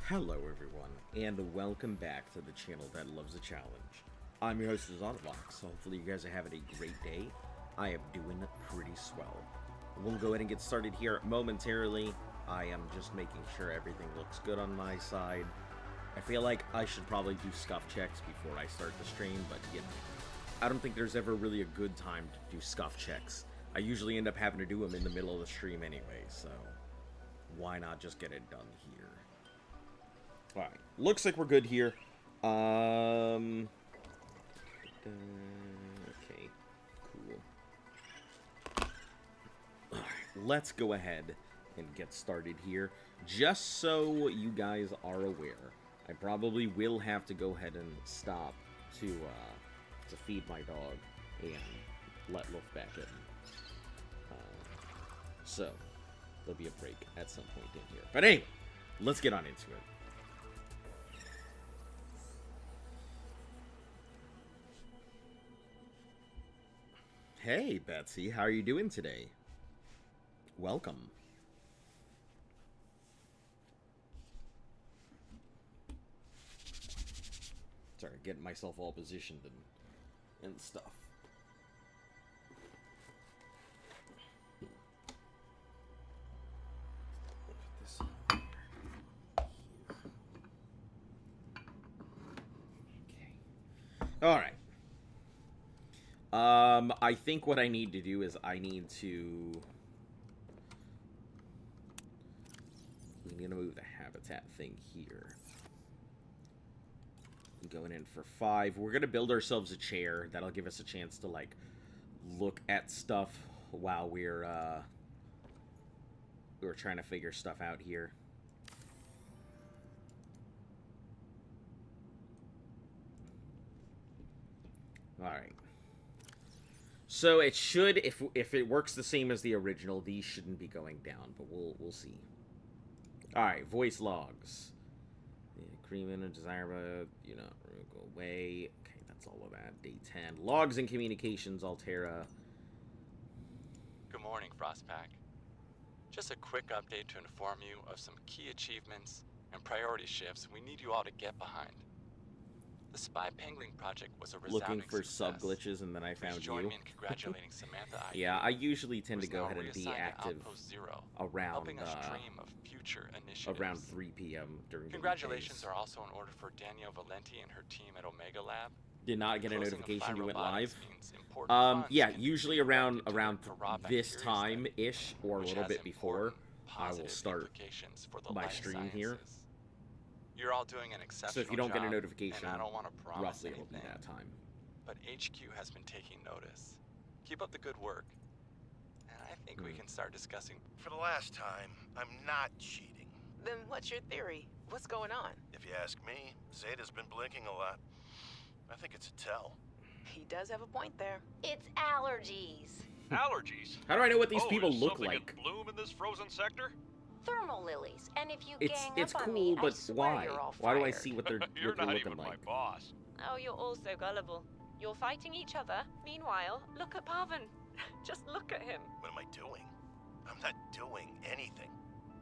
Hello everyone, and welcome back to the channel that loves a challenge. I'm your host, Subnautica, so hopefully you guys are having a great day. I am doing pretty swell. We'll go ahead and get started here momentarily. I am just making sure everything looks good on my side. I feel like I should probably do scuff checks before I start the stream, but you know, I don't think there's ever really a good time to do scuff checks. I usually end up having to do them in the middle of the stream anyway, so why not just get it done here? Alright, looks like we're good here. Okay, cool. Alright, let's go ahead and get started here. Just so you guys are aware, I probably will have to go ahead and stop to feed my dog and let Luff back in. So, there'll be a break at some point in here. But anyway, let's get on into it. Hey, Betsy, how are you doing today? Welcome. Sorry, getting myself all positioned and stuff. Alright. I think what I need to do is I need to move the habitat thing here. Going in for 5. We're gonna build ourselves a chair. That'll give us a chance to, like, look at stuff while we're trying to figure stuff out here. Alright. So it should, if it works the same as the original, these shouldn't be going down, but we'll see. Alright, voice logs. Agreement and desire, you know, go away. Okay, that's all of that. Day 10. Logs and communications, Altera. Good morning, Frostpack. Just a quick update to inform you of some key achievements and priority shifts we need you all to get behind. The Spy Pangling project was a resounding Looking for success. sub glitches, and then I found Please join you. me in congratulating Samantha. Yeah, I usually tend to go ahead and be reassigned to active Outpost Zero, around helping us dream of future initiatives. around 3 p.m. during Congratulations the weekdays. are also in order for Danielle Valenti and her team at Omega Lab. Did not get a Closing of notification you went Robotics live. means important funds Yeah, can usually be around directed to the raw this bacteria time-ish, or a which little has bit before, important I will positive start implications for the my life stream here. sciences. You're all doing an exceptional So if you don't get a job, notification, and I don't want to promise roughly it'll be anything, that time. but HQ has been taking notice. Keep up the good work, and I think we can start discussing. For the last time, I'm not cheating. Then what's your theory? What's going on? If you ask me, Zeta's been blinking a lot. I think it's a tell. He does have a point there. It's allergies. Allergies? How do I know what these Oh, people is look something like? in bloom in this frozen sector? Thermal lilies. And if you It's gang up on cool, me, but I swear why? you're all Why do I fired. see what they're You're not looking even like? my boss. Oh, you're all so gullible. You're fighting each other. Meanwhile, look at Parvin. Just look at him. What am I doing? I'm not doing anything.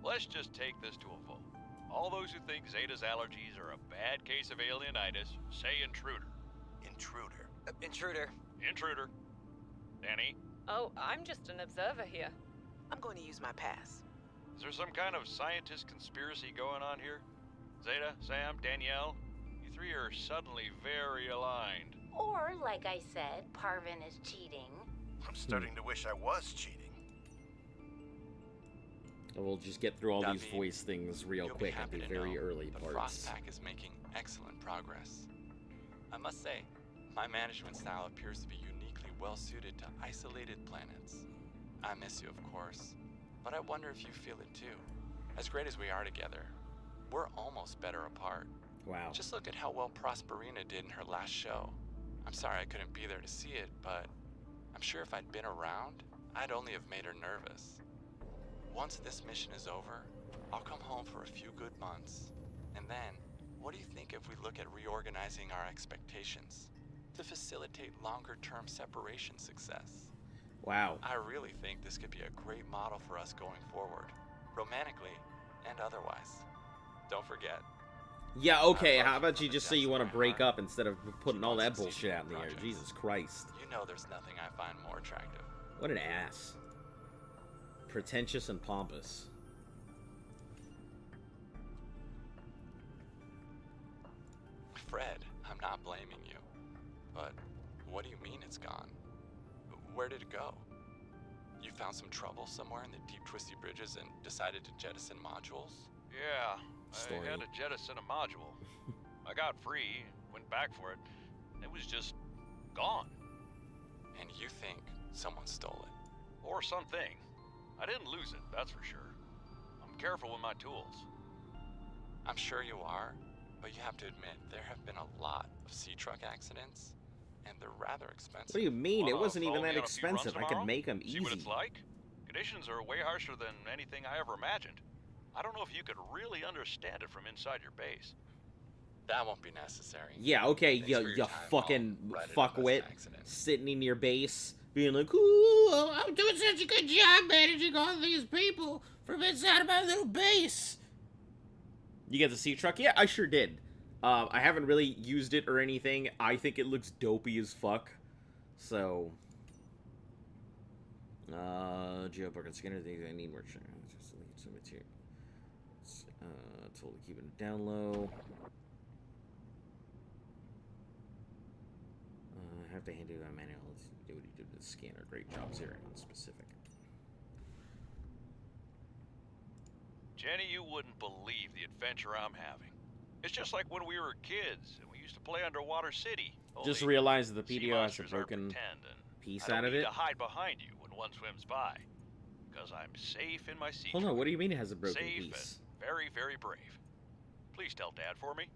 Let's just take this to a vote. All those who think Zeta's allergies are a bad case of alienitis, say intruder. Intruder. Intruder. Intruder. Danny, Oh, I'm just an observer here. I'm going to use my pass. is there some kind of scientist conspiracy going on here? Zeta, Sam, Danielle, you three are suddenly very aligned. Or, like I said, Parvin is cheating. I'm starting to wish I was cheating. We'll just get through all these David, voice things real You'll quick be at happy the to very know early the parts. Frostpack is making excellent progress. I must say, my management style appears to be uniquely well-suited to isolated planets. I miss you, of course, but I wonder if you feel it too. As great as we are together, we're almost better apart. Wow. Just look at how well Prosperina did in her last show. I'm sorry I couldn't be there to see it, but I'm sure if I'd been around, I'd only have made her nervous. Once this mission is over, I'll come home for a few good months. And then, what do you think if we look at reorganizing our expectations to facilitate longer-term separation success? Wow. I really think this could be a great model for us going forward, romantically and otherwise. Don't forget, Yeah, okay, I've how loved you about you from the just say you depths of want my to break heart. up instead of putting Keep all on that succeeding bullshit in out in the air? projects. Jesus Christ. You know there's nothing I find more attractive. What an ass. Pretentious and pompous. Fred, I'm not blaming you. But what do you mean it's gone? Where did it go? You found some trouble somewhere in the deep twisty bridges and decided to jettison modules? Yeah, Story. I had to jettison a module. I got free, went back for it, and it was just gone. And you think someone stole it? Or something. I didn't lose it, that's for sure. I'm careful with my tools. I'm sure you are, but you have to admit there have been a lot of sea truck accidents, and they're rather expensive. What do you mean? It Wanna wasn't even follow me that on a few runs expensive. I could tomorrow? make them See what it's easy. like? Conditions are way harsher than anything I ever imagined. I don't know if you could really understand it from inside your base. That won't be necessary. Yeah, okay, Thanks for your you time. fucking I'll write it up as fuckwit. an accident. Sitting in your base, being like, ooh, I'm doing such a good job managing all these people from inside of my little base. You get the sea truck? Yeah, I sure did. I haven't really used it or anything. I think it looks dopey as fuck. So, Joe Parker Skinner thinks I need more. Just some material. Totally keeping it down low. I have to hand it on manual. Let's do what he did with the scanner. Great job, zeroing on specific. Jenny, you wouldn't believe the adventure I'm having. It's just like when we were kids and we used to play Underwater City. Just only realized that the sea PDO has a monsters are broken pretend, and piece I don't out of need it. to hide behind you when one swims by, because I'm safe in my sea Hold on, truck. what do you mean it has a broken Safe piece? and very, very brave. Please tell Dad for me.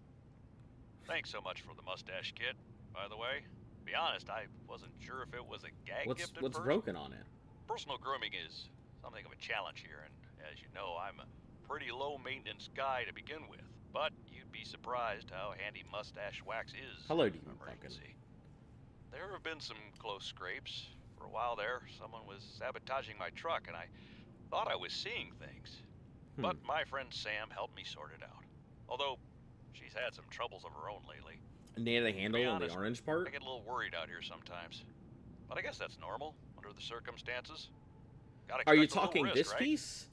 Thanks so much for the mustache kit, by the way. Be honest, I wasn't sure if it was a gag gift at What's first. broken on it? Personal grooming is something of a challenge here, and as you know, I'm a pretty low-maintenance guy to begin with. But you'd be surprised how handy mustache wax is. Hello, in Demon an Pumpkin. emergency. There have been some close scrapes. For a while there, someone was sabotaging my truck, and I thought I was seeing things. But my friend Sam helped me sort it out. Although, she's had some troubles of her own lately. Near the handle on the honest, orange I part? get a little worried out here sometimes. But I guess that's normal, under the circumstances. Gotta Are you expect a little talking risk, this right? piece?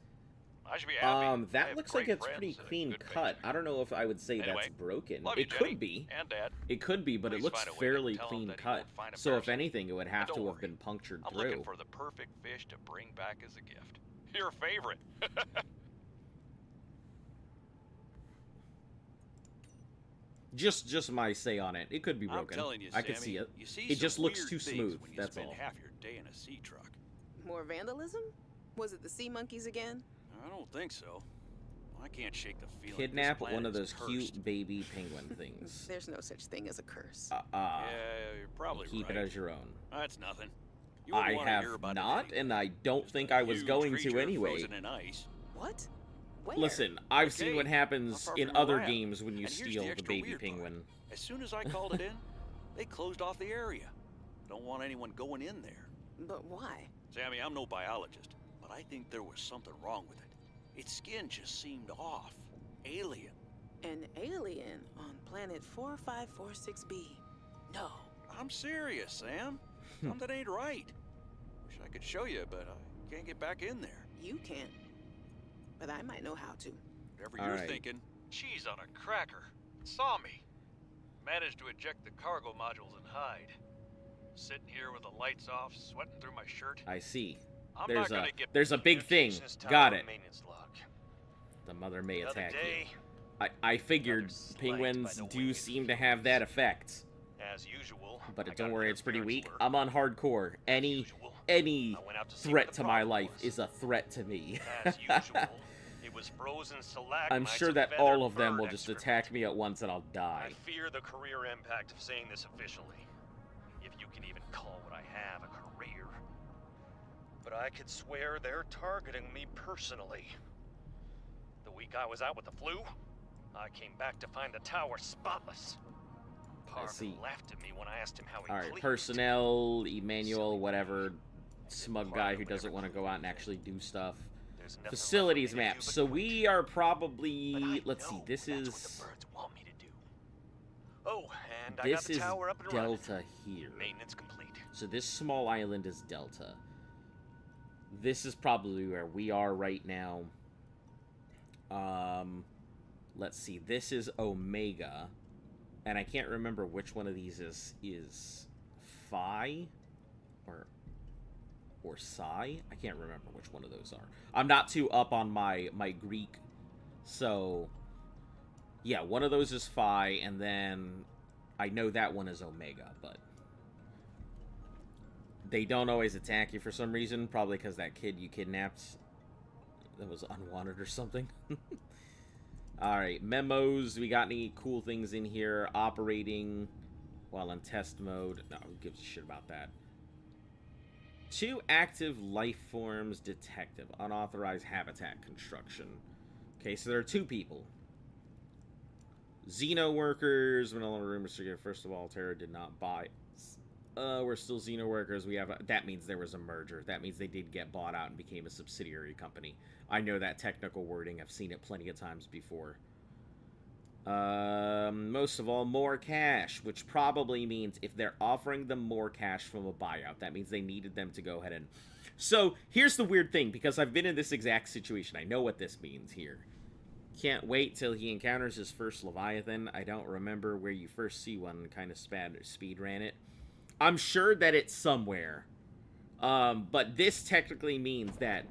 I should be happy. I That have looks like great it's pretty friends and a clean good cut. base. I don't know if I would say Anyway, that's broken. love you, It Jenny, could be. And Dad. It could be, but it Please looks find a way to fairly tell him clean that he cut. won't find So if embarrassing. anything, it would have Don't to have worry. been punctured I'm through. looking for the perfect fish to bring back as a gift. Your favorite. Just my say on it. It could be broken. I'm telling you, I could Sammy, see it. You see It just some looks weird too things smooth, when you that's spend all. half your day in a sea truck. More vandalism? Was it the sea monkeys again? I don't think so. I can't shake the feeling. Kidnap this one of planet those is cursed. cute baby penguin things. There's no such thing as a curse. Yeah, you're probably Keep right. it as your own. That's nothing. You wouldn't I wanna hear have about it not, anyway. and I don't Just think a I was huge going to creature anyway. frozen in ice. What? Where? Listen, I've seen Okay, what happens how far in from your other lab? games when you And here's steal the extra baby weird part. penguin. As soon as I called it in, they closed off the area. Don't want anyone going in there. But why? Sammy, I'm no biologist, but I think there was something wrong with it. Its skin just seemed off. Alien. An alien on planet 4546b. No. I'm serious, Sam. Something ain't right. Wish I could show you, but I can't get back in there. You can't. But I might know how to. Whatever All you're right. thinking. Cheese on a cracker. It saw me. Managed to eject the cargo modules and hide. Sitting here with the lights off, sweating through my shirt. I see. I'm There's not a gonna get there's a big thing. Communications tower Got it. Maintenance log. The mother may Another attack day, you. I figured another slight penguins by the do winged seem to have that effect. as usual. But I don't got worry, an it's pretty appearance weak. alert. I'm on hardcore. Any Usual. any I went out to see threat what to the my problem life was. is a threat to me. As usual, it was frozen stalagmites. I'm sure of that feathered all of them bird will just excrement. attack me at once and I'll die. I fear the career impact of saying this officially, if you can even call what I have a career. But I could swear they're targeting me personally. The week I was out with the flu, I came back to find the tower spotless. see. Parvin laughed at me when I asked him how he Alright, cleaned. personnel, Emmanuel, whatever, smug part guy of who it doesn't ever want to go out and actually do stuff. There's nothing left for Facilities me to map. do but So quit. we are But probably, I let's see, know this that's what is the birds want me Oh, and I got This the is tower up and running. Delta here. Maintenance complete. So this small island is Delta. This is probably where we are right now. Let's see. This is Omega. And I can't remember which one of these is Phi or Psi. I can't remember which one of those are. I'm not too up on my Greek. So yeah, one of those is Phi, and then I know that one is Omega, but they don't always attack you for some reason. Probably because that kid you kidnapped that was unwanted or something. Alright, memos. We got any cool things in here? Operating while in test mode. No, who gives a shit about that? 2 active life forms detective. Unauthorized habitat construction. Okay, so there are 2 people. Xeno workers. We're no longer rumors to get. First of all, Terra did not buy. We're still Xeno workers. We have that means there was a merger. That means they did get bought out and became a subsidiary company. I know that technical wording. I've seen it plenty of times before. Most of all, more cash, which probably means if they're offering them more cash from a buyout, that means they needed them to go ahead and... So, here's the weird thing, because I've been in this exact situation. I know what this means here. Can't wait till he encounters his first Leviathan. I don't remember where you first see one, kind of speed ran it. I'm sure that it's somewhere. But this technically means that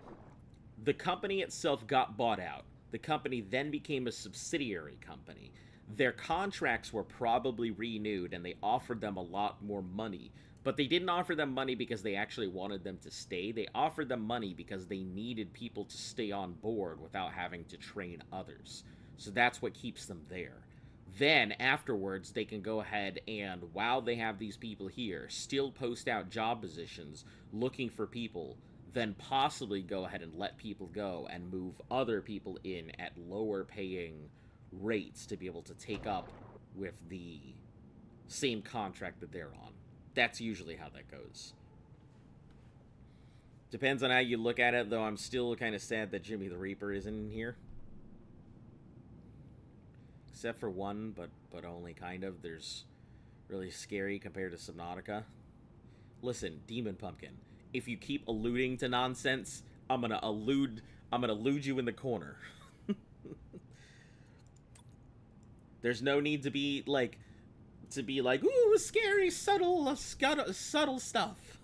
the company itself got bought out. The company then became a subsidiary company. Their contracts were probably renewed, and they offered them a lot more money. But they didn't offer them money because they actually wanted them to stay. They offered them money because they needed people to stay on board without having to train others. So that's what keeps them there. Then, afterwards, they can go ahead and, while they have these people here, still post out job positions looking for people, then possibly go ahead and let people go and move other people in at lower paying rates to be able to take up with the same contract that they're on. That's usually how that goes. Depends on how you look at it, though I'm still kind of sad that Jimmy the Reaper isn't in here. Except for one, but only kind of. There's really scary compared to Subnautica. Listen, Demon Pumpkin, if you keep alluding to nonsense, I'm gonna allude you in the corner. There's no need to be like, ooh, scary, subtle stuff.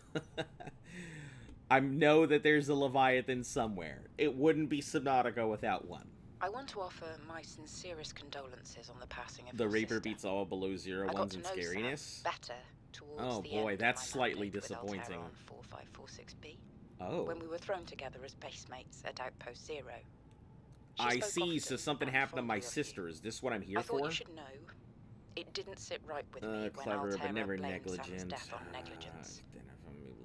I know that there's a Leviathan somewhere. It wouldn't be Subnautica without one. I want to offer my sincerest condolences on the passing of The your Reaper sister. beats all below 0 I got ones to in know scariness. Sam better towards Oh the boy, end that's of my slightly mandate with disappointing. Altera on 4546B. Oh. When we were thrown together as base mates at Outpost Zero. She I spoke see, often so something and happened to my fondly of you. sister. Is this what I'm here I thought for? you should know. It didn't sit right with me when Clever, Altera but never blamed Sam's negligent. death on negligence.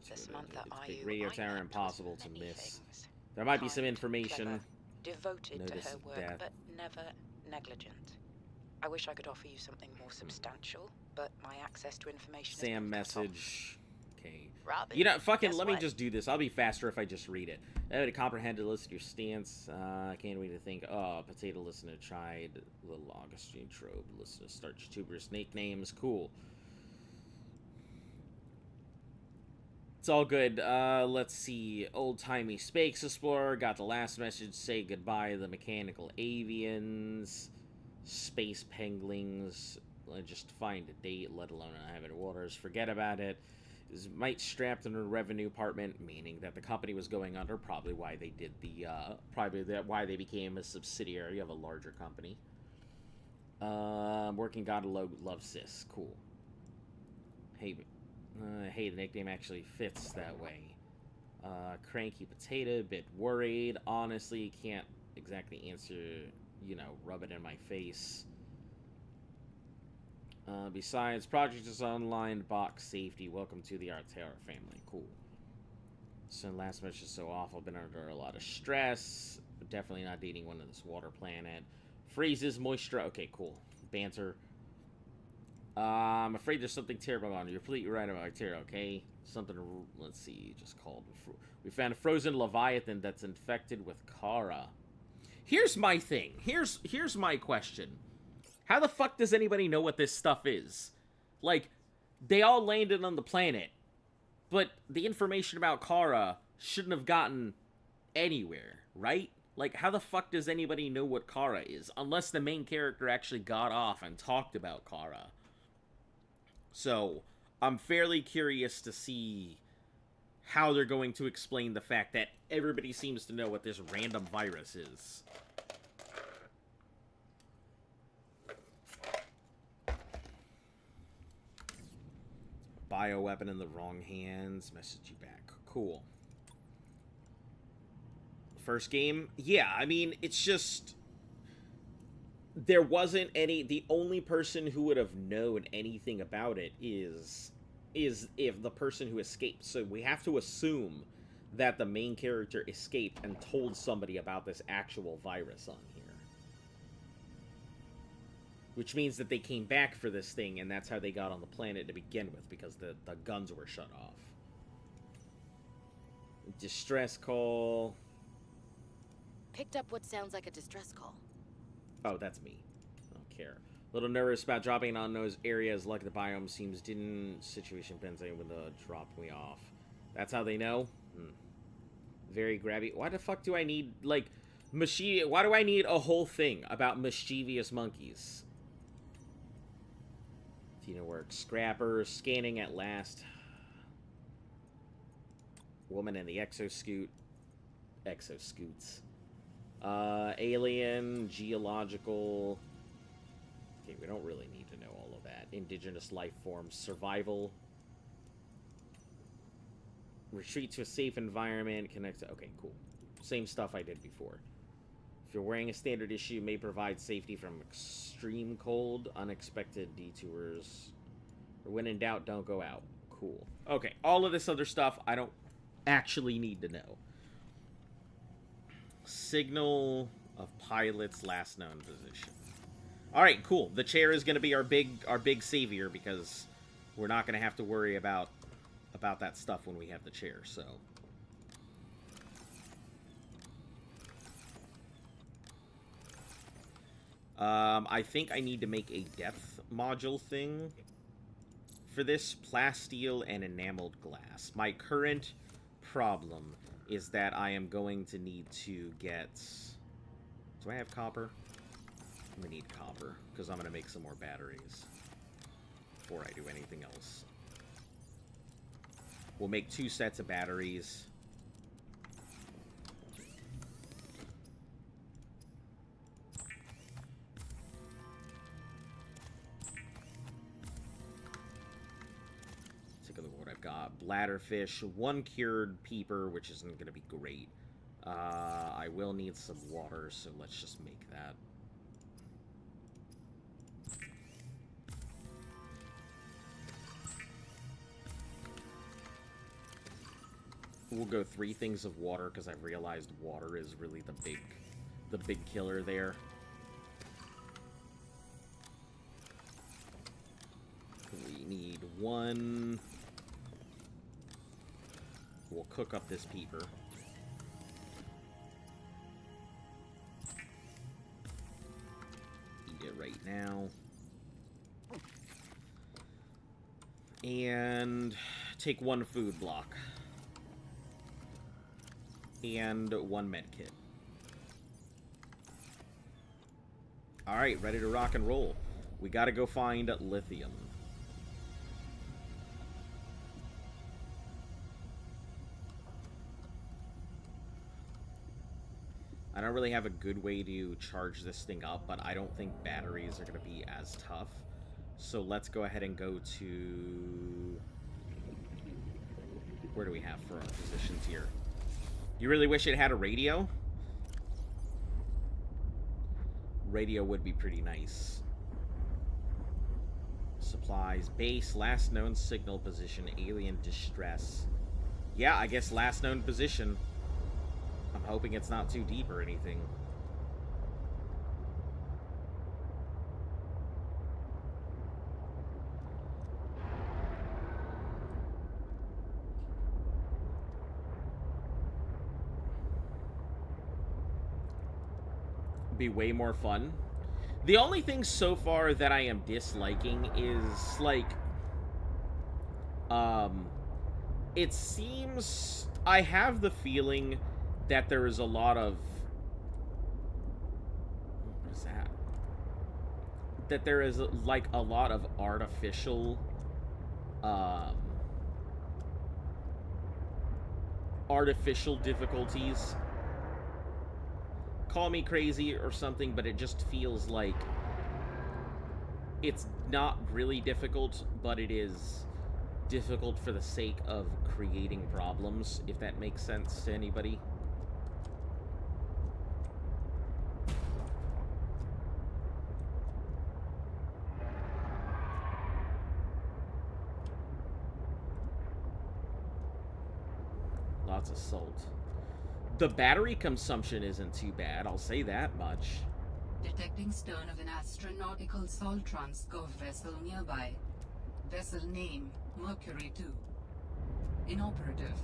The Samantha Big IU radio I tower met was impossible to many miss. things. There might be some Kind, information. clever, devoted to Notice her of work, death. but never negligent. I wish I could offer you something more substantial, but my access to information Sam has been cut off. message. Okay. Robin, You know, fucking, guess let me what? just do this. I'll be faster if I just read it. To comprehend and listen to your stance. I can't wait to think. Oh, potato listener tried. Little Augustine trope. Listen to starch tuber snake names. Cool. It's all good. Let's see. Old-timey Space Explorer. Got the last message. Say goodbye to the mechanical avians. Space penguins. Just find a date, let alone uninhabited waters. Forget about it. Is might strapped in a revenue department, meaning that the company was going under. Probably why they did the, why they became a subsidiary of a larger company. Working God love sis. Cool. Hey, hey, the nickname actually fits that way. Cranky potato, bit worried. Honestly, can't exactly answer, you know, rub it in my face. Besides, project is online, box safety. Welcome to the Altera family. Cool. So last message is so awful. Been under a lot of stress. Definitely not dating one of this water planet. Freezes, moisture. Okay, cool. Banter. I'm afraid there's something terrible on you. You're completely right about Altera, okay? Something, let's see, just called. We found a frozen Leviathan that's infected with Kara. Here's my thing. Here's my question. How the fuck does anybody know what this stuff is? Like, they all landed on the planet, but the information about Kara shouldn't have gotten anywhere, right? Like, how the fuck does anybody know what Kara is? Unless the main character actually got off and talked about Kara. So, I'm fairly curious to see how they're going to explain the fact that everybody seems to know what this random virus is. Bioweapon in the wrong hands. Message you back. Cool. First game? Yeah, I mean, it's just... There wasn't any... The only person who would have known anything about it is if the person who escaped. So we have to assume that the main character escaped and told somebody about this actual virus on here. Which means that they came back for this thing, and that's how they got on the planet to begin with, because the guns were shut off. Distress call. Picked up what sounds like a distress call. Oh, that's me. I don't care. A little nervous about dropping in unknown areas like the biome seems didn't situation Benzane with dropped me off. That's how they know? Very grabby. Why the fuck do I need, like, why do I need a whole thing about mischievous monkeys? Tina works. Scrapper, scanning at last. Woman in the exoscoots. Alien, geological. Okay, we don't really need to know all of that. Indigenous life forms, survival. Retreat to a safe environment, connect to... Okay, cool. Same stuff I did before. If you're wearing a standard issue, may provide safety from extreme cold, unexpected detours. Or when in doubt, don't go out. Cool. Okay, all of this other stuff I don't actually need to know. Signal of pilot's last known position. Alright, cool. The chair is going to be our big savior, because we're not going to have to worry about that stuff when we have the chair, so... I think I need to make a depth module thing for this. Plasteel and enameled glass. My current problem is that I am going to need to get... Do I have copper? I'm going to need copper, because I'm going to make some more batteries before I do anything else. We'll make 2 sets of batteries. Take a look at what I've got. Bladderfish, 1 cured peeper, which isn't going to be great. I will need some water, so let's just make that. We'll go 3 things of water, because I've realized water is really the big killer there. We need 1. We'll cook up this peeper. Eat it right now. And take 1 food block. And 1 med kit. Alright, ready to rock and roll. We gotta go find lithium. I don't really have a good way to charge this thing up, but I don't think batteries are gonna be as tough. So let's go ahead and go to... Where do we have for our positions here? You really wish it had a radio? Radio would be pretty nice. Supplies, base, last known signal position, alien distress. Yeah, I guess last known position. I'm hoping it's not too deep or anything. Be way more fun The only thing so far that I am disliking is, like, it seems, I have the feeling that there is a lot of, what is that? That there is, like, a lot of artificial, artificial difficulties. Call me crazy or something, but it just feels like it's not really difficult, but it is difficult for the sake of creating problems, if that makes sense to anybody. Lots of salt. The battery consumption isn't too bad, I'll say that much. Detecting stern of an astronautical salt transgov vessel nearby. Vessel name, Mercury 2. Inoperative.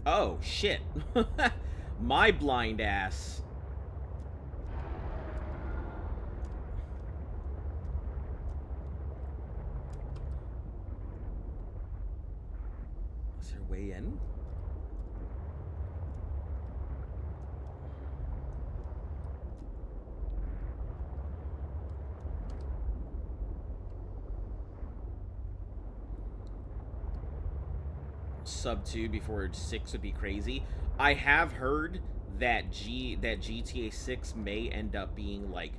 Oh, shit. My blind ass. Is there a way in? Sub 2 before 6 would be crazy. I have heard that GTA 6 may end up being like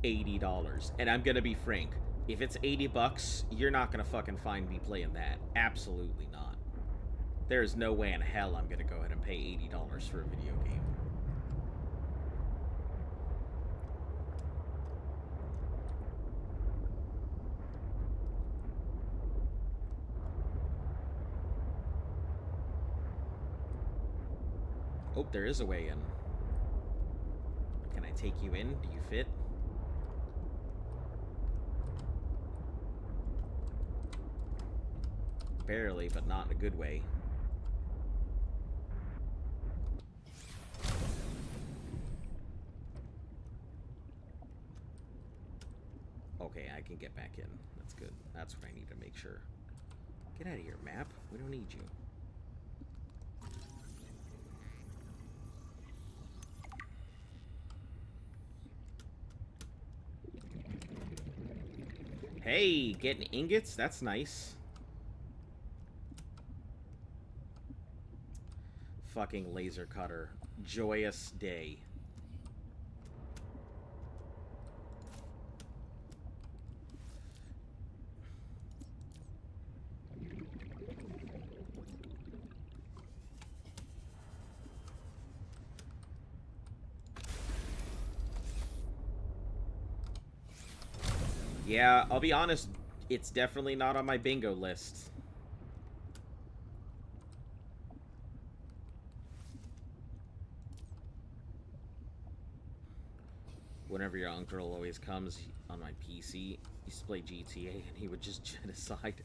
$80. And I'm gonna be frank, if it's 80 bucks, you're not gonna fucking find me playing that. Absolutely not. There's no way in hell I'm gonna go ahead and pay $80 for a video game. Oh, there is a way in. Can I take you in? Do you fit? Barely, but not in a good way. Okay, I can get back in. That's good. That's what I need to make sure. Get out of here, map. We don't need you. Hey, getting ingots? That's nice. Fucking laser cutter. Joyous day. Yeah, I'll be honest, it's definitely not on my bingo list. Whenever your uncle always comes on my PC, he used to play GTA, and he would just genocide.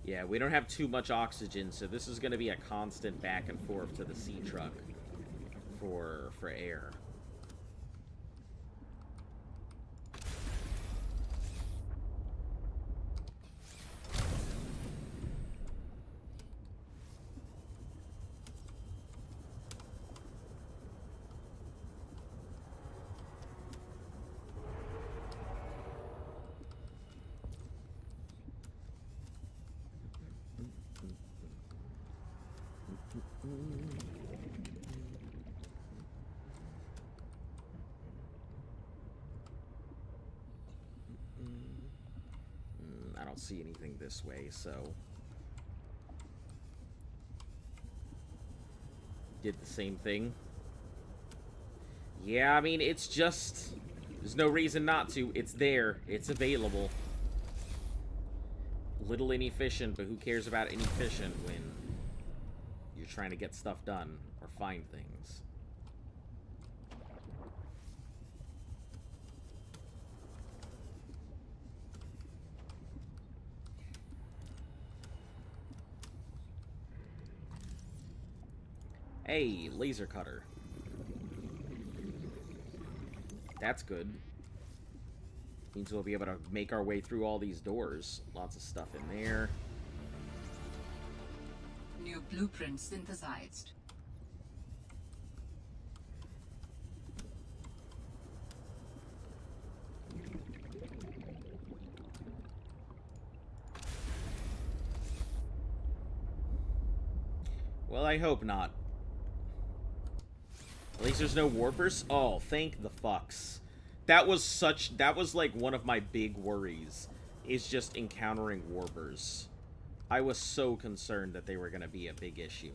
Yeah, we don't have too much oxygen, so this is going to be a constant back and forth to the sea truck for air. I don't see anything this way, so... Did the same thing. Yeah, I mean, it's just... There's no reason not to. It's there. It's available. Little inefficient, but who cares about inefficient when you're trying to get stuff done or find things? Hey, laser cutter. That's good. Means we'll be able to make our way through all these doors. Lots of stuff in there. New blueprint synthesized. Well, I hope not. At least there's no warpers. Oh, thank the fucks. That was like one of my big worries, is just encountering warpers. I was so concerned that they were going to be a big issue.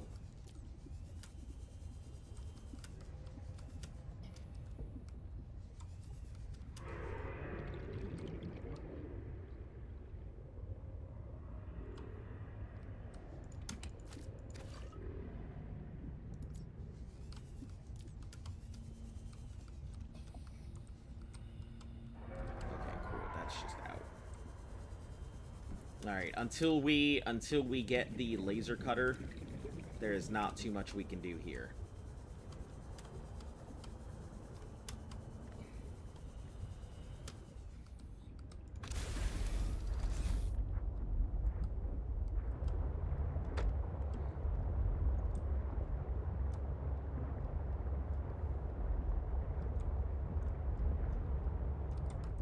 Alright, until we get the laser cutter, there is not too much we can do here.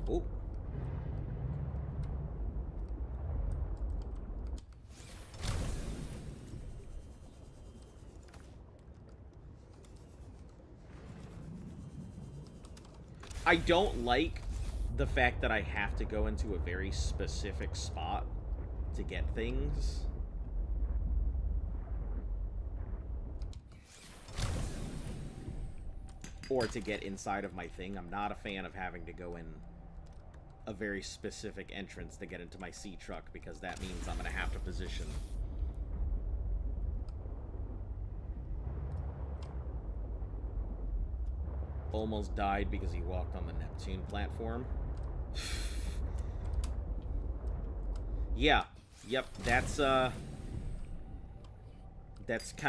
Oh. I don't like the fact that I have to go into a very specific spot to get things. Or to get inside of my thing. I'm not a fan of having to go in a very specific entrance to get into my sea truck, because that means I'm going to have to position. Almost died because he walked on the Neptune platform. Yeah. Yep, that's kind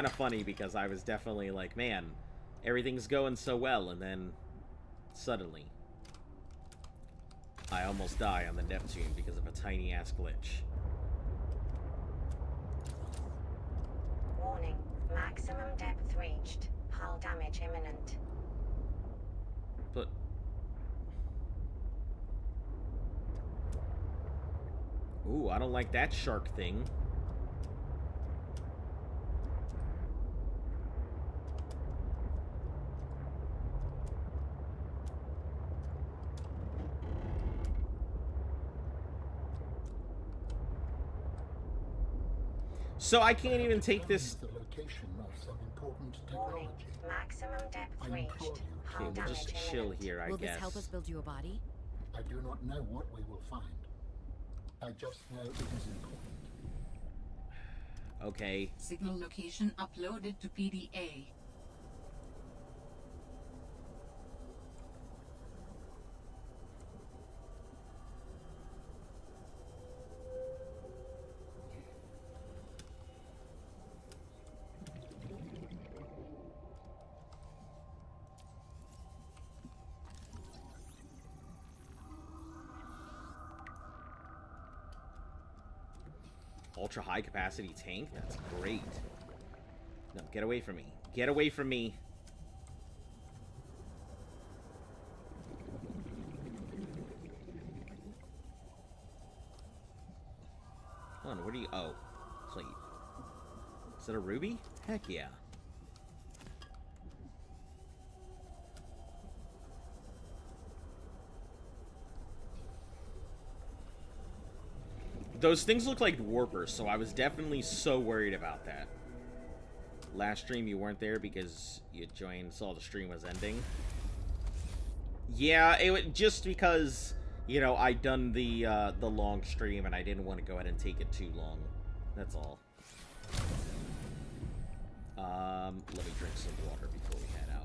of funny, because I was definitely like, man, everything's going so well, and then suddenly I almost die on the Neptune because of a tiny-ass glitch. Warning, maximum depth reached. Hull damage imminent. But... Ooh, I don't like that shark thing. So I can't even take this... The location of some important technology. Maximum depth reached. Okay, we'll just chill here, I guess. Will this help us build you a body? I do not know what we will find. I just know it is important. Okay. Signal location uploaded to PDA. Ultra high capacity tank? That's great. No, get away from me. Get away from me. Hold on, what are you... Oh, plate. Is that a ruby? Heck yeah. Those things look like warpers, so I was definitely so worried about that. Last stream you weren't there because you joined, saw the stream was ending. Yeah, just because, you know, I'd done the long stream and I didn't want to go ahead and take it too long. That's all. Let me drink some water before we head out.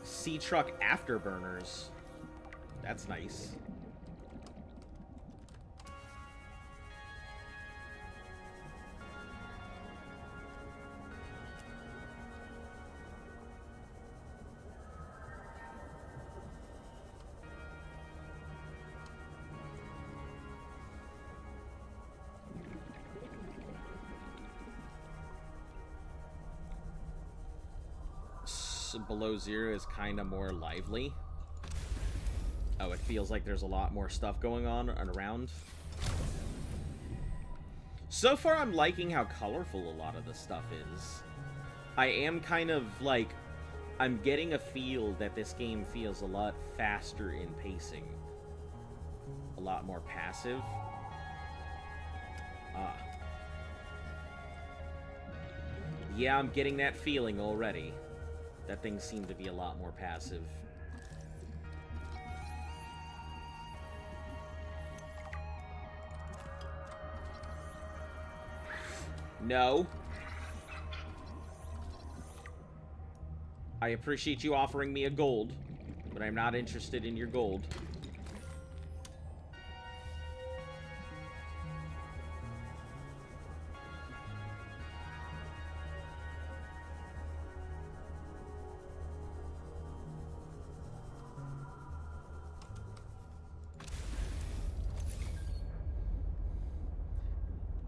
Sea truck afterburners. That's nice. Below zero is kind of more lively. Oh, it feels like there's a lot more stuff going on and around. So far, I'm liking how colorful a lot of the stuff is. I am kind of, like, I'm getting a feel that this game feels a lot faster in pacing. A lot more passive. Ah. Yeah, I'm getting that feeling already. That things seem to be a lot more passive. No. I appreciate you offering me a gold, but I'm not interested in your gold.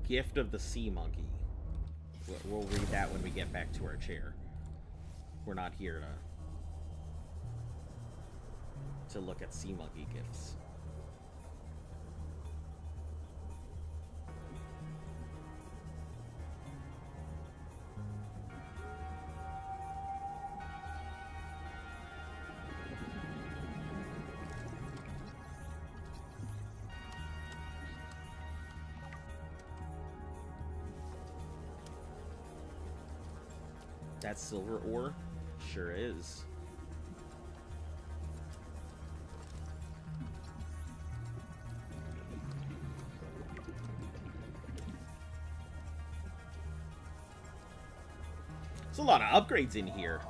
Gift of the Sea Monkey. We'll read that when we get back to our chair. We're not here to look at Sea Monkey gifts. That silver ore? Sure is. There's a lot of upgrades in here.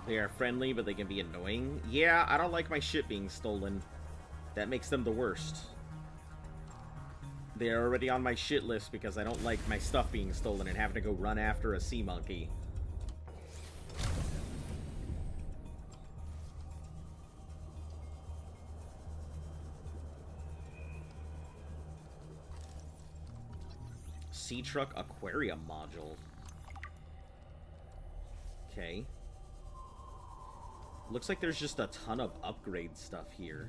They are friendly, but they can be annoying. Yeah, I don't like my shit being stolen. That makes them the worst. They're already on my shit list because I don't like my stuff being stolen and having to go run after a sea monkey. Sea Truck Aquarium Module. Okay. Looks like there's just a ton of upgrade stuff here.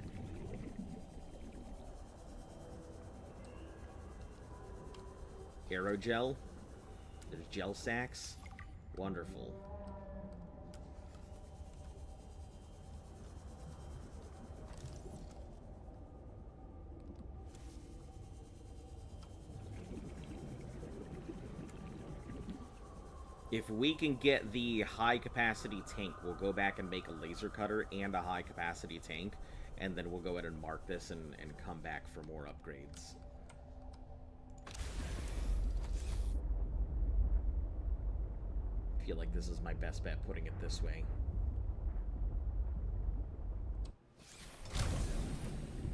Aerogel. There's gel sacks. Wonderful. If we can get the high-capacity tank, we'll go back and make a laser cutter and a high-capacity tank, and then we'll go ahead and mark this and come back for more upgrades. I feel like this is my best bet, putting it this way.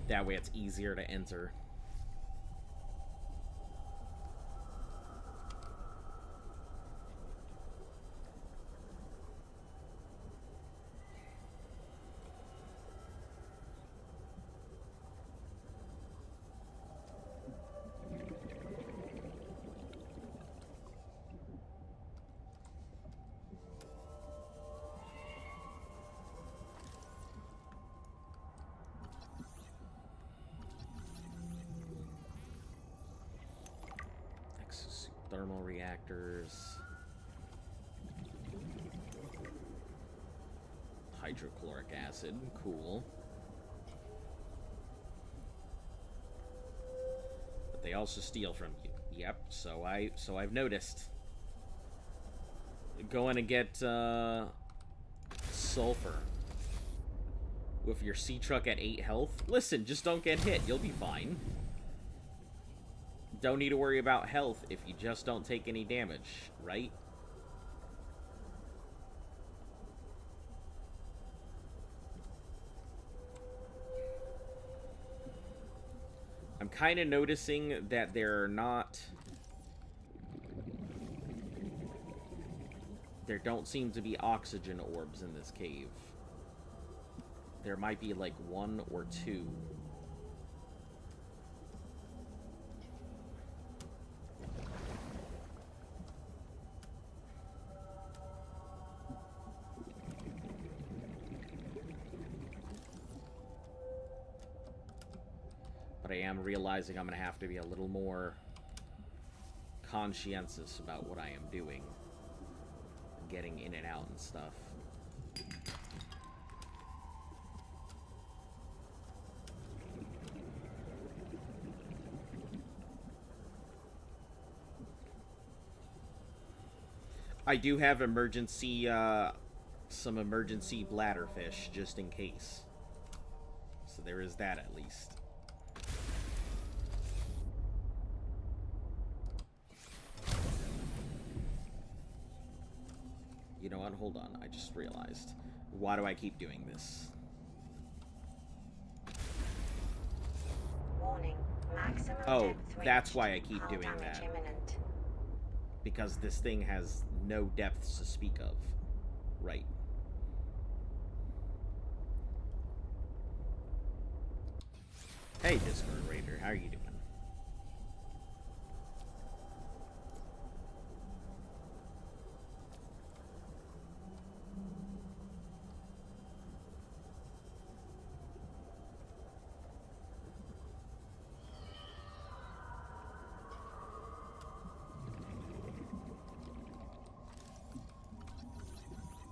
That way it's easier to enter. thermal reactors. Hydrochloric acid, cool. But they also steal from you. Yep, so I've noticed. Go in and get sulfur. With your sea truck at 8 health. Listen, just don't get hit. You'll be fine. Don't need to worry about health if you just don't take any damage, right? I'm kind of noticing that there don't seem to be oxygen orbs in this cave. There might be like 1 or 2. But I am realizing I'm going to have to be a little more conscientious about what I am doing. Getting in and out and stuff. I do have emergency, some emergency bladderfish, just in case. So there is that, at least. You know what? Hold on. I just realized. Why do I keep doing this? Warning. Maximum Oh, depth that's reached. why I keep Hull doing damage that. imminent. Because this thing has no depths to speak of. Right. Hey, Discord Raider. How are you doing?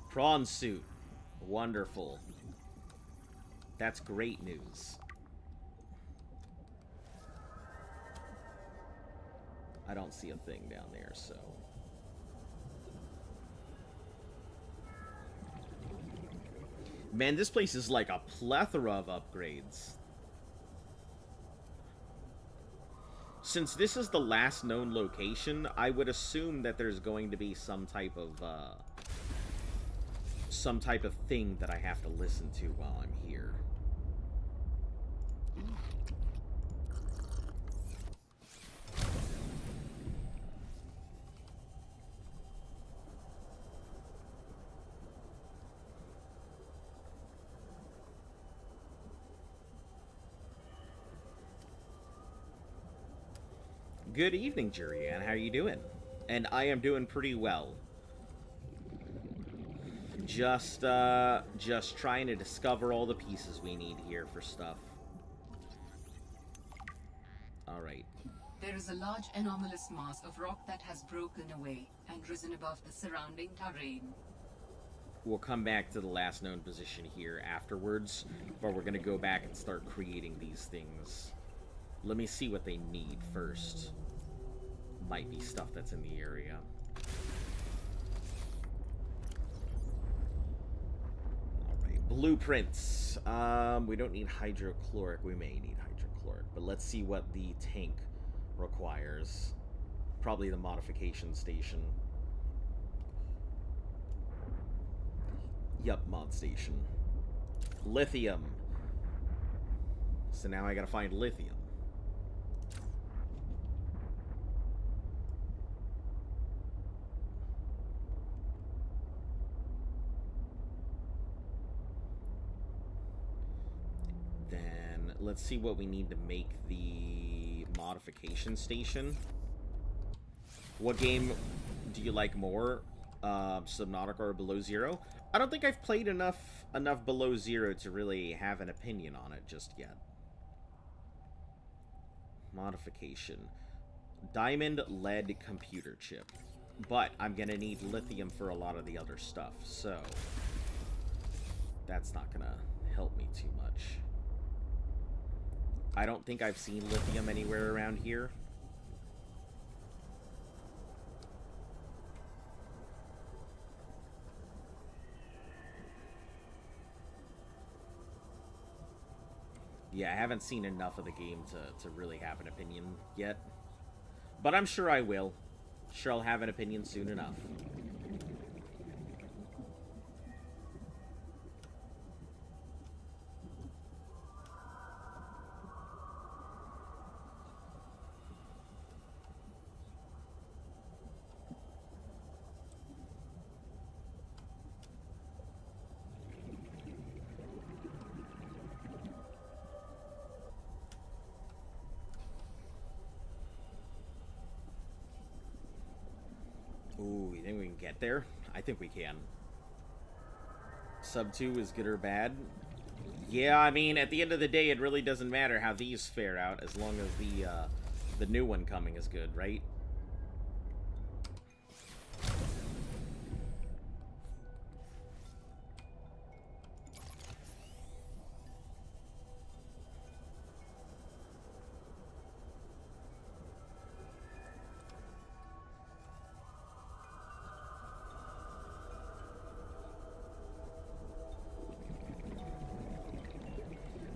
Prawn suit. Wonderful. That's great news. I don't see a thing down there, so... Man, this place is like a plethora of upgrades. Since this is the last known location, I would assume that there's going to be some type of thing that I have to listen to while I'm here. Good evening, Jurian. How are you doing? And I am doing pretty well. Just trying to discover all the pieces we need here for stuff. Alright. There is a large anomalous mass of rock that has broken away and risen above the surrounding terrain. We'll come back to the last known position here afterwards, but we're going to go back and start creating these things. Let me see what they need first. Might be stuff that's in the area. Alright, blueprints. We don't need hydrochloric. We may need hydrochloric, but let's see what the tank requires. Probably the modification station. Yup, mod station. Lithium. So now I gotta find lithium. Then let's see what we need to make the modification station. What game do you like more? Subnautica or Below Zero? I don't think I've played enough Below Zero to really have an opinion on it just yet. Modification. Diamond lead computer chip. But I'm gonna need lithium for a lot of the other stuff, so that's not gonna help me too much. I don't think I've seen lithium anywhere around here. Yeah, I haven't seen enough of the game to really have an opinion yet. But I'm sure I will. Sure, I'll have an opinion soon enough. Ooh, you think we can get there? I think we can. Sub 2 is good or bad? Yeah, I mean, at the end of the day, it really doesn't matter how these fare out as long as the new one coming is good, right?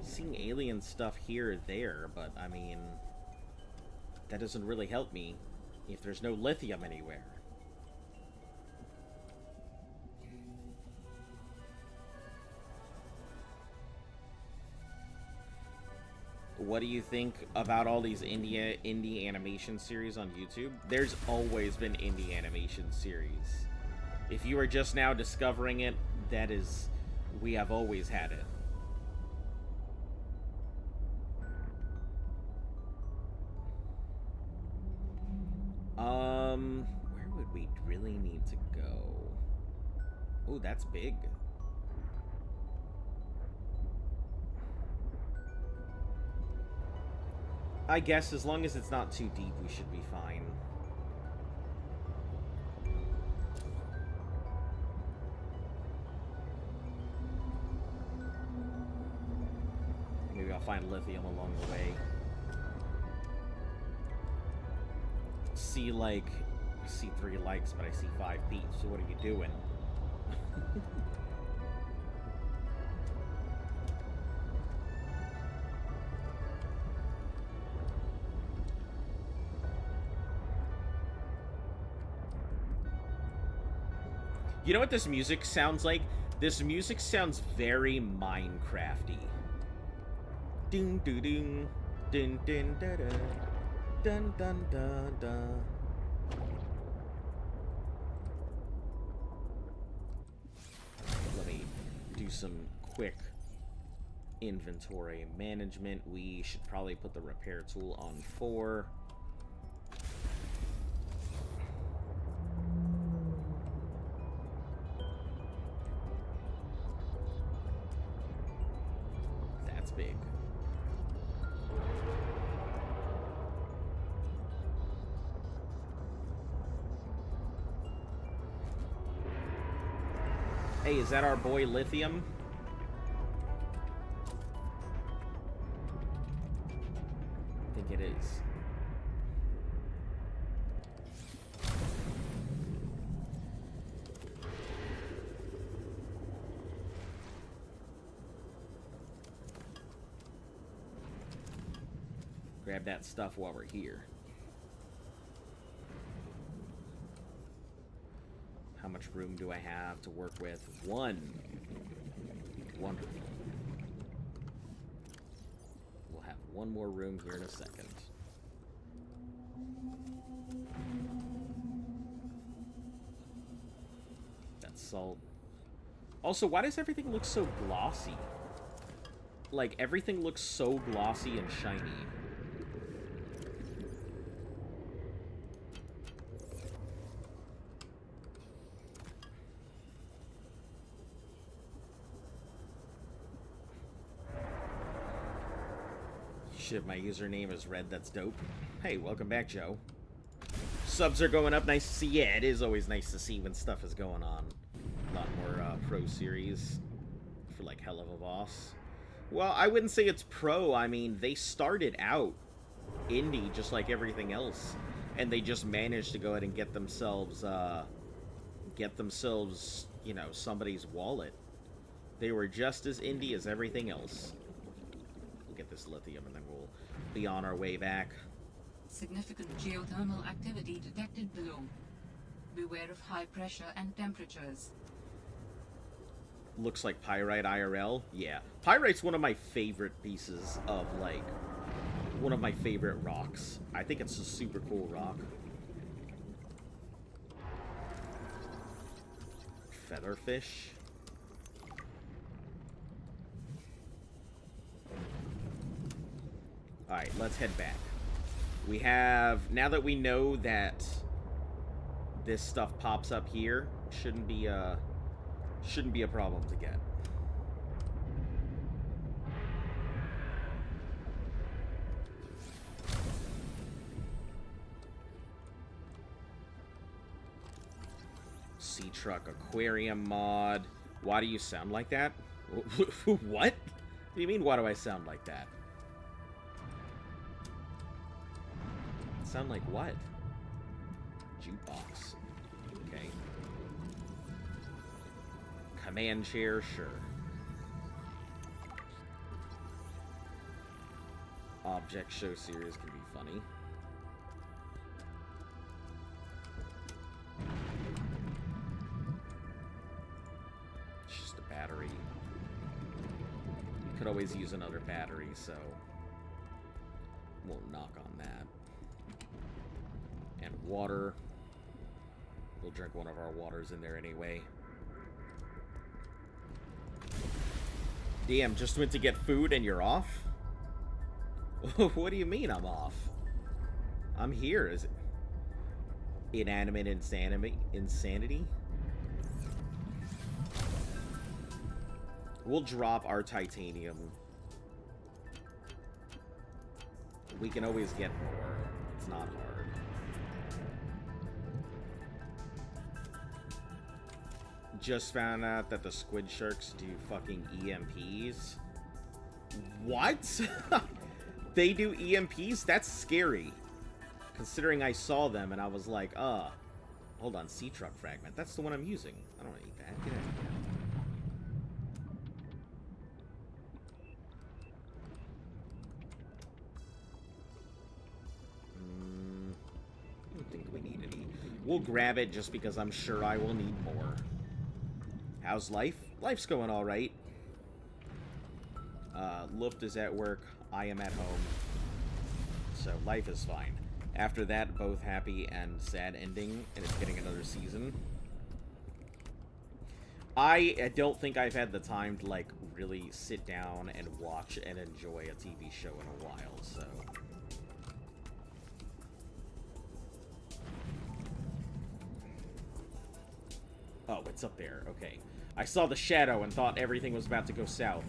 Seeing alien stuff here or there, but I mean, that doesn't really help me if there's no lithium anywhere. What do you think about all these indie animation series on YouTube? There's always been indie animation series. If you are just now discovering it, that is, we have always had it. Where would we really need to go? Oh, that's big. I guess as long as it's not too deep, we should be fine. Maybe I'll find lithium along the way. See, like, I see 3 likes, but I see 5 peeps, so what are you doing? You know what this music sounds like? This music sounds very Minecrafty. Ding doo ding, ding ding da da, dun dun da da. Let me do some quick inventory management. We should probably put the repair tool on 4. That's big. Hey, is that our boy Lithium? I think it is. Grab that stuff while we're here. How much room do I have to work with? 1. Wonderful. We'll have 1 more room here in a second. That's salt. Also, why does everything look so glossy? Like, everything looks so glossy and shiny. Shit, my username is Red, that's dope. Hey, welcome back, Joe. subs are going up. Nice to see. Yeah, it is always nice to see when stuff is going on. A lot more pro series for like Hell of a Boss. Well, I wouldn't say it's pro. I mean, they started out indie just like everything else, and they just managed to go ahead and get themselves, you know, somebody's wallet. They were just as indie as everything else. We'll get this lithium, and then we'll be on our way back. Significant geothermal activity detected below. Beware of high pressure and temperatures. Looks like pyrite IRL. Yeah. Pyrite's one of my favorite pieces of, like, one of my favorite rocks. I think it's a super cool rock. Featherfish. Alright, let's head back. We have, now that we know that this stuff pops up here, shouldn't be a problem to get. Sea Truck Aquarium mod. Why do you sound like that? What? What do you mean, why do I sound like that? Sound like what? Jukebox. Okay. Command chair, sure. Object show series can be funny. It's just a battery. Could always use another battery, so won't knock on that. And water. We'll drink one of our waters in there anyway. Damn, just went to get food and you're off? What do you mean I'm off? I'm here. Is it inanimate insanity? We'll drop our titanium. We can always get more. It's not hard. Just found out that the squid sharks do fucking EMPs. What? They do EMPs? That's scary. Considering I saw them and I was like, hold on, sea truck fragment. That's the one I'm using. I don't want to eat that. Get out of here. I don't think we need any. We'll grab it just because I'm sure I will need more. How's life? Life's going all right. Luft is at work. I am at home. So life is fine. After that, both happy and sad ending, and it's getting another season. I don't think I've had the time to, like, really sit down and watch and enjoy a TV show in a while, so... Oh, it's up there. Okay. I saw the shadow and thought everything was about to go south.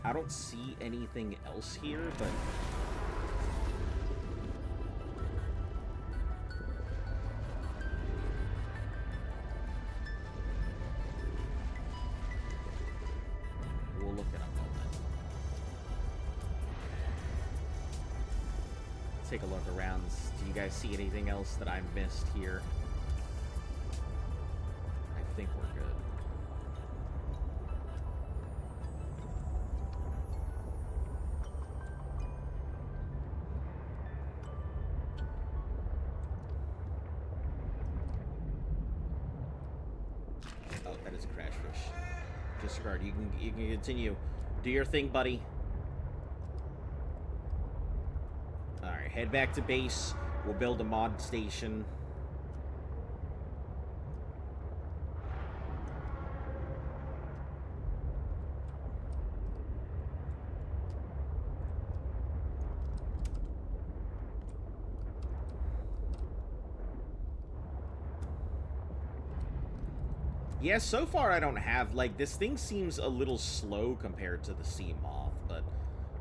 I don't see anything else here, but... we'll look in a moment. Take a look around. Do you guys see anything else that I missed here? I think we're good. Oh, that is a crash fish. Disregard. You can continue. Do your thing, buddy. Alright, head back to base. We'll build a mod station. Yeah, so far I don't have, like, this thing seems a little slow compared to the sea moth, but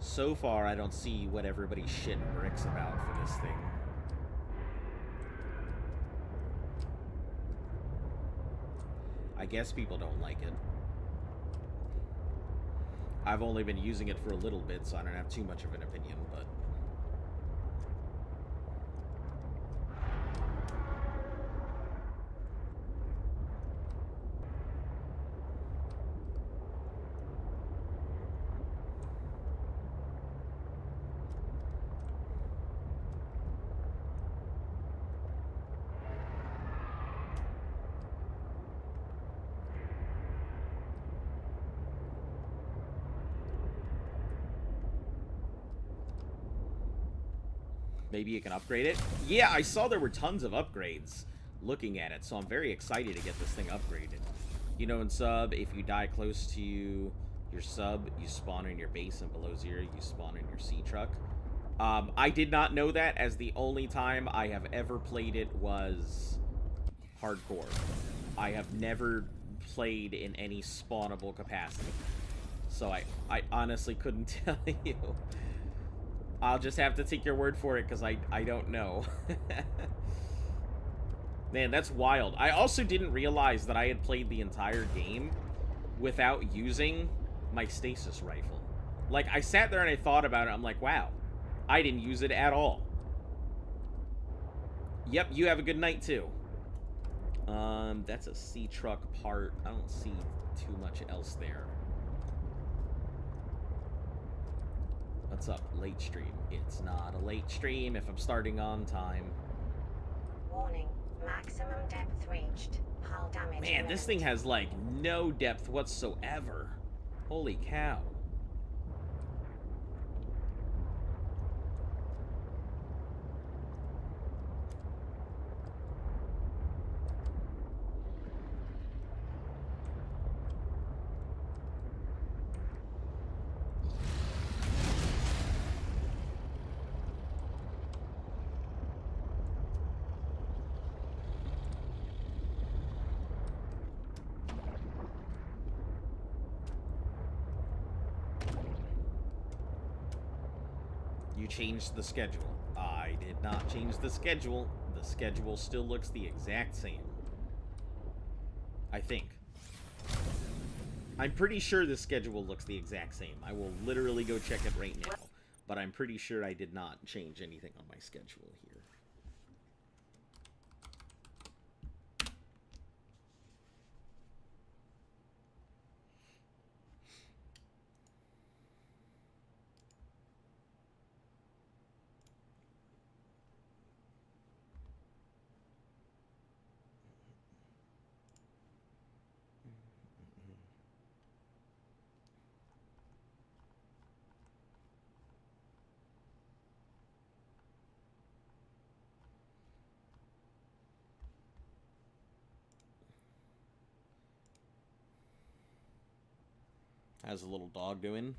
so far I don't see what everybody's shitting bricks about for this thing. I guess people don't like it. I've only been using it for a little bit, so I don't have too much of an opinion, but... Maybe you can upgrade it? Yeah, I saw there were tons of upgrades looking at it, so I'm very excited to get this thing upgraded. You know, in sub, if you die close to your sub, you spawn in your base, and below zero, you spawn in your sea truck. I did not know that, as the only time I have ever played it was hardcore. I have never played in any spawnable capacity. So I honestly couldn't tell you. I'll just have to take your word for it, because I don't know. Man, that's wild. I also didn't realize that I had played the entire game without using my stasis rifle. Like, I sat there and I thought about it. I'm like, wow, I didn't use it at all. Yep, you have a good night, too. That's a sea truck part. I don't see too much else there. What's up? Late stream. It's not a late stream if I'm starting on time. Warning. Maximum depth reached. Hull damage. Man, this thing has, like, no depth whatsoever. Holy cow. Changed the schedule. I did not change the schedule. The schedule still looks the exact same. I think. I'm pretty sure the schedule looks the exact same. I will literally go check it right now. But I'm pretty sure I did not change anything on my schedule here. How's the little dog doing?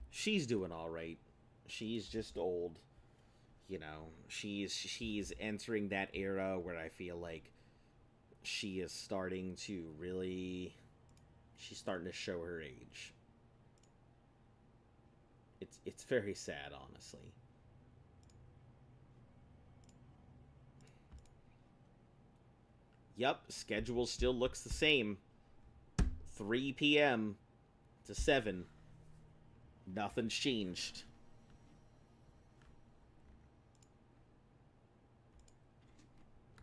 She's doing all right. She's just old. You know, she's entering that era where I feel like she is starting to really... She's starting to show her age. It's very sad, honestly. Yep, schedule still looks the same. 3 p.m. to 7. Nothing's changed.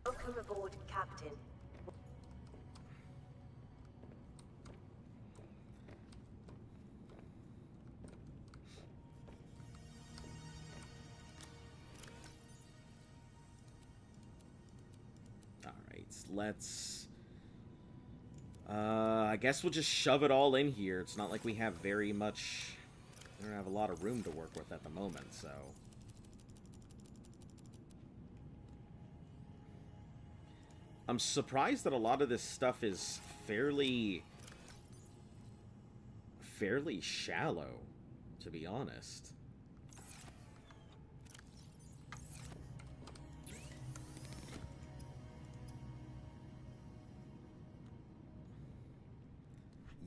Welcome aboard, Captain. Alright, let's... I guess we'll just shove it all in here. It's not like we have very much... We don't have a lot of room to work with at the moment, so... I'm surprised that a lot of this stuff is fairly shallow, to be honest.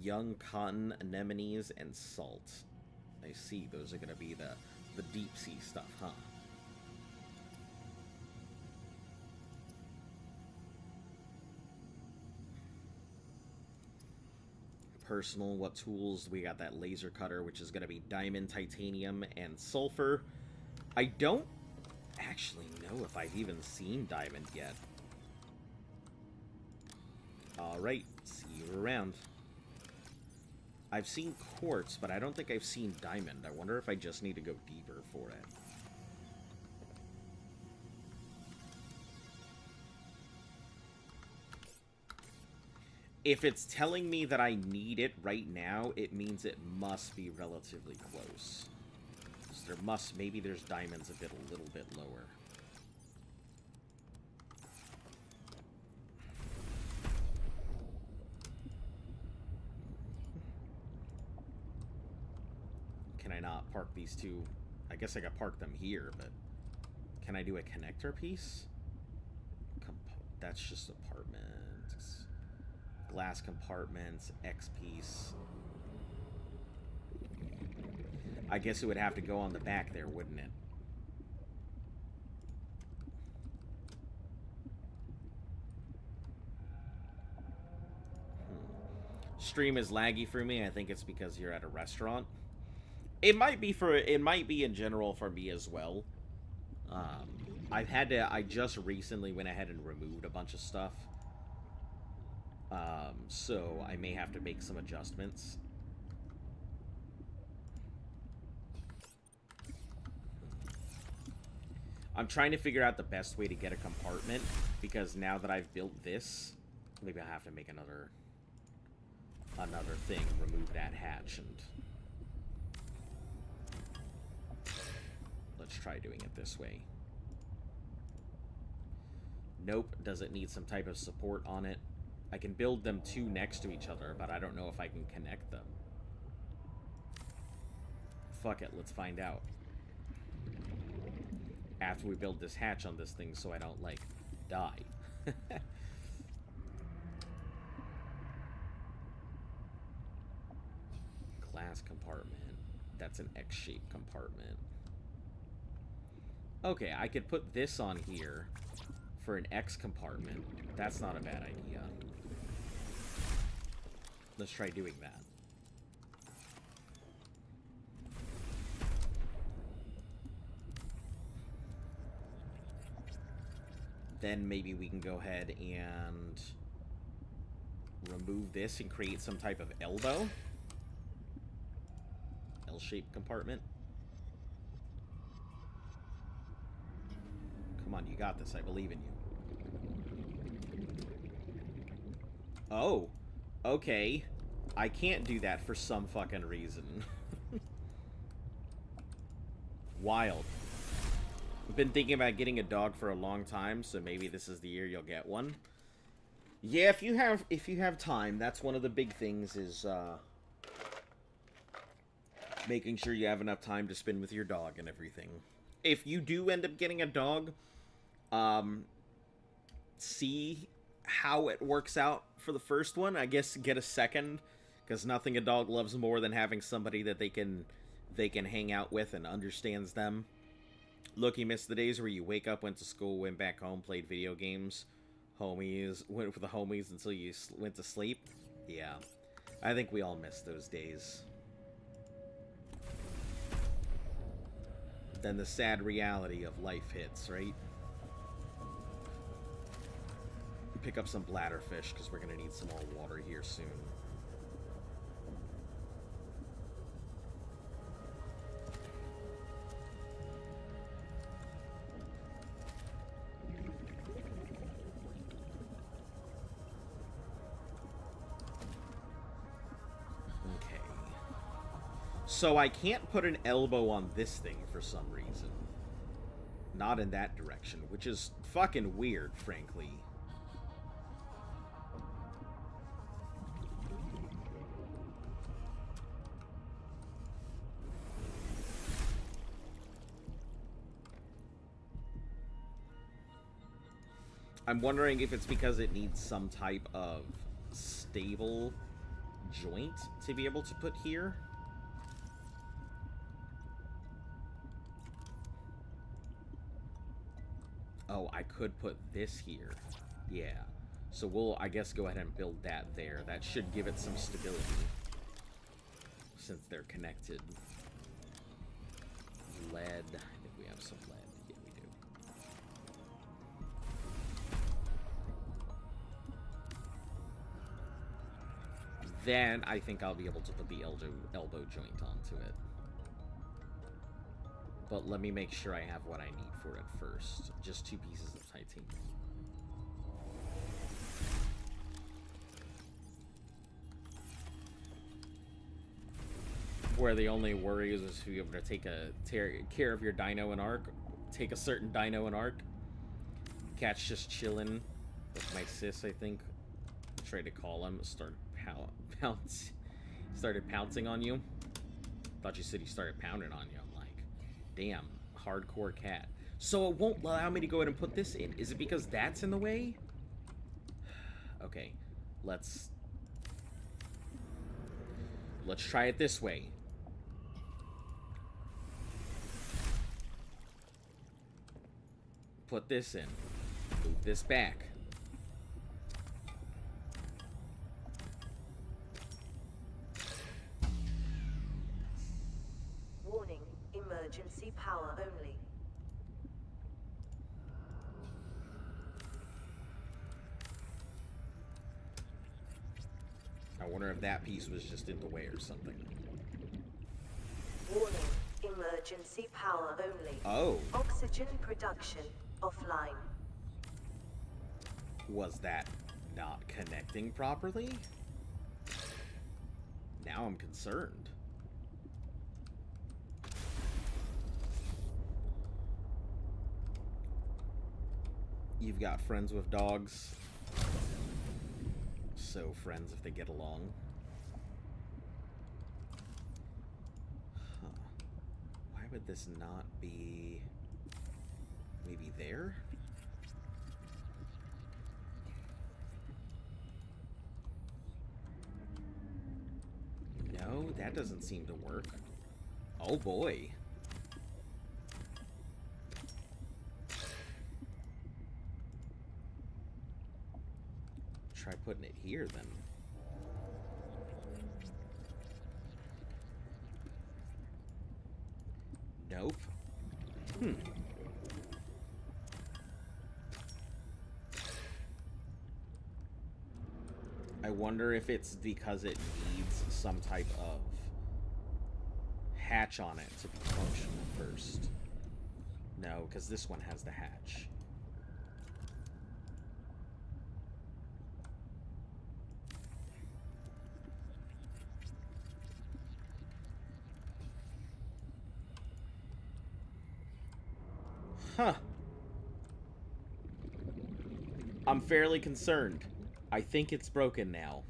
young cotton, anemones, and salt. I see. Those are going to be the deep sea stuff, huh? Personal, what tools? We got that laser cutter, which is going to be diamond, titanium, and sulfur. I don't actually know if I've even seen diamond yet. Alright, see you around. I've seen quartz, but I don't think I've seen diamond. I wonder if I just need to go deeper for it. If it's telling me that I need it right now, it means it must be relatively close. So maybe there's diamonds a little bit lower. Can I not park these two? I guess I could park them here, but can I do a connector piece? That's just apartments. Glass compartments, X piece. I guess it would have to go on the back there, wouldn't it? Stream is laggy for me. I think it's because you're at a restaurant. It might be in general for me as well. I just recently went ahead and removed a bunch of stuff. So I may have to make some adjustments. I'm trying to figure out the best way to get a compartment, because now that I've built this, maybe I'll have to make another thing, remove that hatch, and let's try doing it this way. Nope, does it need some type of support on it? I can build them two next to each other, but I don't know if I can connect them. Fuck it, let's find out. After we build this hatch on this thing so I don't, like, die. Glass compartment. That's an X-shaped compartment. Okay, I could put this on here for an X compartment. That's not a bad idea. Let's try doing that. Then maybe we can go ahead and remove this and create some type of elbow. L-shaped compartment. Come on, you got this. I believe in you. Oh. Okay. I can't do that for some fucking reason. Wild. I've been thinking about getting a dog for a long time, so maybe this is the year you'll get one. Yeah, if you have time, that's one of the big things is making sure you have enough time to spend with your dog and everything. If you do end up getting a dog, see how it works out for the first one. I guess get a second, because nothing a dog loves more than having somebody that they can hang out with and understands them. Look, you miss the days where you wake up, went to school, went back home, played video games, went with the homies until you went to sleep. Yeah, I think we all miss those days. Then the sad reality of life hits, right? Pick up some bladderfish, because we're going to need some more water here soon. Okay. So I can't put an elbow on this thing for some reason. Not in that direction, which is fucking weird, frankly. I'm wondering if it's because it needs some type of stable joint to be able to put here. Oh, I could put this here. Yeah. So we'll, I guess, go ahead and build that there. That should give it some stability, since they're connected. Lead. I think we have some lead. Yeah, we do. Then I think I'll be able to put the elbow joint onto it. But let me make sure I have what I need for it first. Just 2 pieces of titanium. Where the only worry is if you're able to take care of your dino and Ark. Take a certain dino and Ark. Cat's just chilling with my sis, I think. I tried to call him. Started pouncing on you. Thought you said he started pounding on you. I'm like, damn, hardcore cat. So it won't allow me to go ahead and put this in. Is it because that's in the way? Okay, let's try it this way. Put this in. Move this back. Warning, emergency power only. I wonder if that piece was just in the way or something. Warning, emergency power only. Oh. Oxygen production offline. Was that not connecting properly? Now I'm concerned. You've got friends with dogs. So friends if they get along. Huh. Why would this not be maybe there? No, that doesn't seem to work. Oh boy. Try putting it here then. Nope. I wonder if it's because it needs some type of hatch on it to be functional first. No, because this one has the hatch. Huh. I'm fairly concerned. I think it's broken now.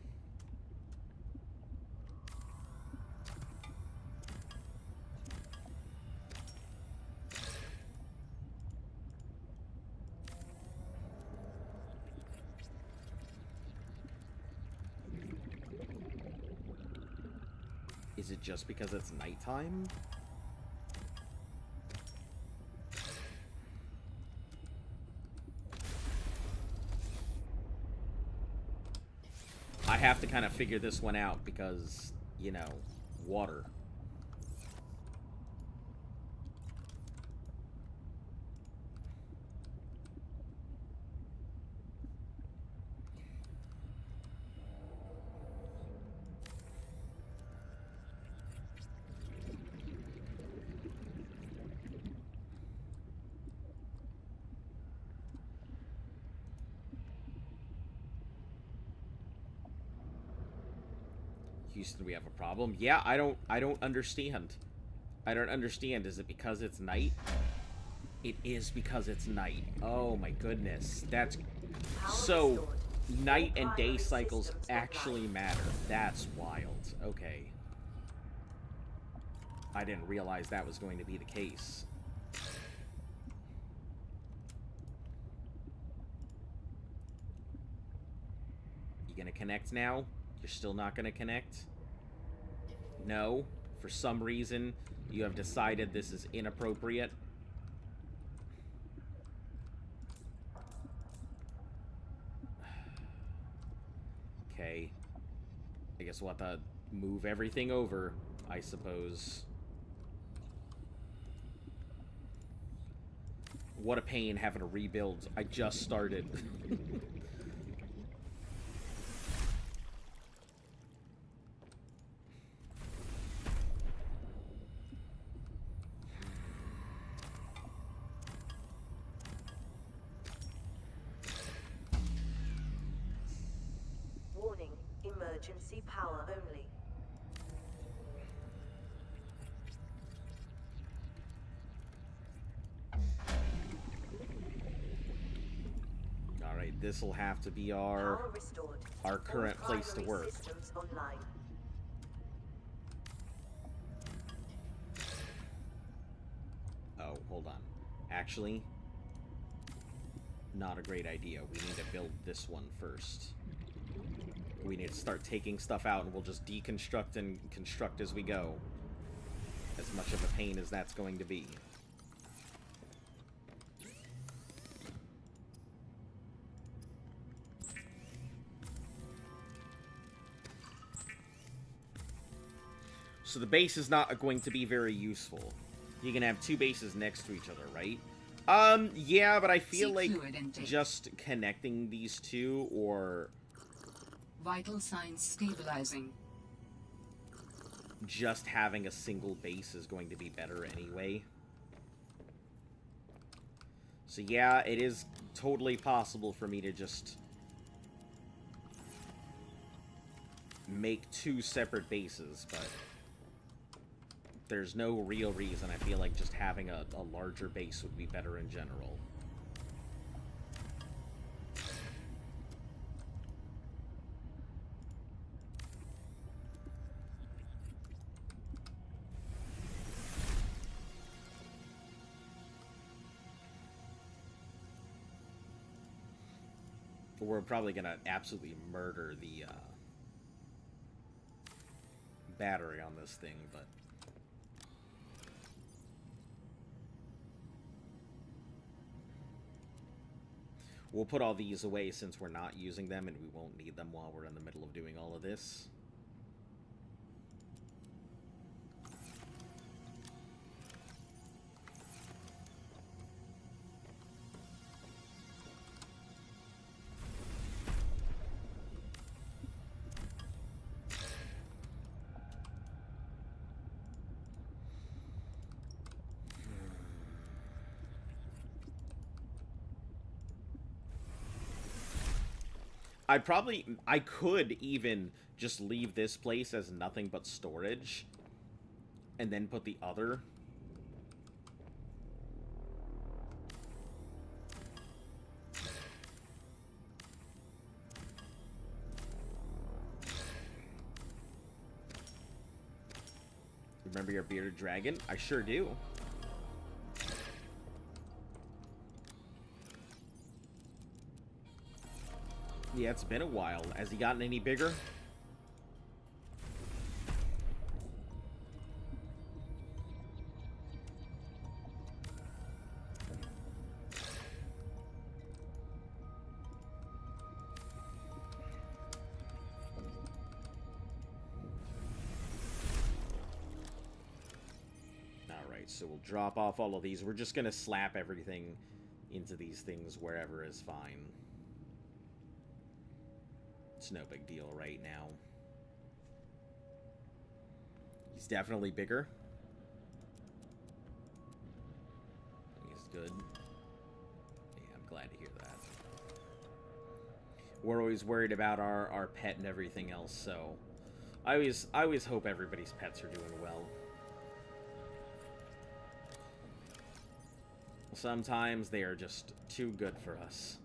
Is it just because it's nighttime? I have to kind of figure this one out because, you know, water. Houston, we have a problem. Yeah, I don't understand. I don't understand. Is it because it's night? It is because it's night. Oh my goodness. That's so night and day cycles actually matter. That's wild. Okay. I didn't realize that was going to be the case. You gonna connect now? You're still not going to connect? No? For some reason, you have decided this is inappropriate? Okay. I guess we'll have to move everything over, I suppose. What a pain having to rebuild. I just started. Warning, emergency power only. Alright, this'll have to be our current place to work. Systems online. Oh, hold on. Actually, not a great idea. We need to build this one first. We need to start taking stuff out, and we'll just deconstruct and construct as we go. As much of a pain as that's going to be. So the base is not going to be very useful. You can have two bases next to each other, right? Yeah, but I feel like just connecting these two, or... Vital signs stabilizing. Just having a single base is going to be better anyway. So yeah, it is totally possible for me to just make two separate bases, but there's no real reason. I feel like just having a larger base would be better in general. We're probably gonna absolutely murder the battery on this thing, but we'll put all these away since we're not using them, and we won't need them while we're in the middle of doing all of this. I could even just leave this place as nothing but storage, and then put the other. Remember your bearded dragon? I sure do. Yeah, it's been a while. Has he gotten any bigger? Alright, so we'll drop off all of these. We're just gonna slap everything into these things wherever is fine. It's no big deal right now. He's definitely bigger. He's good. Yeah, I'm glad to hear that. We're always worried about our pet and everything else, so I always hope everybody's pets are doing well. Sometimes they are just too good for us.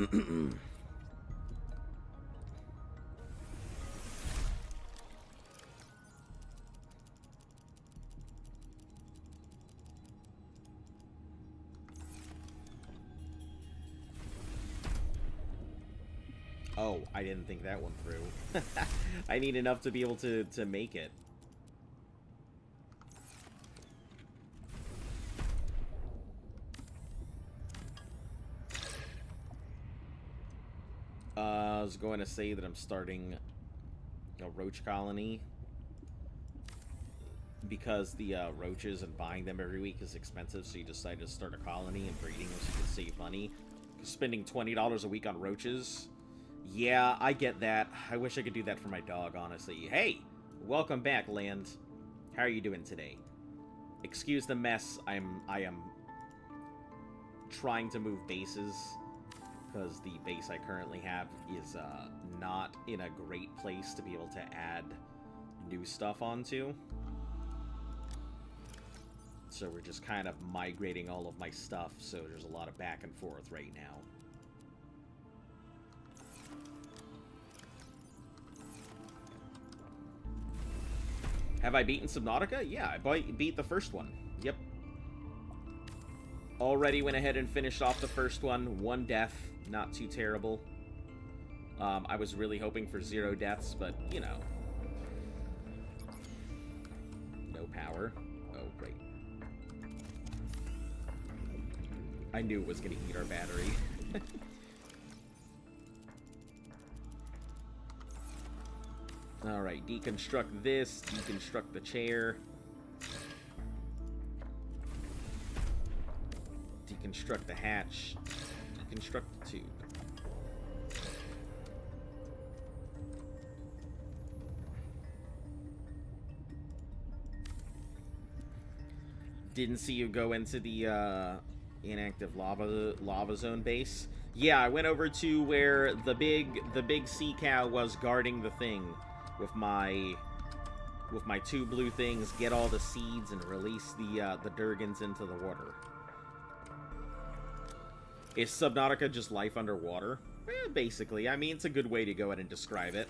Oh, I didn't think that one through. I need enough to be able to make it. I was going to say that I'm starting a roach colony because the roaches and buying them every week is expensive, so you decided to start a colony and breeding them so you can save money. Spending $20 a week on roaches. Yeah, I get that. I wish I could do that for my dog, honestly. Hey! Welcome back, Land. How are you doing today? Excuse the mess. I am trying to move bases, because the base I currently have is not in a great place to be able to add new stuff onto. So we're just kind of migrating all of my stuff, so there's a lot of back and forth right now. Have I beaten Subnautica? Yeah, I beat the first one. Yep. Already went ahead and finished off the first one. 1 death. Not too terrible. I was really hoping for 0 deaths, but, you know. No power. Oh, great. I knew it was going to eat our battery. Alright, deconstruct this, deconstruct the chair. Deconstruct the hatch. Deconstruct the tube. Didn't see you go into the inactive lava zone base. Yeah, I went over to where the big sea cow was guarding the thing with my 2 blue things. Get all the seeds and release the Durgans into the water. Is Subnautica just life underwater? Basically. I mean, it's a good way to go ahead and describe it.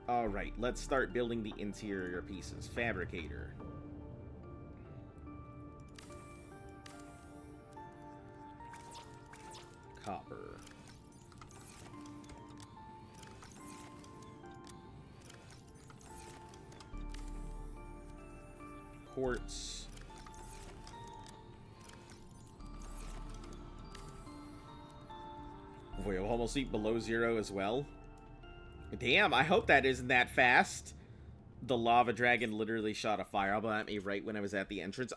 Alright, let's start building the interior pieces. Fabricator. Copper. Quartz. Boy, I'll almost eat below 0 as well. Damn, I hope that isn't that fast. The lava dragon literally shot a fireball at me right when I was at the entrance.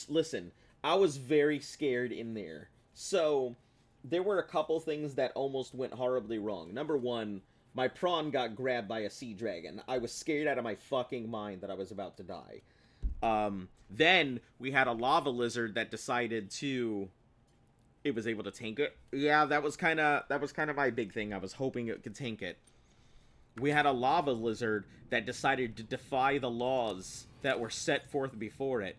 Listen, I was very scared in there. So, there were a couple things that almost went horribly wrong. Number 1, my prawn got grabbed by a sea dragon. I was scared out of my fucking mind that I was about to die. Then, we had a lava lizard that decided to... It was able to tank it. Yeah, that was kind of my big thing. I was hoping it could tank it. We had a lava lizard that decided to defy the laws that were set forth before it,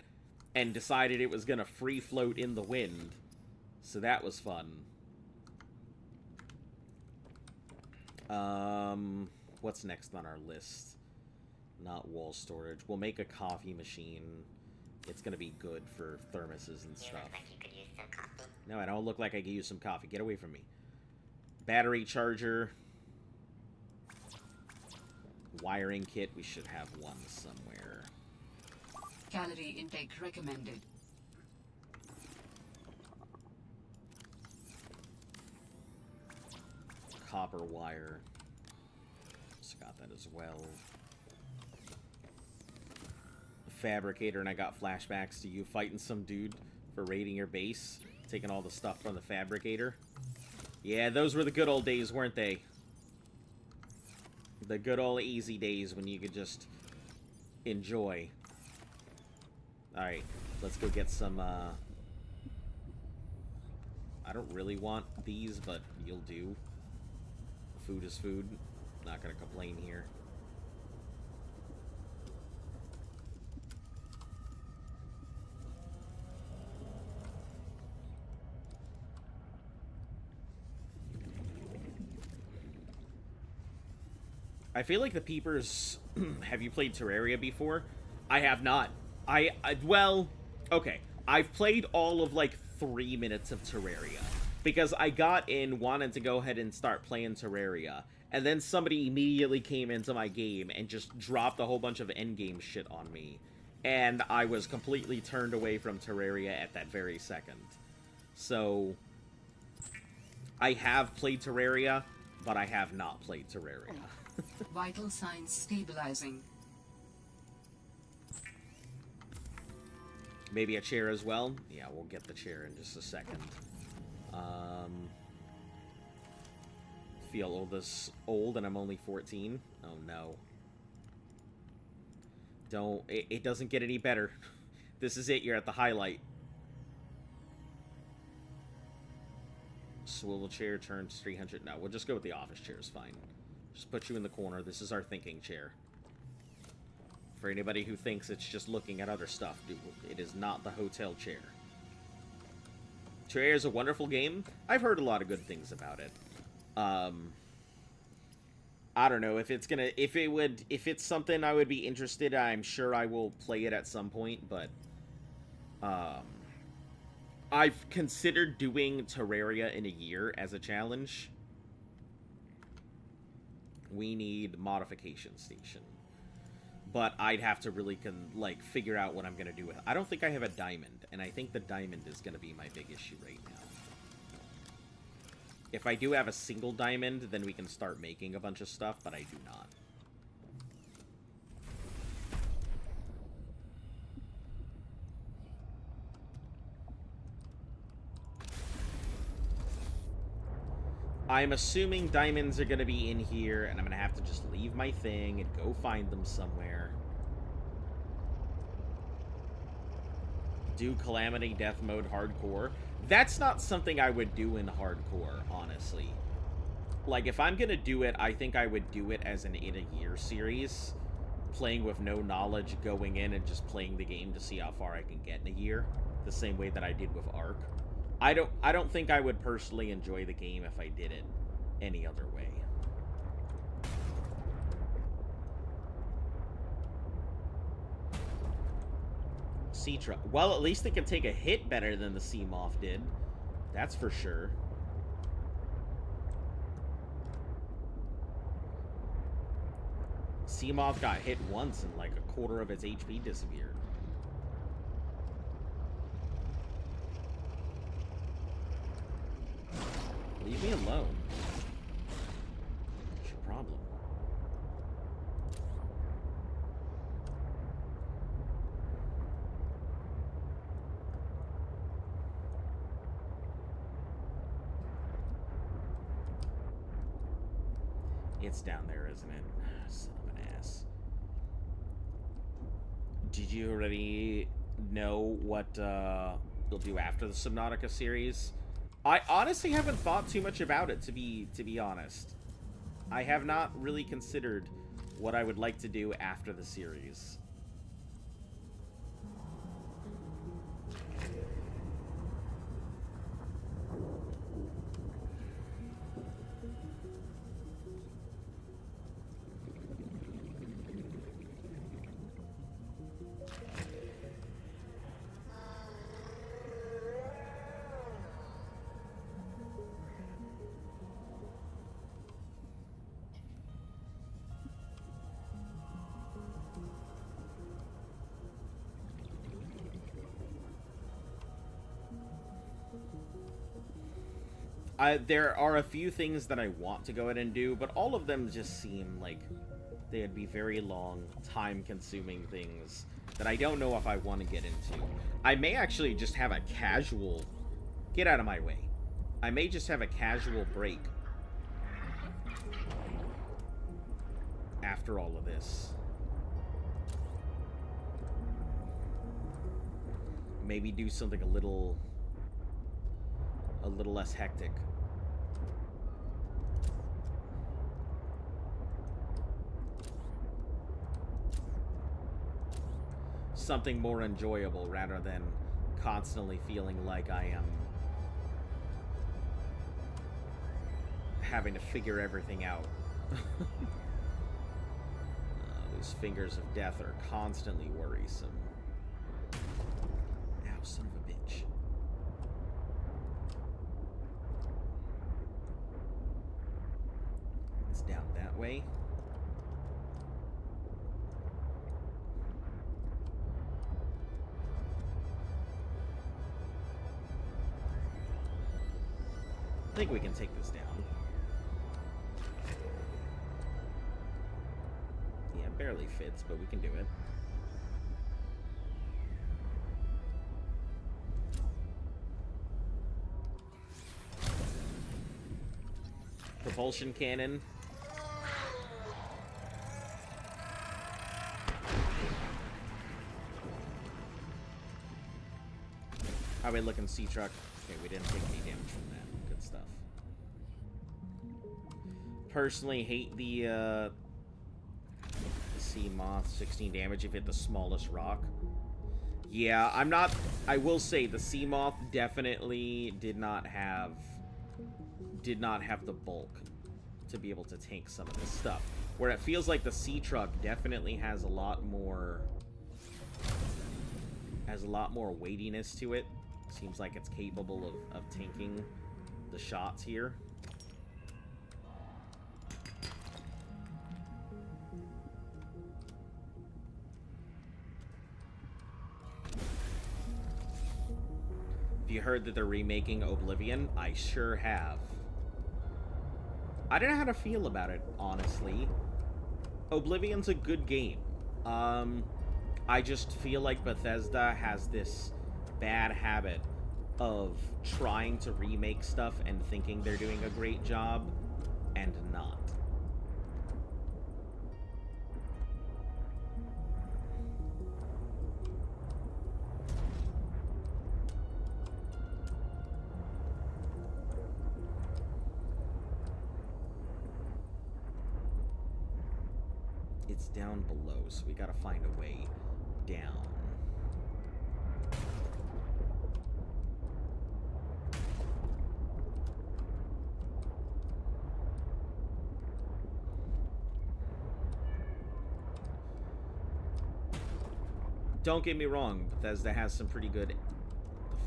and decided it was going to free float in the wind. So that was fun. What's next on our list? Not wall storage. We'll make a coffee machine. It's going to be good for thermoses and stuff. You look like you could use some coffee. No, I don't look like I could use some coffee. Get away from me. Battery charger. Wiring kit. We should have one somewhere. Calorie intake recommended. Copper wire. Just got that as well. Fabricator, and I got flashbacks to you fighting some dude for raiding your base, taking all the stuff from the fabricator. Yeah, those were the good old days, weren't they? The good old easy days when you could just enjoy. Alright, let's go get some, I don't really want these, but you'll do. Food is food. Not gonna complain here. I feel like the peepers... Have you played Terraria before? I have not. Well, okay. I've played all of, like, 3 minutes of Terraria. Because I got in, wanted to go ahead and start playing Terraria. And then somebody immediately came into my game and just dropped a whole bunch of endgame shit on me. And I was completely turned away from Terraria at that very second. So, I have played Terraria, but I have not played Terraria. Vital signs stabilizing. Maybe a chair as well? Yeah, we'll get the chair in just a second. Feel this old and I'm only 14? Oh no. It doesn't get any better. This is it, you're at the highlight. Swivel chair turns 300. No, we'll just go with the office chair, is fine. Just put you in the corner. This is our thinking chair. For anybody who thinks it's just looking at other stuff, dude, it is not the hotel chair. Terraria is a wonderful game. I've heard a lot of good things about it. I don't know if it's gonna, if it's something I would be interested in, I'm sure I will play it at some point, but, I've considered doing Terraria in a year as a challenge. We need modification station. But I'd have to really, figure out what I'm gonna do with it. I don't think I have a diamond, and I think the diamond is gonna be my big issue right now. If I do have a single diamond, then we can start making a bunch of stuff, but I do not. I'm assuming diamonds are going to be in here, and I'm going to have to just leave my thing and go find them somewhere. Do Calamity Death Mode hardcore. That's not something I would do in hardcore, honestly. Like, if I'm going to do it, I think I would do it as an in-a-year series. Playing with no knowledge, going in and just playing the game to see how far I can get in a year. The same way that I did with Ark. I don't think I would personally enjoy the game if I did it any other way. Citra. Well, at least it can take a hit better than the Sea Moth did. That's for sure. Sea Moth got hit once and like a quarter of its HP disappeared. Leave me alone. What's your problem? It's down there, isn't it? Son of an ass. Did you already know what you'll do after the Subnautica series? I honestly haven't thought too much about it, to be honest. I have not really considered what I would like to do after the series. There are a few things that I want to go ahead and do, but all of them just seem like they'd be very long, time-consuming things that I don't know if I want to get into. I may actually just have a casual... Get out of my way. I may just have a casual break after all of this. Maybe do something a little less hectic. Something more enjoyable rather than constantly feeling like I am having to figure everything out. Those fingers of death are constantly worrisome. Ow, son of a bitch. It's down that way. I think we can take this down. Yeah, it barely fits, but we can do it. Propulsion cannon. How we looking, sea truck? Okay, we didn't take any damage from that. Good stuff. Personally, hate the sea moth. 16 damage if it hit the smallest rock. Yeah, I'm not. I will say the sea moth definitely did not have the bulk to be able to tank some of this stuff. Where it feels like the sea truck definitely has a lot more weightiness to it. Seems like it's capable of tanking the shots here. Have you heard that they're remaking Oblivion? I sure have. I don't know how to feel about it, honestly. Oblivion's a good game. I just feel like Bethesda has this bad habit of trying to remake stuff and thinking they're doing a great job, and not. It's down below, so we gotta find a way down. Don't get me wrong, Bethesda has some pretty good... The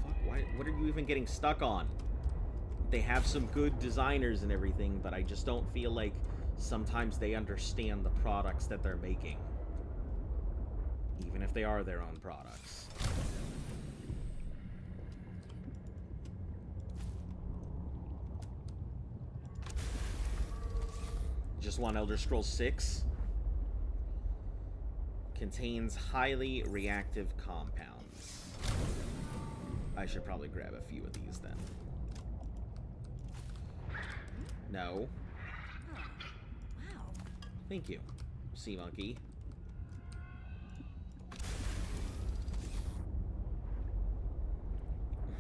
fuck? Why? What are you even getting stuck on? They have some good designers and everything, but I just don't feel like sometimes they understand the products that they're making. Even if they are their own products. Just want Elder Scrolls 6? Contains highly reactive compounds. I should probably grab a few of these then. No. Wow. Thank you, sea monkey.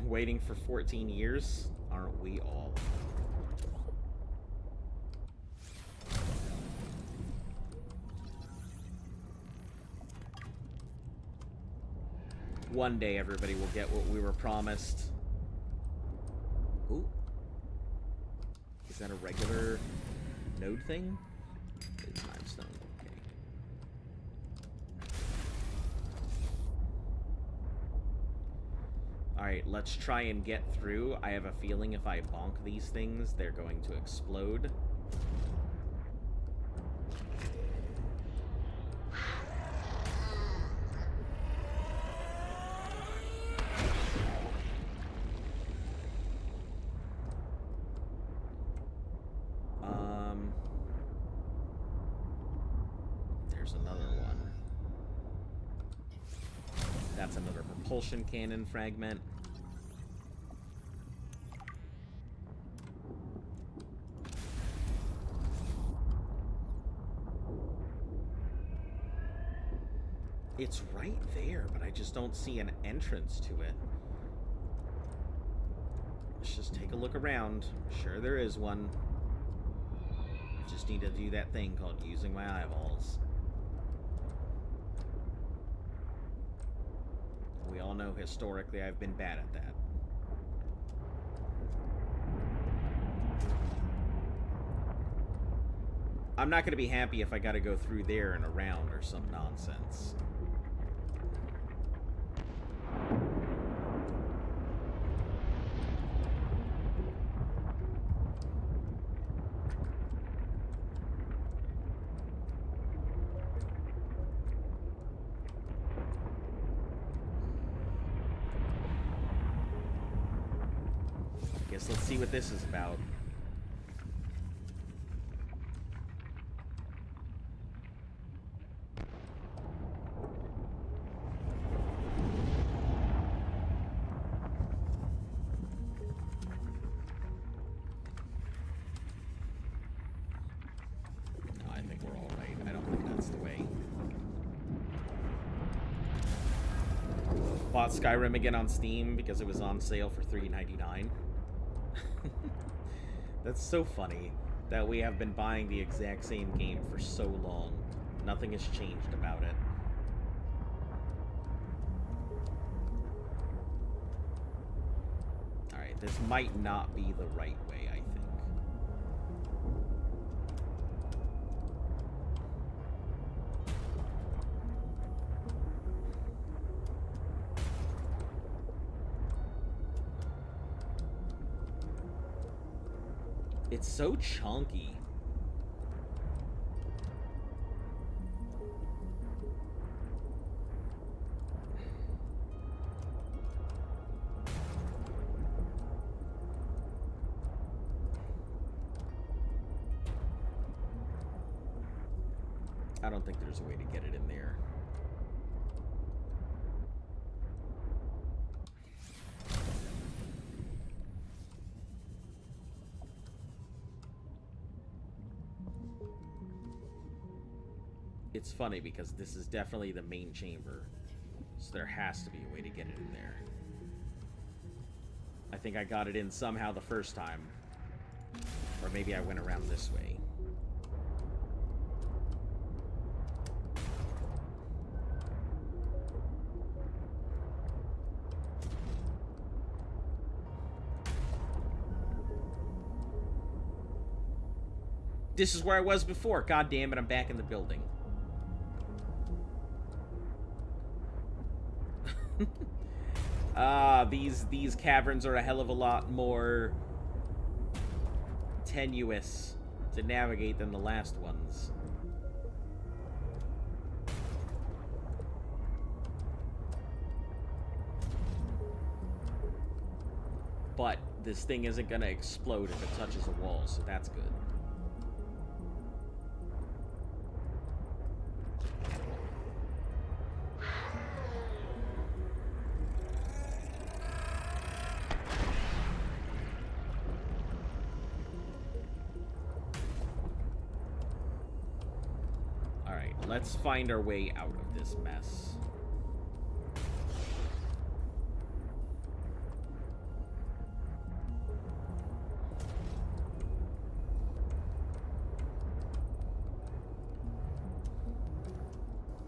Waiting for 14 years? Aren't we all? One day everybody will get what we were promised. Ooh. Is that a regular node thing? It's limestone. Okay. Alright, let's try and get through. I have a feeling if I bonk these things, they're going to explode. There's another one. That's another propulsion cannon fragment. It's right there, but I just don't see an entrance to it. Let's just take a look around. I'm sure there is one. I just need to do that thing called using my eyeballs. We all know historically I've been bad at that. I'm not going to be happy if I got to go through there and around or some nonsense. Guess let's see what this is about. No, I think we're all right. I don't think that's the way. Bought Skyrim again on Steam because it was on sale for $3.99. That's so funny that we have been buying the exact same game for so long. Nothing has changed about it. Alright, this might not be the right way, I think. It's so chunky. I don't think there's a way to get it in there. It's funny because this is definitely the main chamber, so there has to be a way to get it in there. I think I got it in somehow the first time, or maybe I went around this way. This is where I was before. God damn it, I'm back in the building. These caverns are a hell of a lot more tenuous to navigate than the last ones. But this thing isn't gonna explode if it touches a wall, so that's good. Let's find our way out of this mess.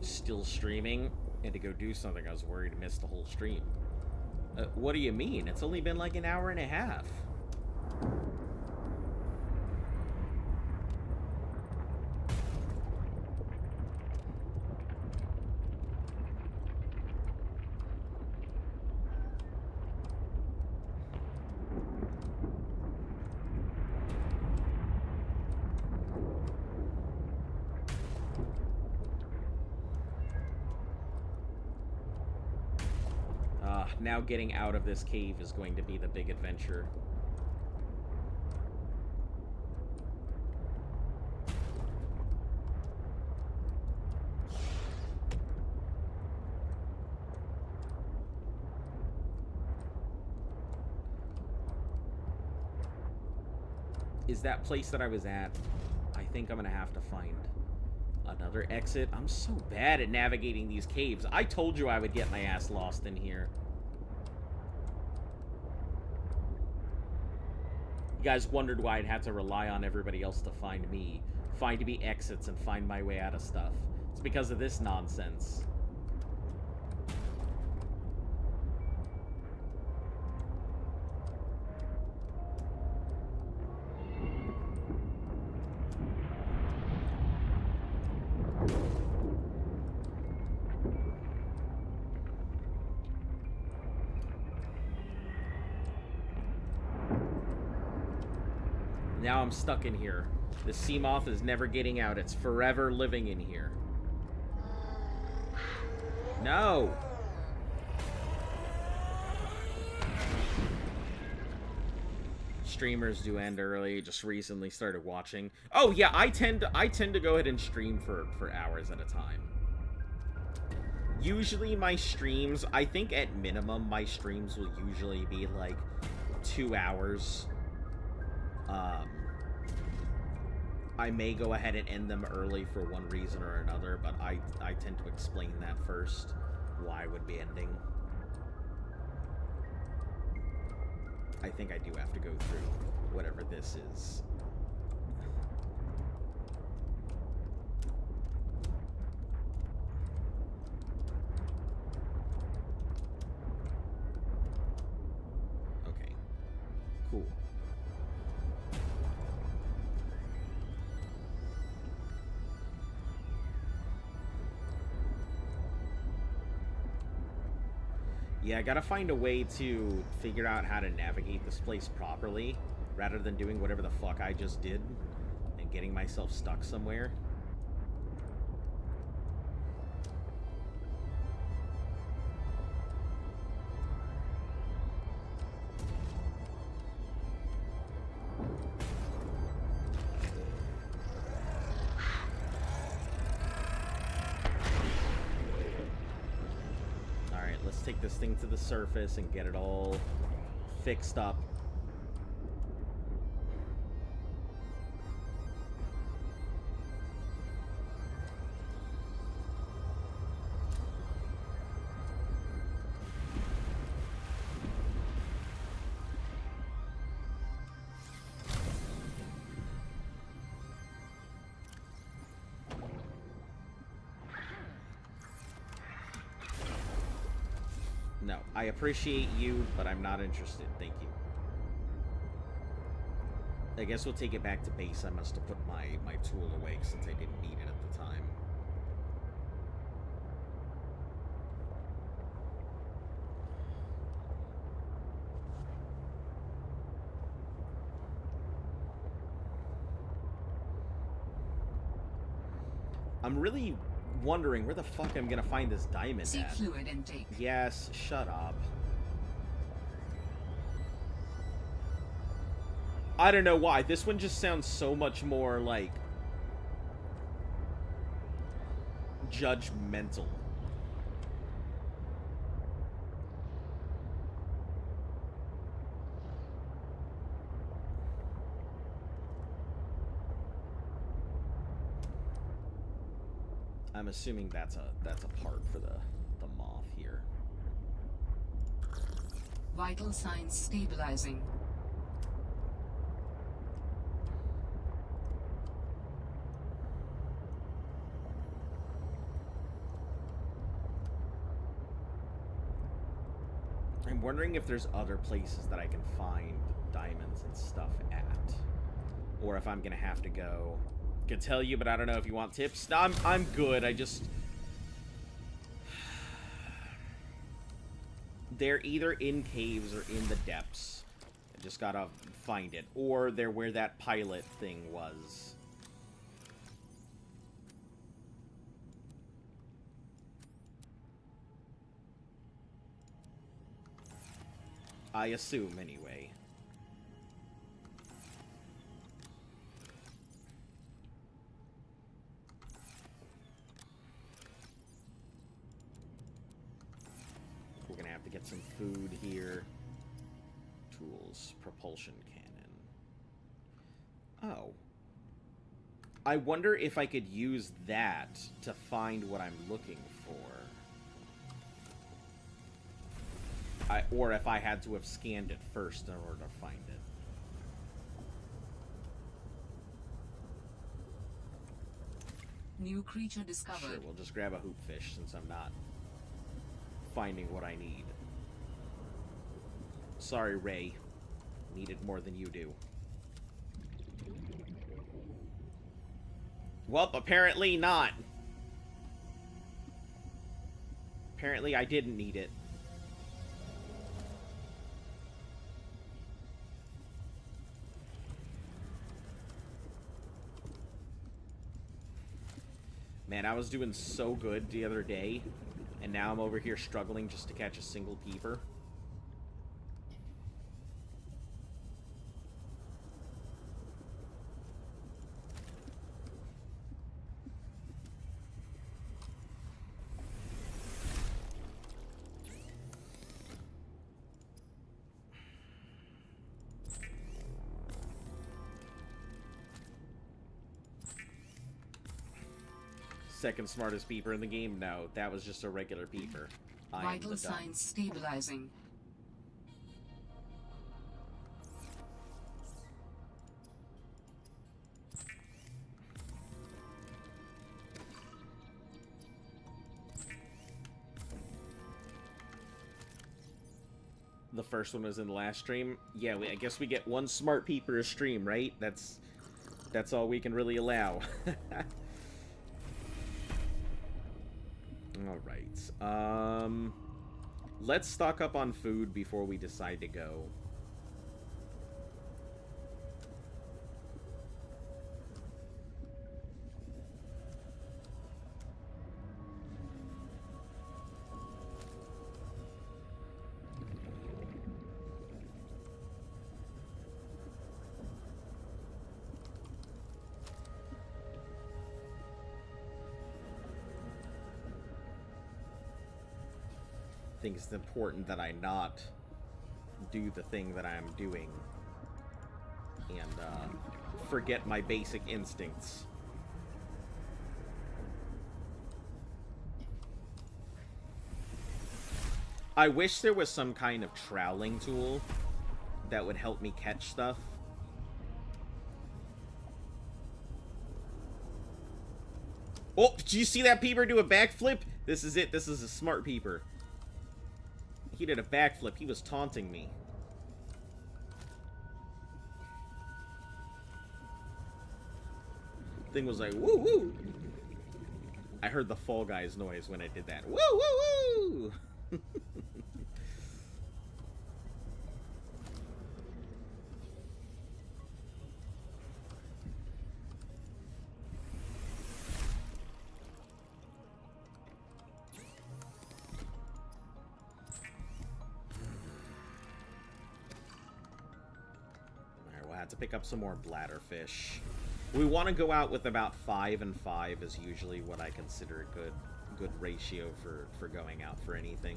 Still streaming? Had to go do something. I was worried to miss the whole stream. What do you mean? It's only been like an hour and a half. Now getting out of this cave is going to be the big adventure. Is that place that I was at? I think I'm gonna have to find another exit. I'm so bad at navigating these caves. I told you I would get my ass lost in here. You guys wondered why I'd have to rely on everybody else to find me exits and find my way out of stuff. It's because of this nonsense. Now I'm stuck in here. The sea moth is never getting out. It's forever living in here. No! Streamers do end early. Just recently started watching. Oh yeah, I tend to go ahead and stream for hours at a time. Usually my streams, I think at minimum my streams will usually be like 2 hours. I may go ahead and end them early for one reason or another, but I tend to explain that first, why I would be ending. I think I do have to go through whatever this is. Okay. Cool. Yeah, I gotta find a way to figure out how to navigate this place properly, rather than doing whatever the fuck I just did, and getting myself stuck somewhere. Take this thing to the surface and get it all fixed up. No, I appreciate you, but I'm not interested. Thank you. I guess we'll take it back to base. I must have put my tool away since I didn't need it at the time. I'm really wondering where the fuck I'm gonna find this diamond Seek at. fluid intake. Yes, shut up. I don't know why. This one just sounds so much more like judgmental. I'm assuming that's a part for the moth here. Vital signs stabilizing. I'm wondering if there's other places that I can find diamonds and stuff at, or if I'm gonna have to go. Could tell you, but I don't know if you want tips. No, I'm good. I just, they're either in caves or in the depths. I just gotta find it, or they're where that pilot thing was. I assume, anyway. We're gonna have to get some food here. Tools, propulsion cannon. Oh. I wonder if I could use that to find what I'm looking for. Or if I had to have scanned it first in order to find it. New creature discovered. Sure, we'll just grab a hoopfish since I'm not finding what I need. Sorry, Ray. Need it more than you do. Well, apparently not. Apparently I didn't need it. Man, I was doing so good the other day, and now I'm over here struggling just to catch a single peeper. Second smartest peeper in the game? No, that was just a regular peeper. Vital signs stabilizing. The first one was in the last stream. Yeah, I guess we get one smart peeper a stream, right? That's all we can really allow. Alright. Let's stock up on food before we decide to go. I think it's important that I not do the thing that I'm doing and forget my basic instincts. I wish there was some kind of troweling tool that would help me catch stuff. Oh, did you see that peeper do a backflip? This is it. This is a smart peeper. He did a backflip. He was taunting me. Thing was like, woo woo. I heard the Fall Guys noise when I did that. Woo woo woo. To pick up some more bladderfish. We want to go out with about 5 and 5 is usually what I consider a good ratio for going out for anything.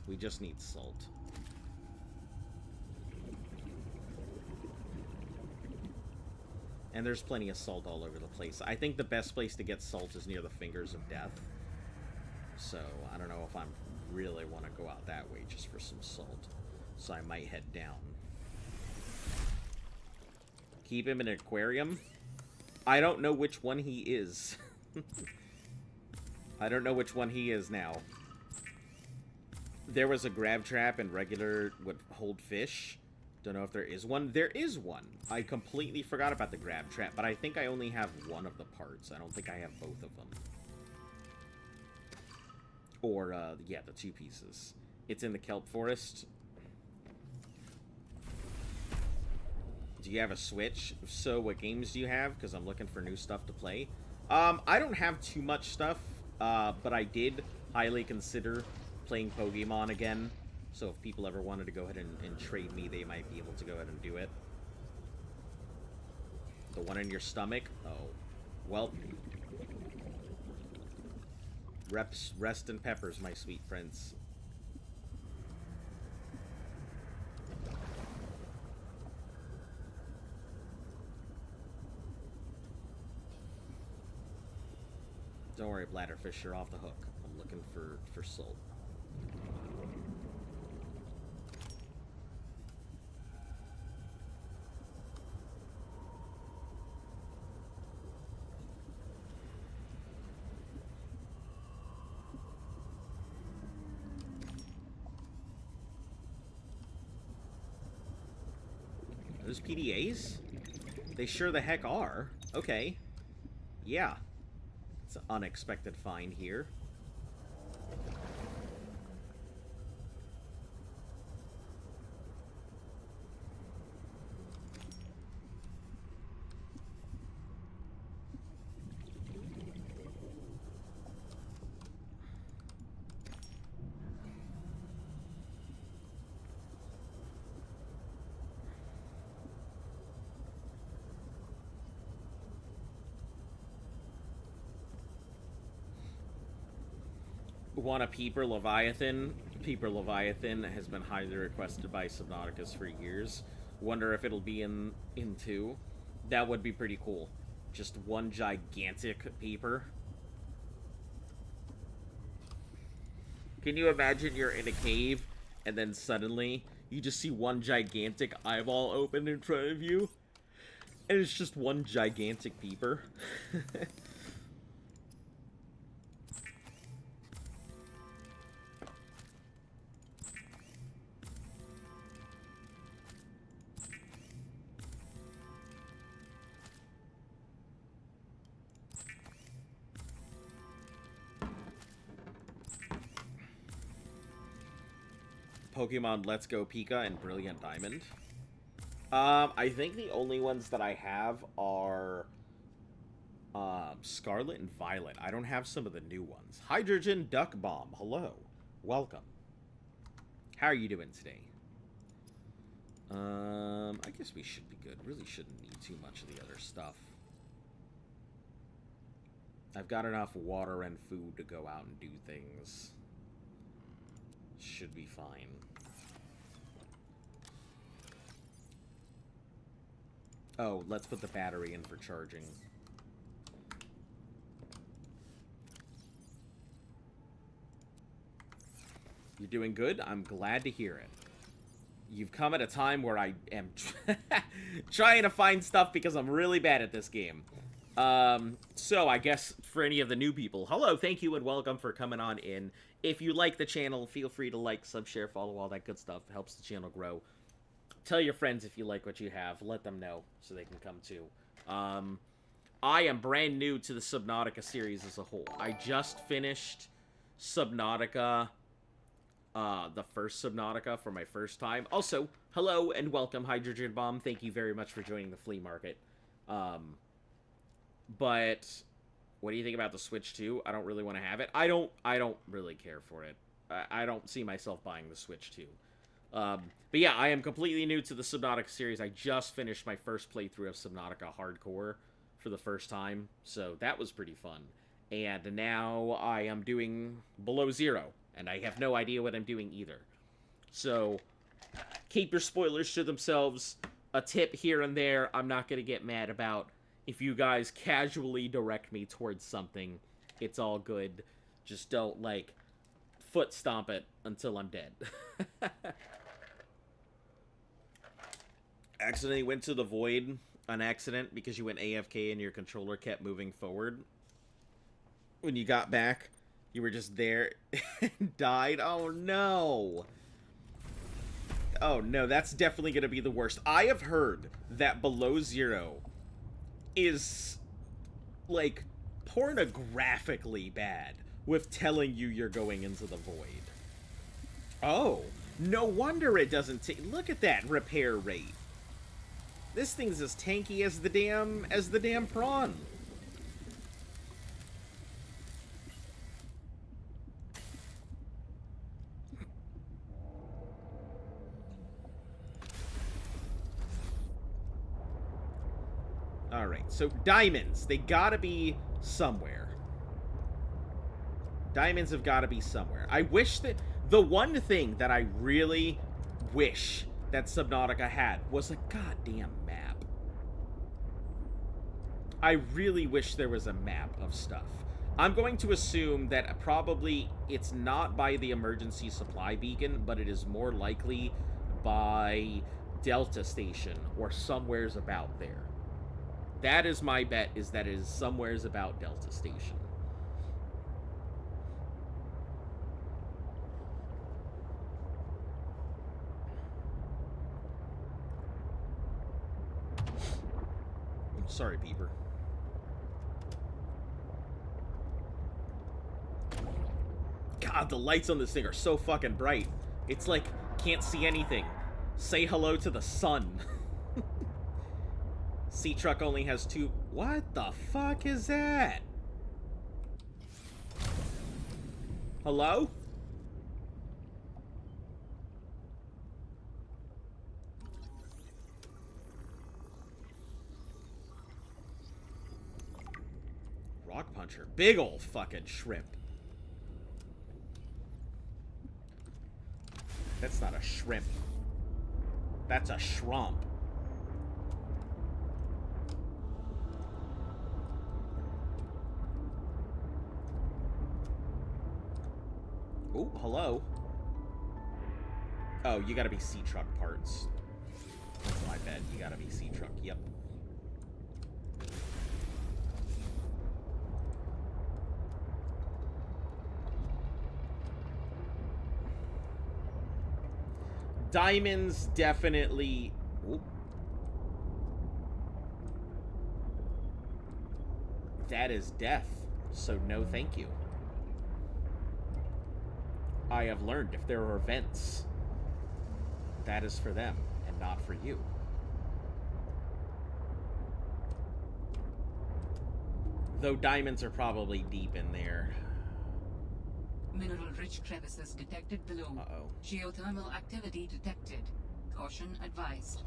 We just need salt. And there's plenty of salt all over the place. I think the best place to get salt is near the Fingers of Death. So, I don't know if I really want to go out that way just for some salt. So I might head down. Keep him in an aquarium? I don't know which one he is. I don't know which one he is now. There was a grab trap and regular would hold fish. Don't know if there is one. There is one. I completely forgot about the grab trap, but I think I only have one of the parts. I don't think I have both of them. Or, yeah, the 2 pieces. It's in the kelp forest. Do you have a Switch? If so, what games do you have? Because I'm looking for new stuff to play. I don't have too much stuff, but I did highly consider playing Pokemon again. So if people ever wanted to go ahead and trade me, they might be able to go ahead and do it. The one in your stomach? Oh. Well. Rest in peppers, my sweet prince. Don't worry, bladderfish, you're off the hook. I'm looking for salt. Those PDAs? They sure the heck are. Okay. Yeah. It's an unexpected find here. want a Peeper Leviathan. Peeper Leviathan has been highly requested by Subnauticas for years. Wonder if it'll be in 2. That would be pretty cool. Just one gigantic Peeper. Can you imagine you're in a cave and then suddenly you just see one gigantic eyeball open in front of you? And it's just one gigantic Peeper. Pokemon Let's Go Pika and Brilliant Diamond. I think the only ones that I have are Scarlet and Violet. I don't have some of the new ones. Hydrogen Duck Bomb. Hello. Welcome. How are you doing today? I guess we should be good. Really shouldn't need too much of the other stuff. I've got enough water and food to go out and do things. Should be fine. Oh, let's put the battery in for charging. You're doing good? I'm glad to hear it. You've come at a time where I am trying to find stuff because I'm really bad at this game. So I guess for any of the new people, hello, thank you, and welcome for coming on in. If you like the channel, feel free to like, sub, share, follow, all that good stuff. It helps the channel grow. Tell your friends if you like what you have. Let them know so they can come too. I am brand new to the Subnautica series as a whole. I just finished Subnautica, the first Subnautica for my first time. Also, hello and welcome, Hydrogen Bomb. Thank you very much for joining the flea market. But what do you think about the Switch 2? I don't really want to have it. I don't really care for it. I don't see myself buying the Switch 2. But yeah, I am completely new to the Subnautica series. I just finished my first playthrough of Subnautica Hardcore for the first time, so that was pretty fun. And now I am doing Below Zero, and I have no idea what I'm doing either. So, keep your spoilers to themselves. A tip here and there I'm not going to get mad about. If you guys casually direct me towards something, it's all good. Just don't, like, foot stomp it until I'm dead. Accidentally went to the void on accident because you went AFK and your controller kept moving forward. When you got back, you were just there and died. Oh no. Oh no, that's definitely going to be the worst. I have heard that Below Zero is, like, pornographically bad with telling you you're going into the void. Oh, no wonder it doesn't take. Look at that repair rate. This thing's as tanky as the damn prawn. All right, so diamonds, they gotta be somewhere. Diamonds have gotta be somewhere. I wish that the one thing that I really wish that Subnautica had was a goddamn map. I really wish there was a map of stuff. I'm going to assume that probably it's not by the emergency supply beacon, but it is more likely by Delta Station or somewheres about there. That is my bet, is that it is somewheres about Delta Station. Sorry, Peeper. God, the lights on this thing are so fucking bright. It's like, can't see anything. Say hello to the sun. Sea Truck only has 2... What the fuck is that? Hello? Rock Puncher. Big ol' fucking shrimp. That's not a shrimp. That's a shrump. Oh, hello. Oh, you gotta be sea truck parts. That's my bad. You gotta be sea truck. Yep. Diamonds definitely... Oop. That is death, so no thank you. I have learned if there are vents, that is for them and not for you. Though diamonds are probably deep in there. Mineral-rich crevices detected below. Uh-oh. Geothermal activity detected. Caution advised.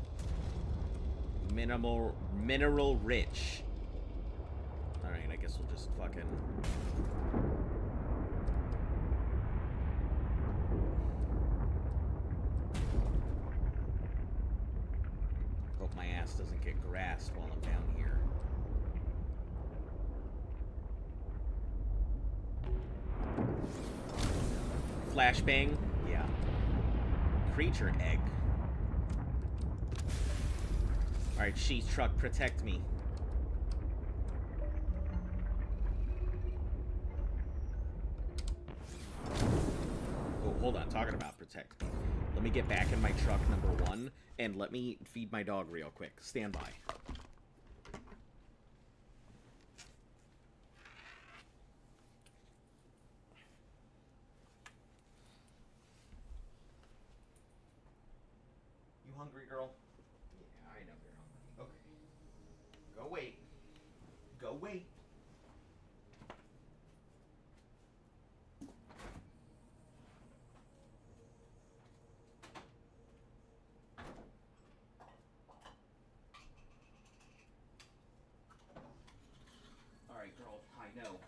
Mineral rich. Alright, I guess we'll just fucking... Hope my ass doesn't get grassed while I'm down here. Flashbang? Yeah. Creature egg. Alright, sheath truck, protect me. Oh, hold on. Talking about protect me. Let me get back in my truck, number one, and let me feed my dog real quick. Stand by. You hungry, girl? Yeah, I know you're hungry. Okay. Go wait. Go wait. Alright, girl, I know.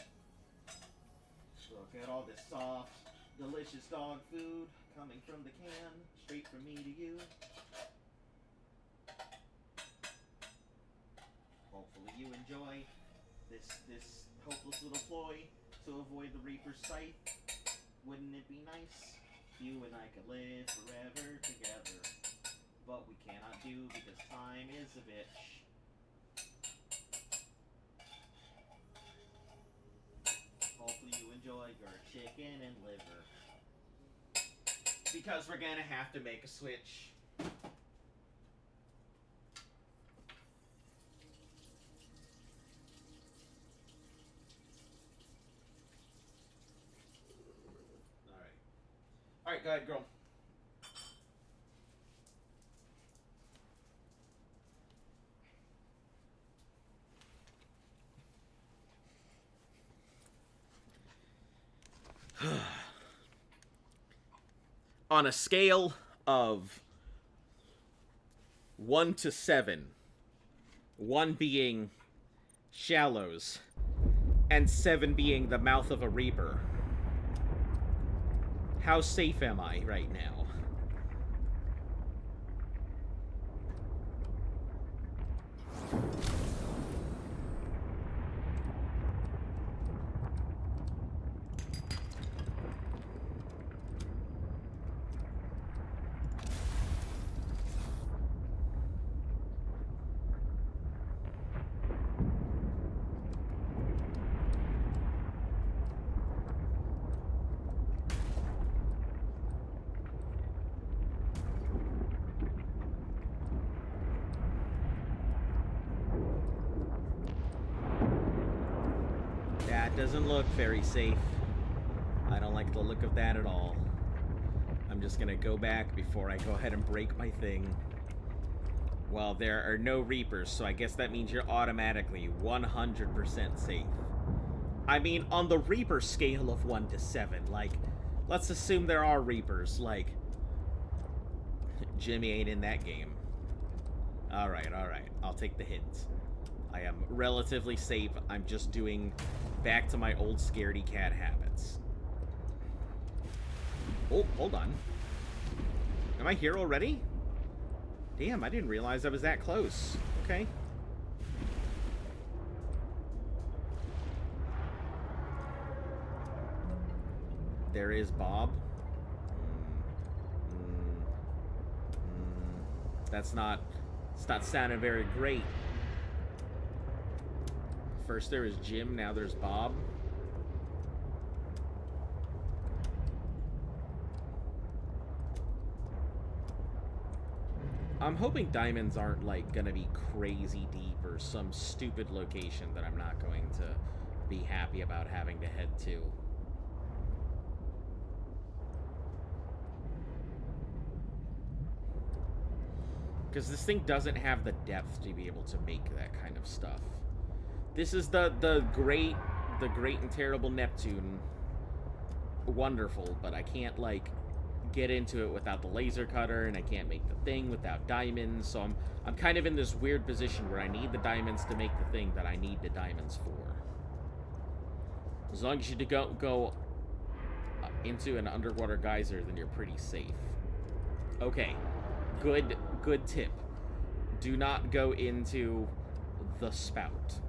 Look at all this soft, delicious dog food coming from the can, straight from me to you. Hopefully you enjoy this hopeless little ploy to avoid the Reaper's sight. Wouldn't it be nice? You and I could live forever together. But we cannot do because time is a bitch. Hopefully you enjoy your chicken and liver. Because we're gonna have to make a switch. Alright, go ahead, girl. On a scale of 1 to 7, 1 being shallows, and 7 being the mouth of a reaper, how safe am I right now? Doesn't look very safe. I don't like the look of that at all. I'm just gonna go back before I go ahead and break my thing. Well, there are no Reapers, so I guess that means you're automatically 100% safe. I mean, on the Reaper scale of 1 to 7, like, let's assume there are Reapers, like, Jimmy ain't in that game. Alright, I'll take the hint. I am relatively safe. I'm just doing back to my old scaredy cat habits. Oh, hold on. Am I here already? Damn, I didn't realize I was that close. Okay. There is Bob. It's not sounding very great. First there is Jim, now there's Bob. I'm hoping diamonds aren't, like, gonna be crazy deep or some stupid location that I'm not going to be happy about having to head to. Because this thing doesn't have the depth to be able to make that kind of stuff. This is the great and terrible Neptune. Wonderful, but I can't, like, get into it without the laser cutter, and I can't make the thing without diamonds, so I'm kind of in this weird position where I need the diamonds to make the thing that I need the diamonds for. As long as you go into an underwater geyser, then you're pretty safe. Okay. Good tip. Do not go into the spout.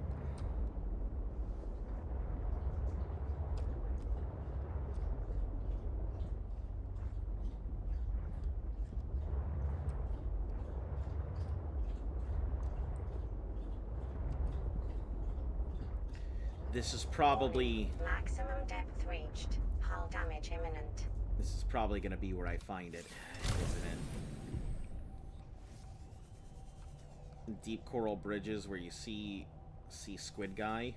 This is probably... Maximum depth reached. Hull damage imminent. This is probably going to be where I find it, isn't it? Deep coral bridges where you see squid guy.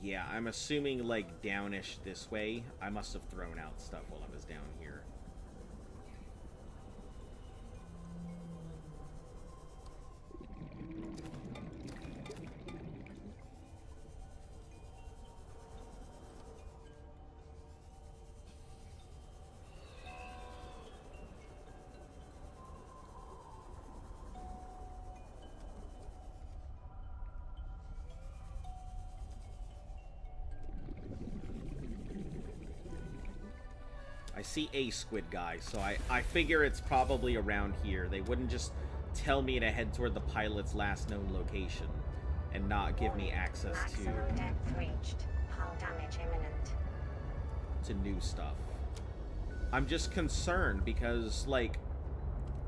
Yeah, I'm assuming, like, downish this way. I must have thrown out stuff while I was down here. I see a squid guy, so I figure it's probably around here. They wouldn't just tell me to head toward the pilot's last known location and not give me access Maximum depth reached. Hull damage imminent. to new stuff. I'm just concerned because, like,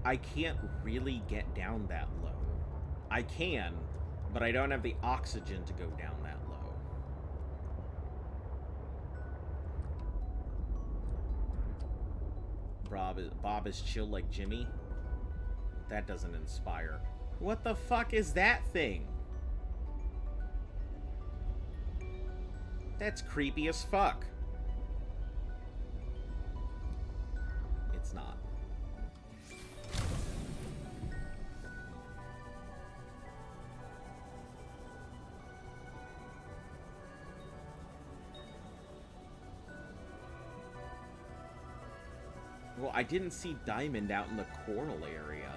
I can't really get down that low. I can, but I don't have the oxygen to go down that low. Bob is chill like Jimmy. That doesn't inspire. What the fuck is that thing? That's creepy as fuck. It's not. Well, I didn't see diamond out in the coral area.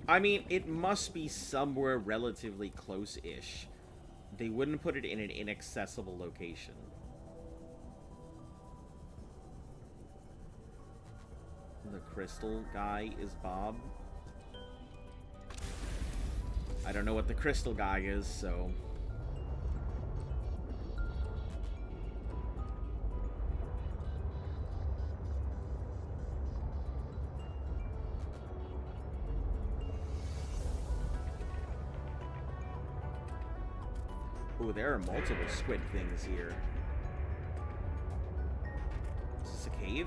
I mean, it must be somewhere relatively close-ish. They wouldn't put it in an inaccessible location. The crystal guy is Bob. I don't know what the crystal guy is, so... Ooh, there are multiple squid things here. Is this a cave?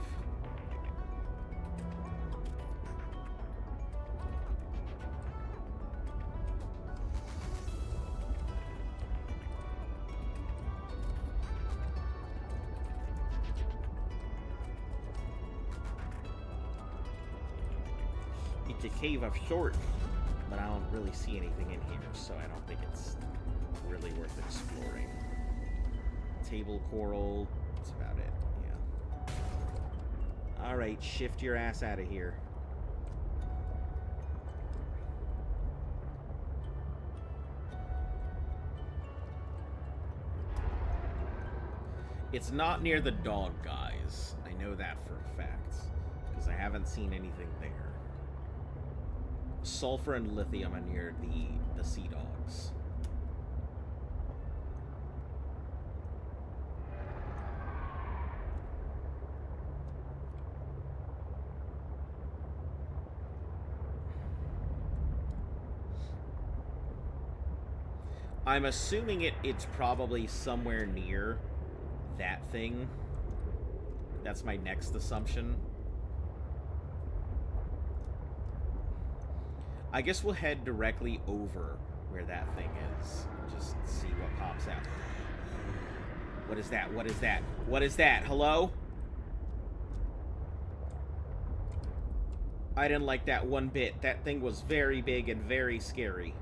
It's a cave of sorts, but I don't really see anything in here, so I don't think it's really worth exploring. Table coral, that's about it, yeah. Alright, shift your ass out of here. It's not near the dog guys. I know that for a fact, because I haven't seen anything there. Sulfur and lithium are near the sea dogs. I'm assuming it's probably somewhere near that thing. That's my next assumption. I guess we'll head directly over where that thing is. Just see what pops out. What is that? What is that? What is that? Hello? I didn't like that one bit. That thing was very big and very scary.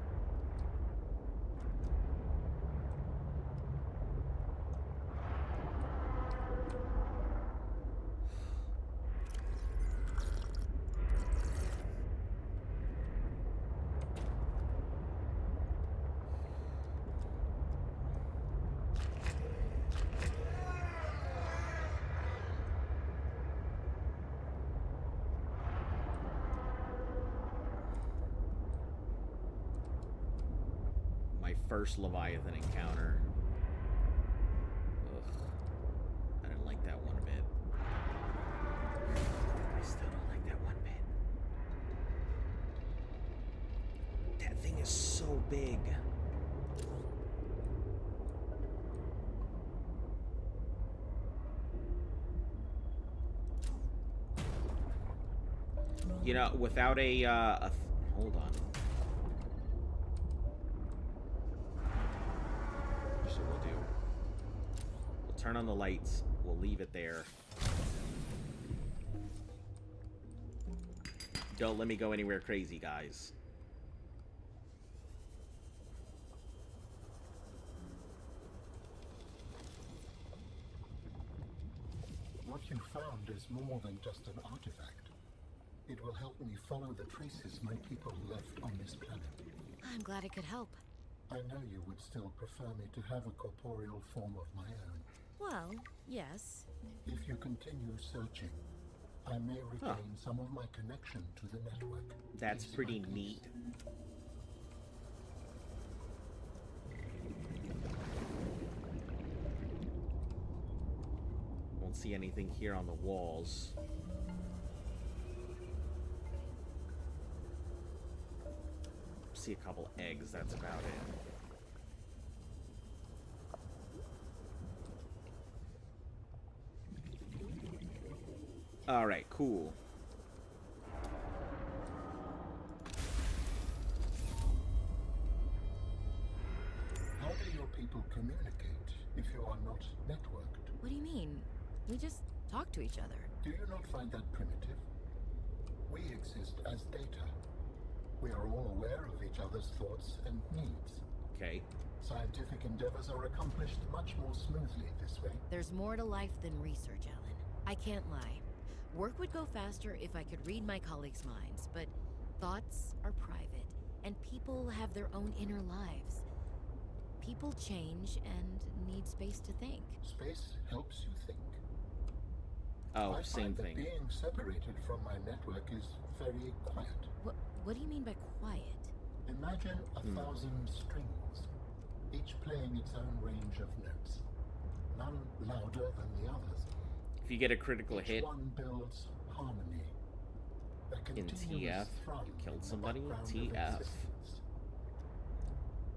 First Leviathan encounter. Ugh. I didn't like that one bit. I still don't like that one bit. That thing is so big. You know, without hold on. Turn on the lights. We'll leave it there. Don't let me go anywhere crazy, guys. What you found is more than just an artifact. It will help me follow the traces my people left on this planet. I'm glad it could help. I know you would still prefer me to have a corporeal form of my own. Well, yes. If you continue searching, I may regain some of my connection to the network. That's pretty neat. Won't see anything here on the walls. See a couple eggs, that's about it. Alright, cool. How do your people communicate if you are not networked? What do you mean? We just talk to each other. Do you not find that primitive? We exist as data. We are all aware of each other's thoughts and needs. Okay. Scientific endeavors are accomplished much more smoothly this way. There's more to life than research, Alan. I can't lie. Work would go faster if I could read my colleagues' minds, but thoughts are private, and people have their own inner lives. People change and need space to think. Space helps you think. Oh, I same find that thing. being separated from my network is very quiet. What do you mean by quiet? Imagine 1,000 strings, each playing its own range of notes, none louder than the others. If you get a critical Each hit one builds harmony. A in continuous TF, thrum you killed in the somebody? background of TF. existence.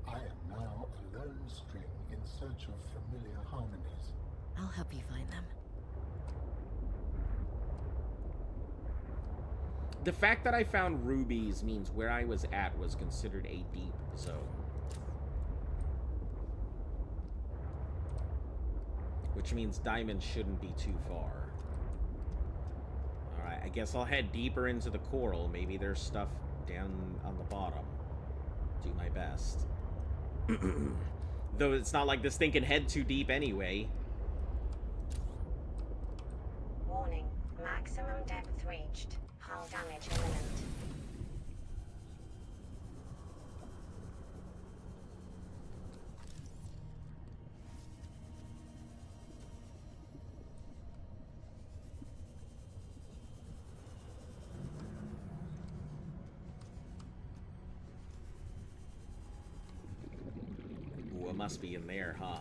I am now a lone string in search of familiar harmonies. I'll help you find them. The fact that I found rubies means where I was at was considered a deep zone. Which means diamonds shouldn't be too far. Alright, I guess I'll head deeper into the coral. Maybe there's stuff down on the bottom. Do my best. Though it's not like this thing can head too deep anyway. Warning. Maximum depth reached. Hull damage imminent. Ooh, it must be in there, huh?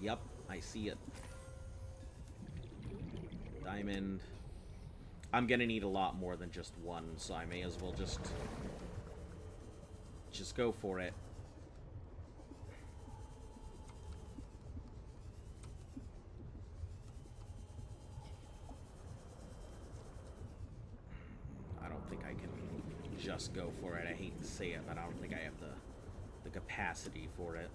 Yep, I see it. Diamond. I'm gonna need a lot more than just one, so I may as well just go for it. I don't think I can just go for it. I hate to say it, but I don't think I have the capacity for it.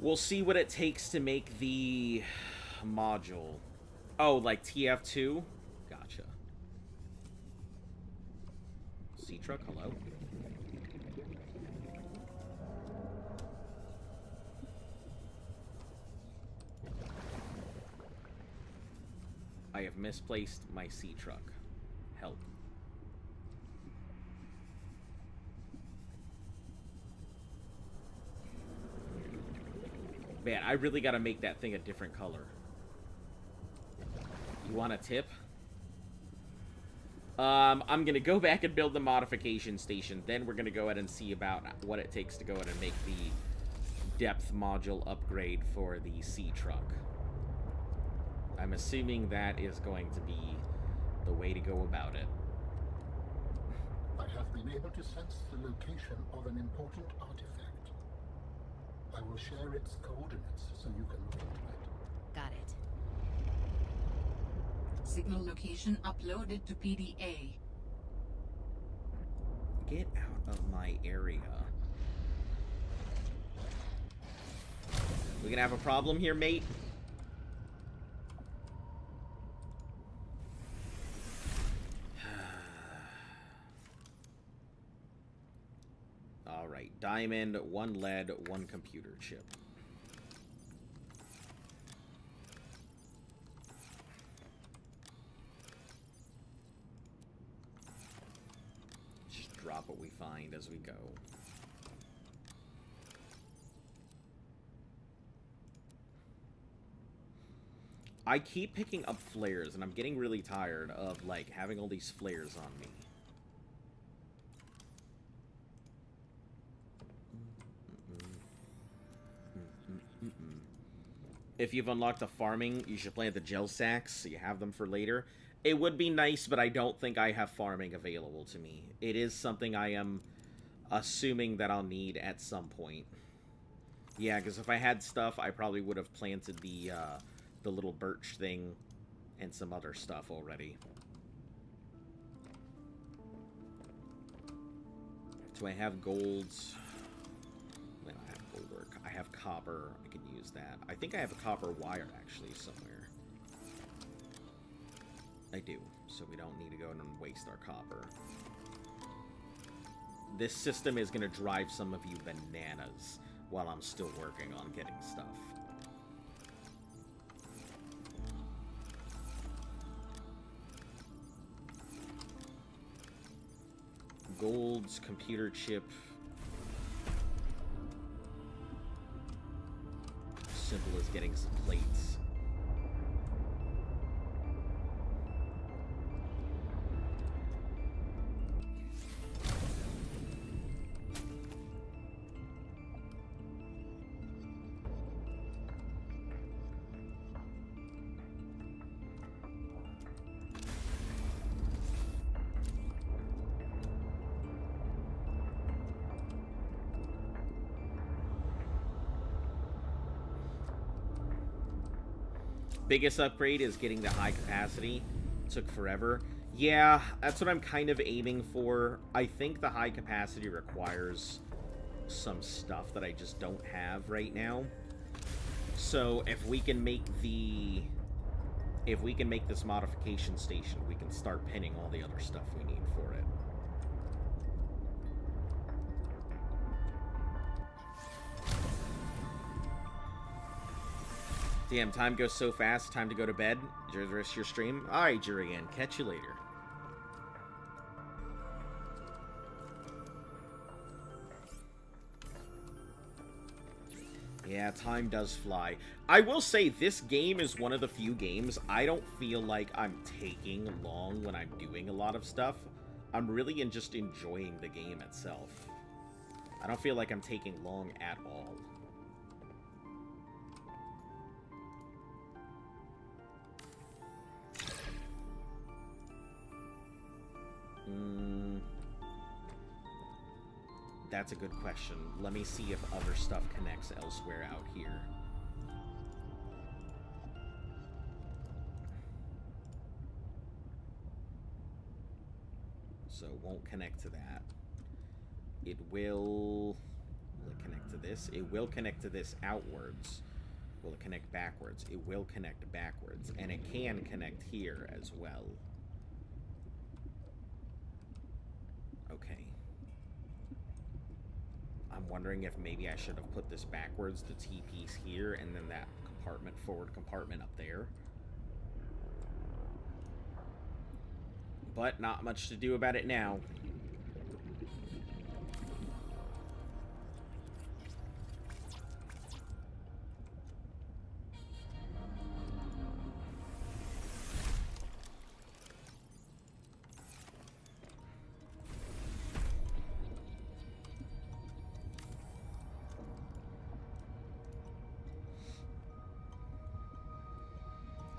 We'll see what it takes to make the module. Oh, like TF2? Gotcha. Sea truck, hello? I have misplaced my sea truck. Help. Man, I really gotta make that thing a different color. You want a tip? I'm gonna go back and build the modification station. Then we're gonna go ahead and see about what it takes to go ahead and make the depth module upgrade for the sea truck. I'm assuming that is going to be the way to go about it. I have been able to sense the location of an important artifact. I will share its coordinates so you can look into it. Got it. Signal location uploaded to PDA. Get out of my area. We gonna have a problem here, mate? Alright, diamond, 1 lead, 1 computer chip. Just drop what we find as we go. I keep picking up flares, and I'm getting really tired of, like, having all these flares on me. If you've unlocked the farming, you should plant the gel sacks so you have them for later. It would be nice, but I don't think I have farming available to me. It is something I am assuming that I'll need at some point. Yeah, because if I had stuff, I probably would have planted the little birch thing and some other stuff already. Do I have golds? I don't have gold work. I have copper. I can use that. I think I have a copper wire, actually, somewhere. I do. So we don't need to go and waste our copper. This system is going to drive some of you bananas while I'm still working on getting stuff. Gold's computer chip. Simple as getting some plates. Biggest upgrade is getting the high capacity. Took forever. Yeah, that's what I'm kind of aiming for. I think the high capacity requires some stuff that I just don't have right now. So if we can make the... If we can make this modification station, we can start pinning all the other stuff we need for it. Damn, time goes so fast. Time to go to bed. Enjoy the rest of your stream. Alright, Jurian. Catch you later. Yeah, time does fly. I will say, this game is one of the few games I don't feel like I'm taking long when I'm doing a lot of stuff. I'm really just enjoying the game itself. I don't feel like I'm taking long at all. That's a good question. Let me see if other stuff connects elsewhere out here. So it won't connect to that. It will connect to this. It will connect to this outwards. Will it connect backwards? It will connect backwards. And it can connect here as well. Okay. I'm wondering if maybe I should have put this backwards, the T piece here, and then that compartment, forward compartment up there. But not much to do about it now.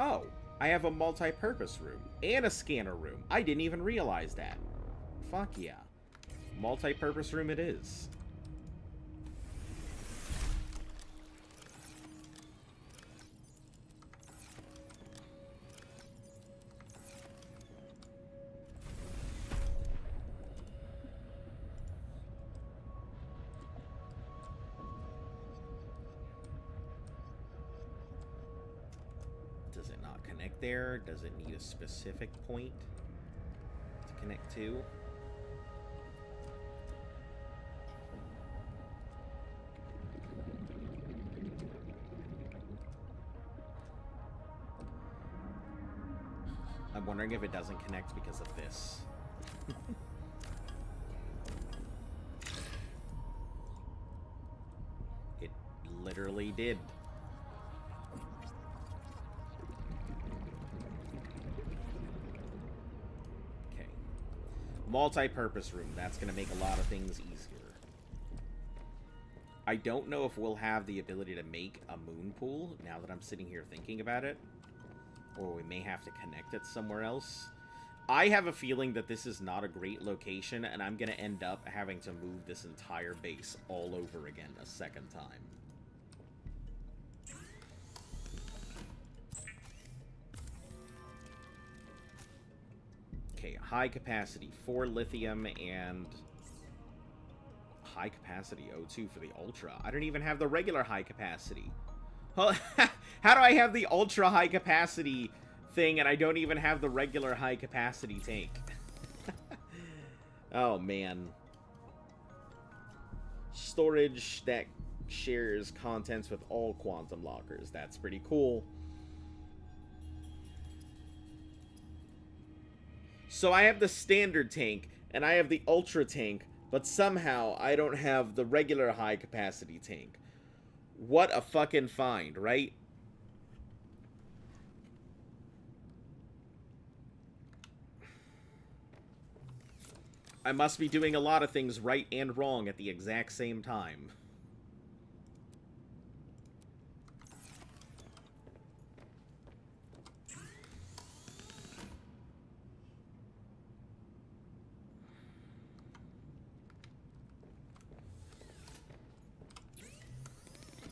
Oh, I have a multi-purpose room and a scanner room. I didn't even realize that. Fuck yeah. Multi-purpose room it is. Does it not connect there? Does it need a specific point to connect to? I'm wondering if it doesn't connect because of this. It literally did. Multi-purpose room. That's going to make a lot of things easier. I don't know if we'll have the ability to make a moon pool now that I'm sitting here thinking about it. Or we may have to connect it somewhere else. I have a feeling that this is not a great location, and I'm going to end up having to move this entire base all over again a second time. Okay, high capacity, 4 lithium, and high capacity O2 for the Ultra. I don't even have the regular high capacity. How do I have the Ultra high capacity thing and I don't even have the regular high capacity tank? Oh, man. Storage that shares contents with all quantum lockers. That's pretty cool. So I have the standard tank, and I have the ultra tank, but somehow I don't have the regular high capacity tank. What a fucking find, right? I must be doing a lot of things right and wrong at the exact same time.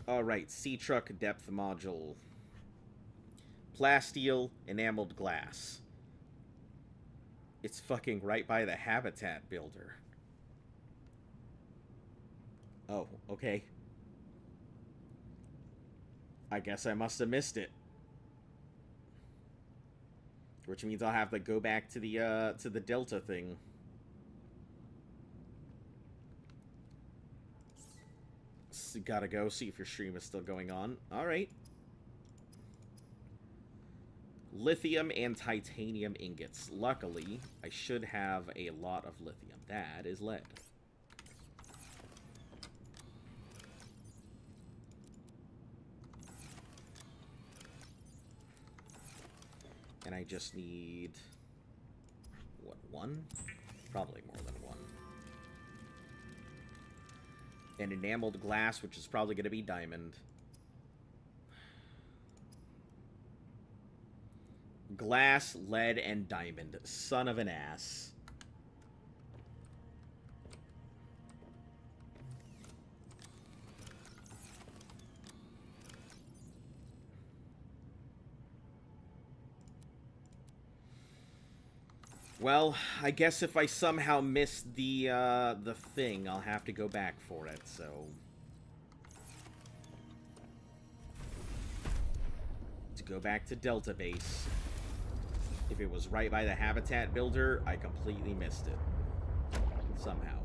Alright, C-Truck depth module. Plasteel, enameled glass. It's fucking right by the habitat builder. Oh, okay. I guess I must have missed it. Which means I'll have to go back to the Delta thing. So gotta go see if your stream is still going on. Alright. Lithium and titanium ingots. Luckily, I should have a lot of lithium. That is lead. And I just need... what, one? Probably more than one. And enameled glass, which is probably going to be diamond. Glass, lead, and diamond. Son of an ass. Well, I guess if I somehow miss the thing, I'll have to go back for it, so... to go back to Delta Base. If it was right by the habitat builder, I completely missed it. Somehow.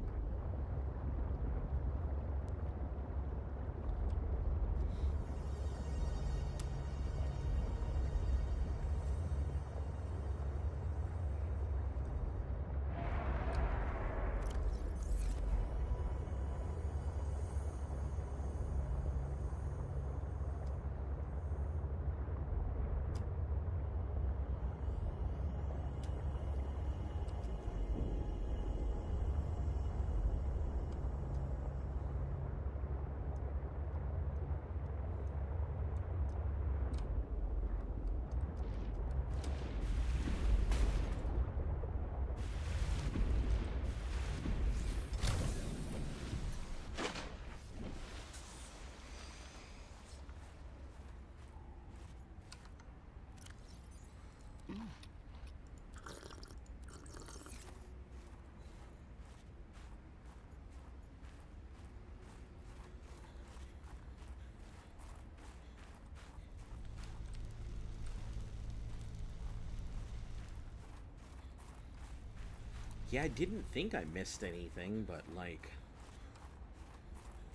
Yeah, I didn't think I missed anything, but, like...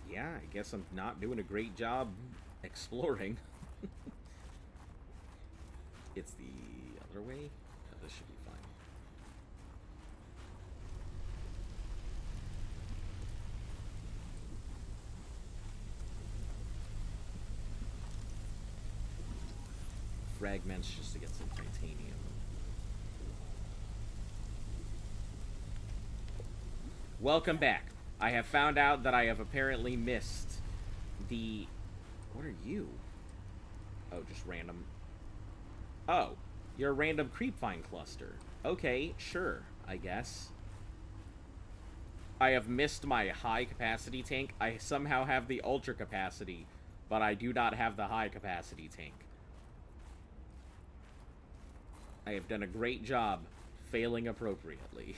yeah, I guess I'm not doing a great job exploring. It's the other way? Oh, this should be fine. Fragments just to get some titanium. Welcome back. I have found out that I have apparently missed the... what are you? Oh, just random... oh, you're a random creepvine cluster. Okay, sure, I guess. I have missed my high capacity tank. I somehow have the ultra capacity, but I do not have the high capacity tank. I have done a great job failing appropriately.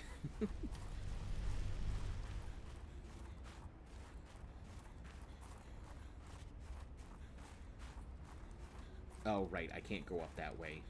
Oh, right, I can't go up that way.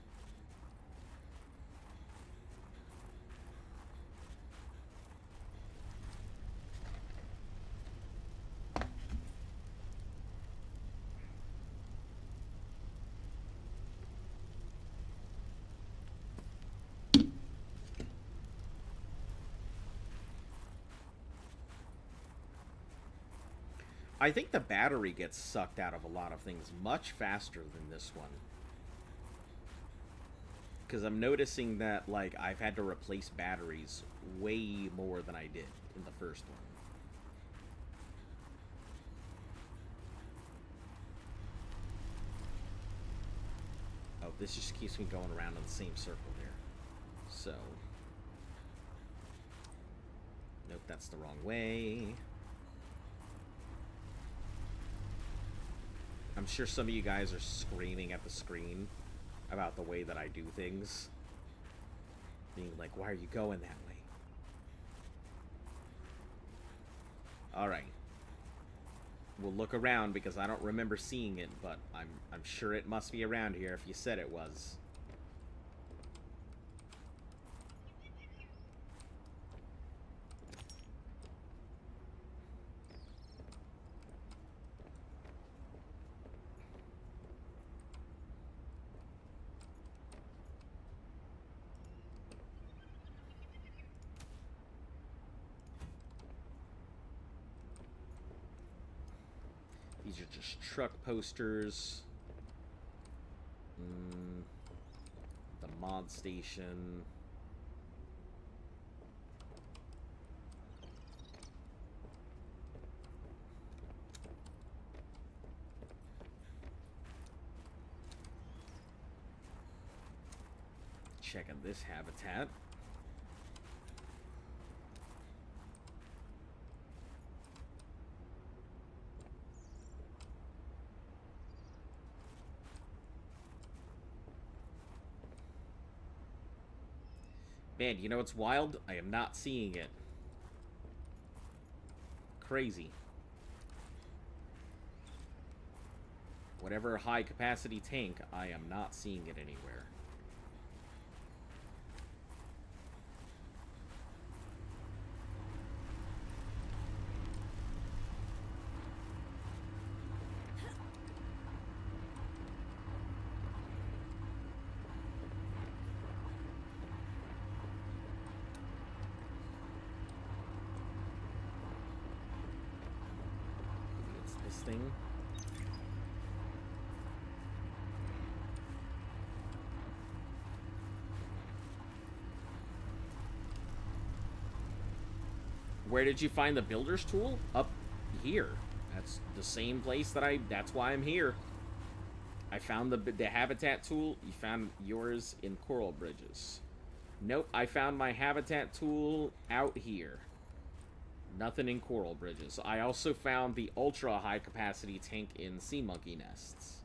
I think the battery gets sucked out of a lot of things much faster than this one. Because I'm noticing that, like, I've had to replace batteries way more than I did in the first one. Oh, this just keeps me going around in the same circle here. So. Nope, that's the wrong way. I'm sure some of you guys are screaming at the screen about the way that I do things. Being like, why are you going that way? Alright. We'll look around because I don't remember seeing it, but I'm sure it must be around here if you said it was. These are just truck posters. The mod station. Checking this habitat. Man, you know what's wild? I am not seeing it. Crazy. Whatever high capacity tank, I am not seeing it anywhere. Thing. Where did you find the builder's tool? Up here. That's the same place that that's why I'm here. I found the habitat tool. You found yours in Coral Bridges. Nope, I found my habitat tool out here. Nothing in Coral Bridges. I also found the ultra high capacity tank in sea monkey nests.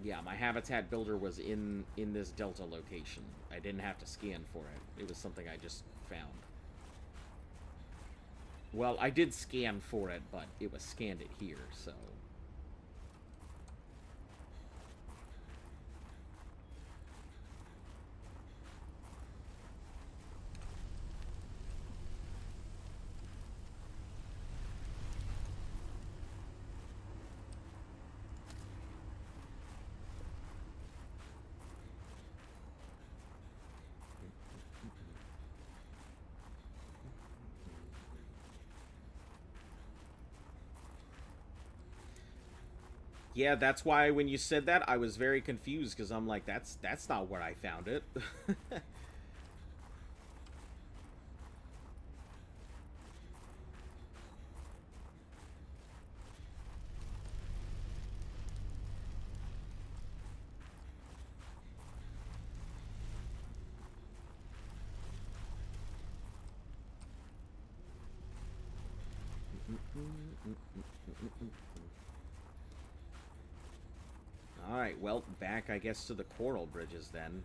Yeah, my habitat builder was in this Delta location. I didn't have to scan for it. It was something I just found. Well, I did scan for it, but it was scanned it here, so... Yeah, that's why when you said that, I was very confused, because I'm like, that's not where I found it. Alright, well, back, I guess, to the Coral Bridges, then.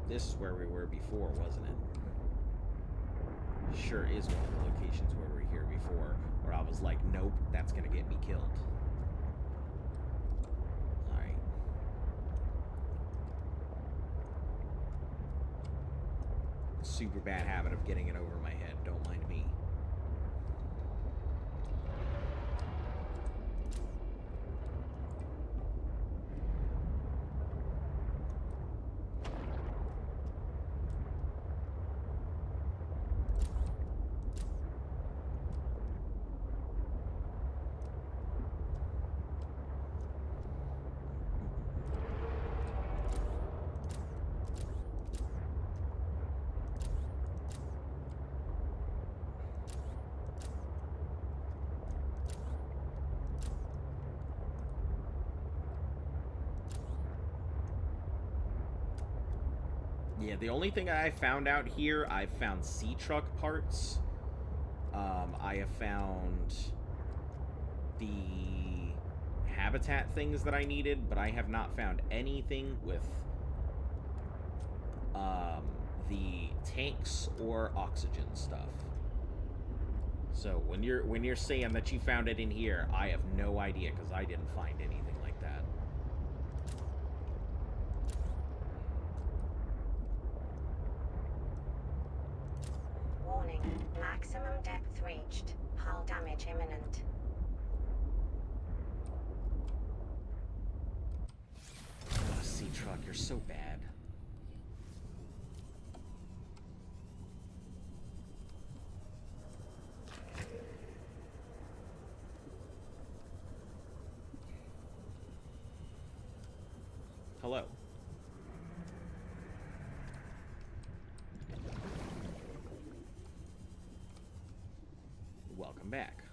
This is where we were before, wasn't it? Sure is one of the locations where we were here before, where I was like, nope, that's gonna get me killed. Alright. super bad habit of getting it over my head. Don't mind me. Yeah, the only thing I found out here, I've found sea truck parts. I have found the habitat things that I needed, but I have not found anything with the tanks or oxygen stuff. So when you're saying that you found it in here, I have no idea because I didn't find anything like that. Warning, maximum depth reached. Hull damage imminent. Oh, sea truck, you're so bad. Hello. Welcome back.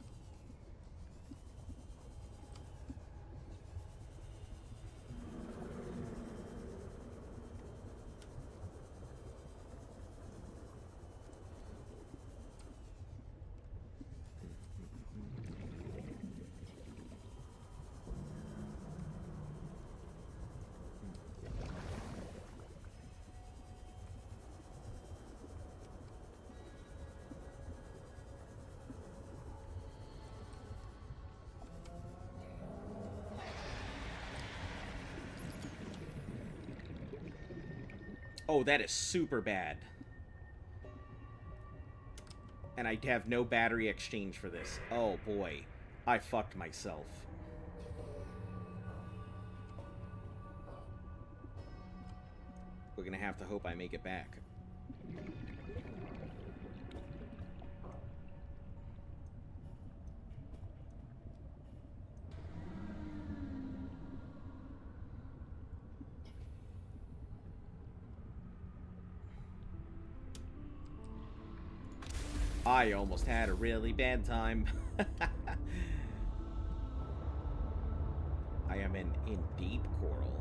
Oh, that is super bad. And I have no battery exchange for this. Oh, boy. I fucked myself. We're gonna have to hope I make it back. I almost had a really bad time. I am in deep coral.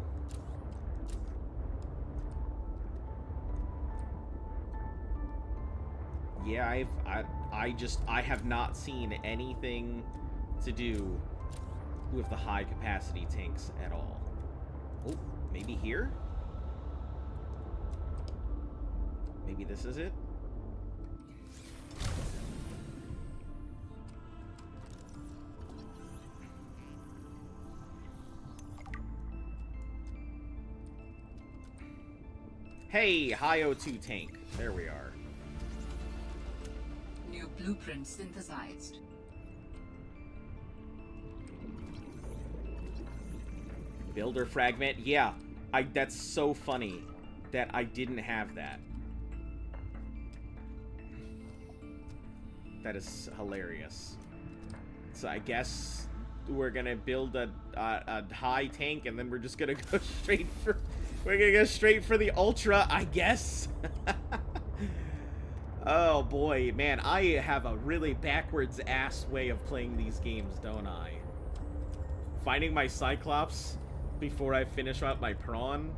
Yeah, I have not seen anything to do with the high capacity tanks at all. Oh, maybe here? Maybe this is it? Hey, high O2 tank. There we are. New blueprint synthesized. Builder fragment. Yeah, that's so funny that I didn't have that. That is hilarious. So I guess we're gonna build a high tank, and then we're just gonna go straight for. We're gonna go straight for the ultra, I guess. Oh boy, man, I have a really backwards ass way of playing these games, don't I? Finding my Cyclops before I finish up my prawn,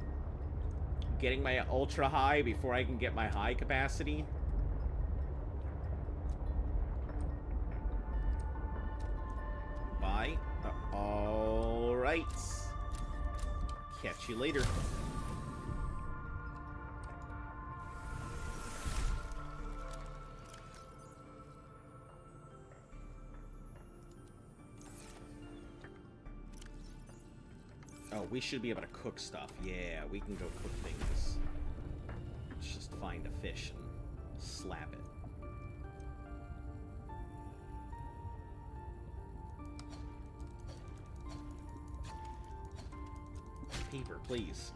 getting my ultra high before I can get my high capacity. Bye. All right. Catch you later. Oh, we should be able to cook stuff. Yeah, we can go cook things. Let's just find a fish and slap it. Paper, please.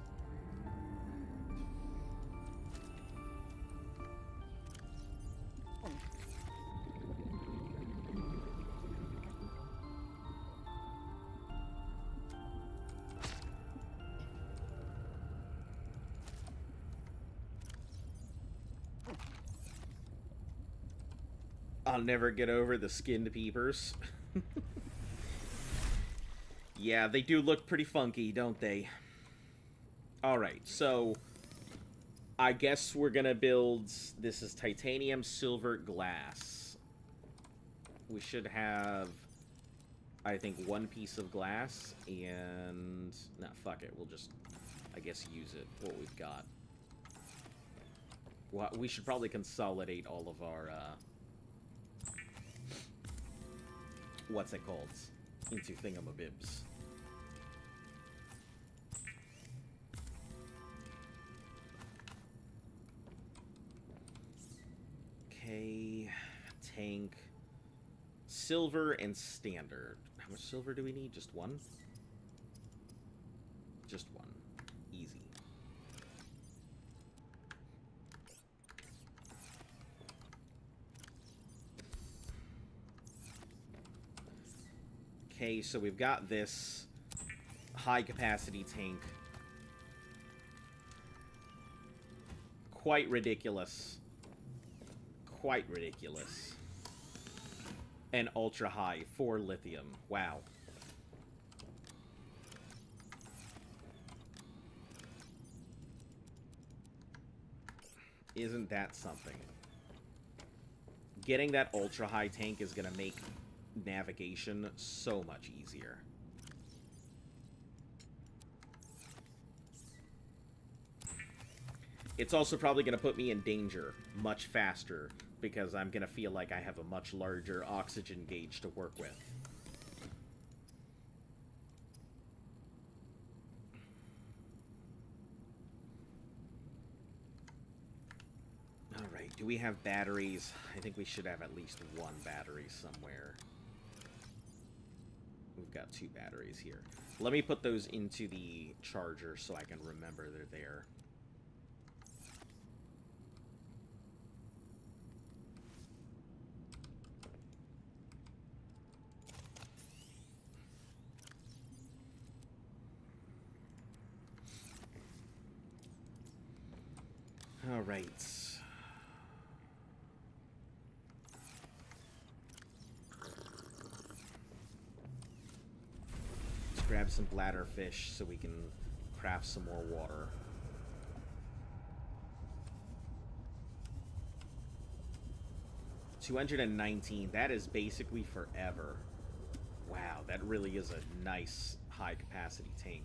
I'll never get over the skinned peepers. Yeah, they do look pretty funky, don't they? Alright, so I guess we're gonna build... This is titanium, silver, glass. We should have, I think, one piece of glass, and... Nah, fuck it. We'll just, I guess, use it, what we've got. Well, we should probably consolidate all of our, what's it called? Into thingamabibs. Okay, tank, silver, and standard. How much silver do we need? Just one? Just one. Easy. Okay, so we've got this high-capacity tank. Quite ridiculous. Quite ridiculous. And ultra-high for lithium. Wow. Isn't that something? Getting that ultra-high tank is going to make navigation so much easier. It's also probably going to put me in danger much faster because I'm going to feel like I have a much larger oxygen gauge to work with. Alright, do we have batteries? I think we should have at least one battery somewhere. We've got 2 batteries here. Let me put those into the charger so I can remember they're there. Alright. Let's grab some bladderfish so we can craft some more water. $219. That is basically forever. Wow, that really is a nice high-capacity tank.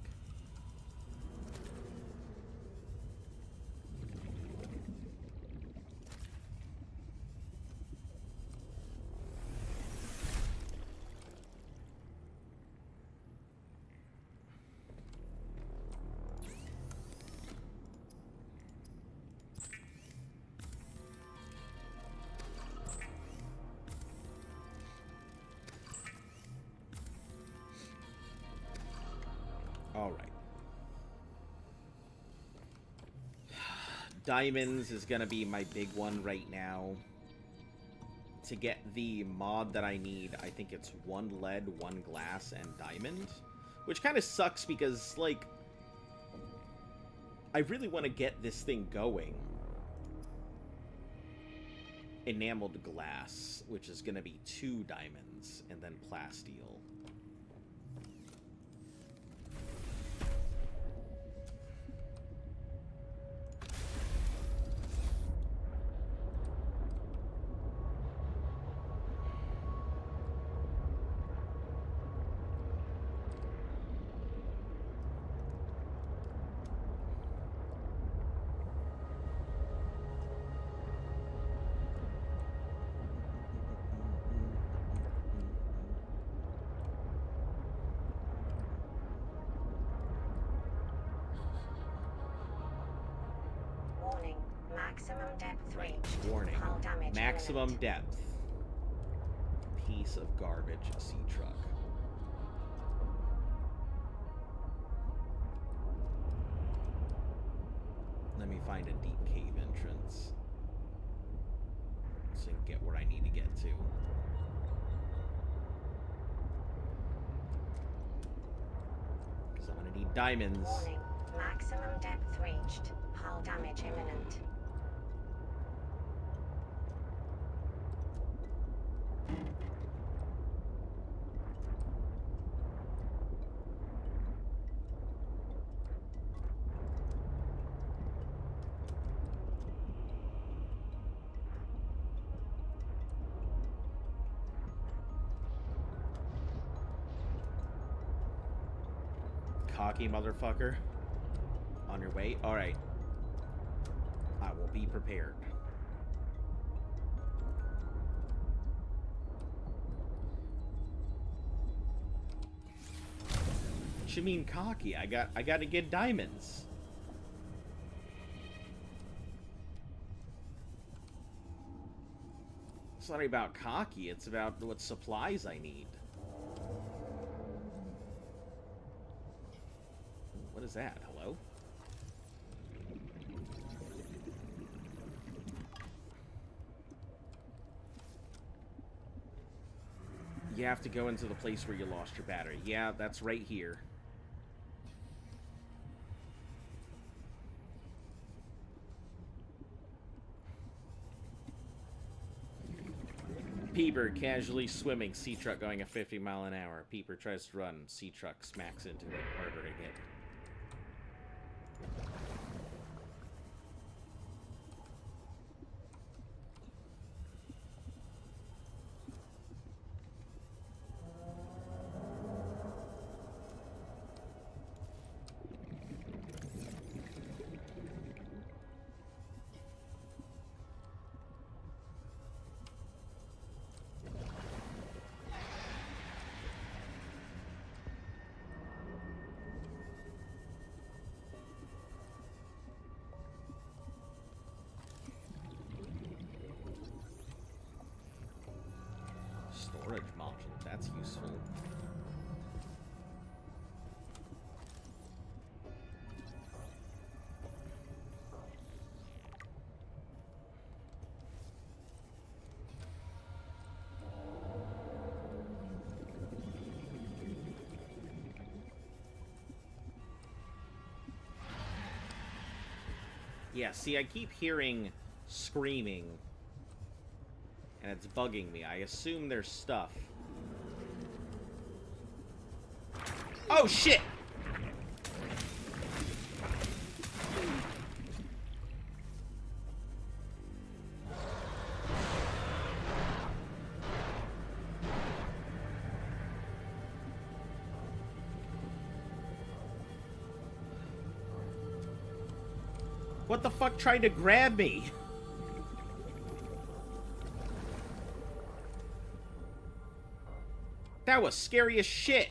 Alright. Diamonds is gonna be my big one right now. To get the mod that I need, I think it's 1 lead, 1 glass, and diamond. Which kind of sucks because, like, I really want to get this thing going. Enameled glass, which is gonna be 2 diamonds, and then plasteel. Maximum depth Right. reached. Warning. Hull damage Maximum imminent. depth. Piece of garbage sea truck. Let me find a deep cave entrance so I can get where I need to get to. Because I'm gonna need diamonds. Warning. Maximum depth reached. Hull damage imminent. Cocky motherfucker. On your way? Alright. I will be prepared. What you mean cocky? I got to get diamonds. It's not about cocky, it's about what supplies I need. What is that? Hello? You have to go into the place where you lost your battery. Yeah, that's right here. Peeper casually swimming, sea truck going at 50 miles an hour. Peeper tries to run, sea truck smacks into it, harder to hit. Storage module, that's useful. Yeah, see, I keep hearing screaming, and it's bugging me. I assume there's stuff. Oh, shit! What the fuck tried to grab me? That was scary as shit.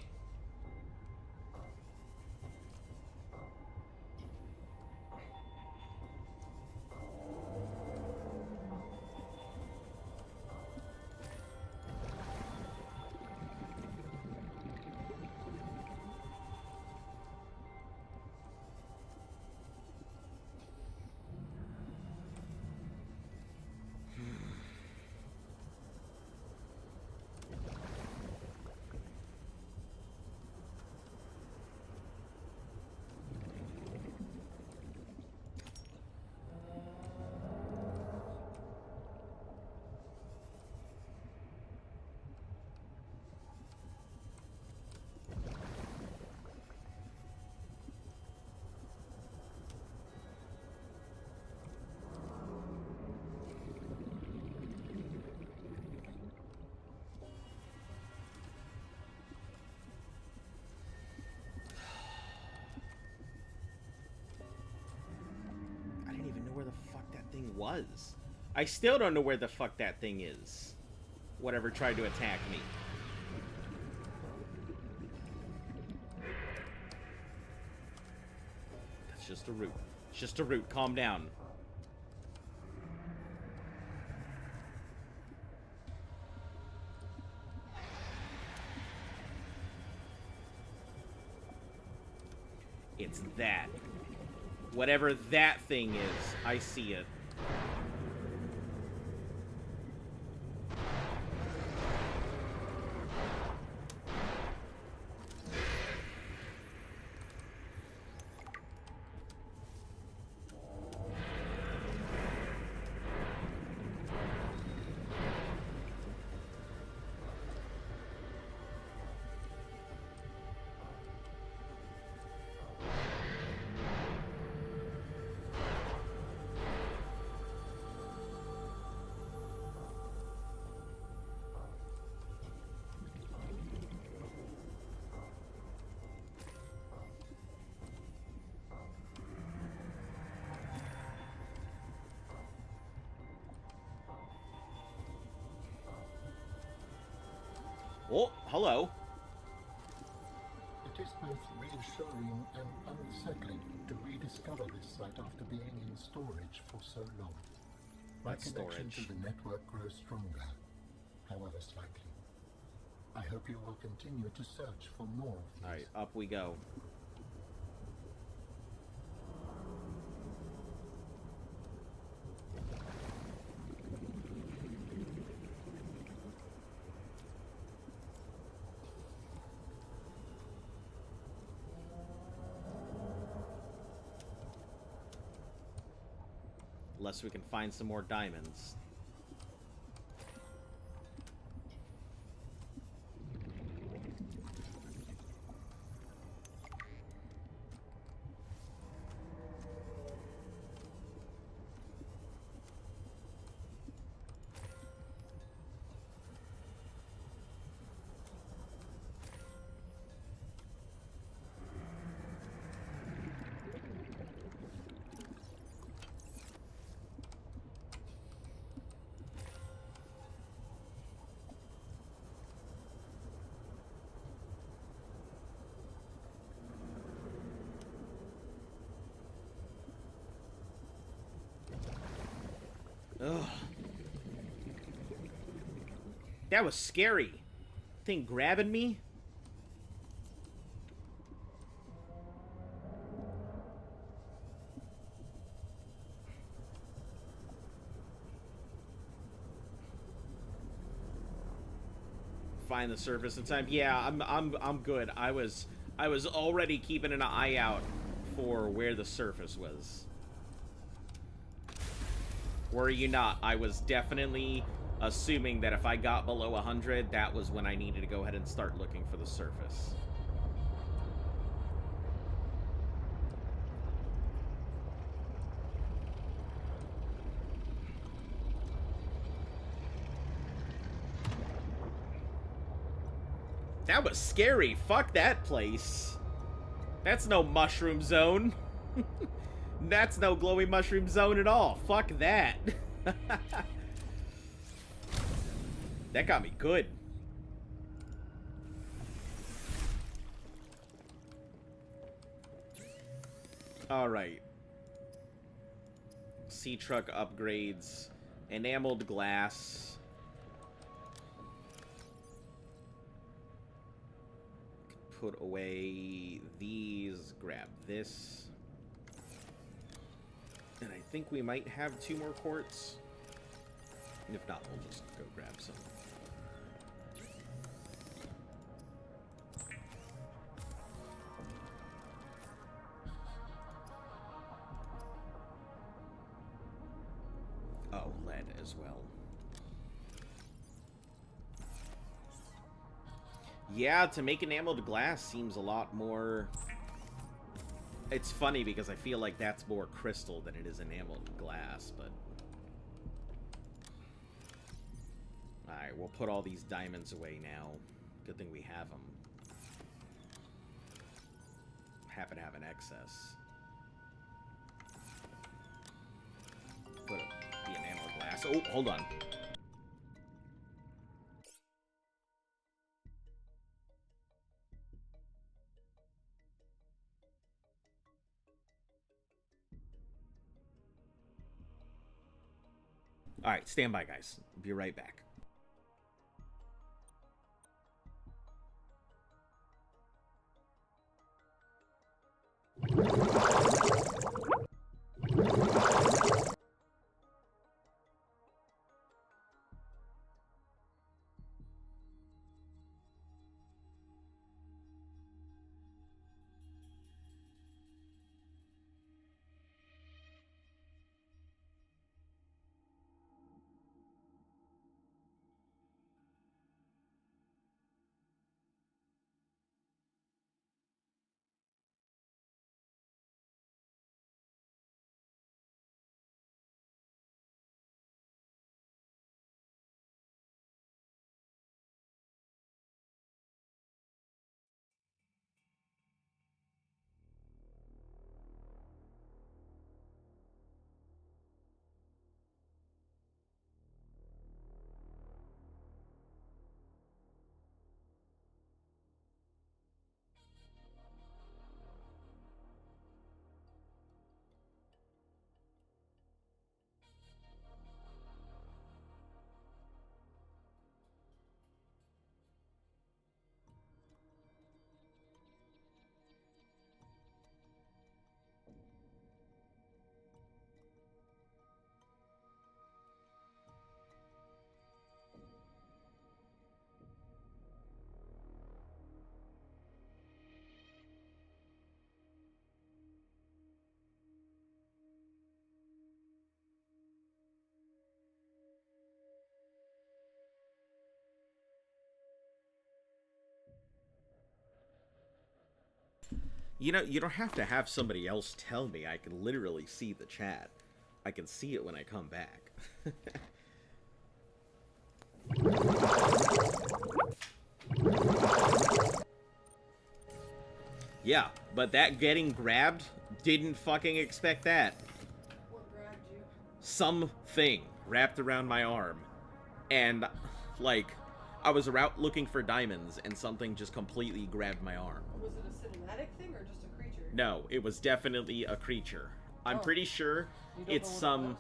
Was. I still don't know where the fuck that thing is. Whatever tried to attack me. That's just a root. It's just a root. Calm down. It's that. Whatever that thing is, I see it. Oh, hello. It is both reassuring and unsettling to rediscover this site after being in storage for so long. My That's connection storage. to the network grows stronger, however slightly. I hope you will continue to search for more of these. Alright, up we go. Unless we can find some more diamonds. Ugh. That was scary. Thing grabbing me. Find the surface in time. Yeah, I'm good. I was already keeping an eye out for where the surface was. Were you not? I was definitely assuming that if I got below 100, that was when I needed to go ahead and start looking for the surface. That was scary. Fuck that place. That's no mushroom zone. That's no glowy mushroom zone at all. Fuck that. That got me good. Alright. Sea truck upgrades. Enameled glass. Put away these. Grab this. And I think we might have 2 more quartz. And if not, we'll just go grab some. Oh, lead as well. Yeah, to make enameled glass seems a lot more... It's funny because I feel like that's more crystal than it is enameled glass, but... Alright, we'll put all these diamonds away now. Good thing we have them. Happen to have an excess. Put the enameled glass. Oh, hold on. Alright, stand by, guys. Be right back. You know, you don't have to have somebody else tell me. I can literally see the chat. I can see it when I come back. Yeah, but that getting grabbed, didn't fucking expect that. What grabbed you? Something wrapped around my arm. And, like, I was out looking for diamonds, and something just completely grabbed my arm. Was it a cinematic thing or just a creature? No, it was definitely a creature. I'm pretty sure it's some...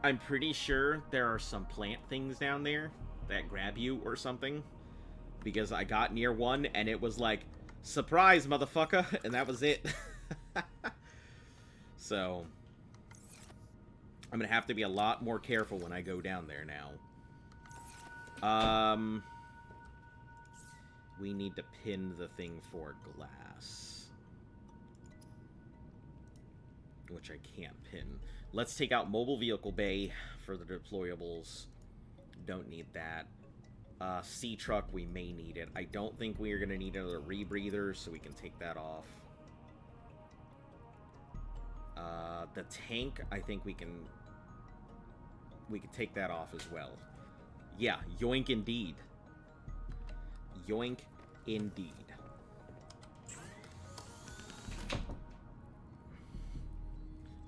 I'm pretty sure there are some plant things down there that grab you or something. Because I got near one, and it was like, surprise, motherfucker! And that was it. So, I'm gonna have to be a lot more careful when I go down there now. We need to pin the thing for glass. Which I can't pin. Let's take out mobile vehicle bay for the deployables. Don't need that. Sea truck, we may need it. I don't think we are going to need another rebreather, so we can take that off. The tank, I think we can take that off as well. Yeah, yoink indeed. Yoink indeed.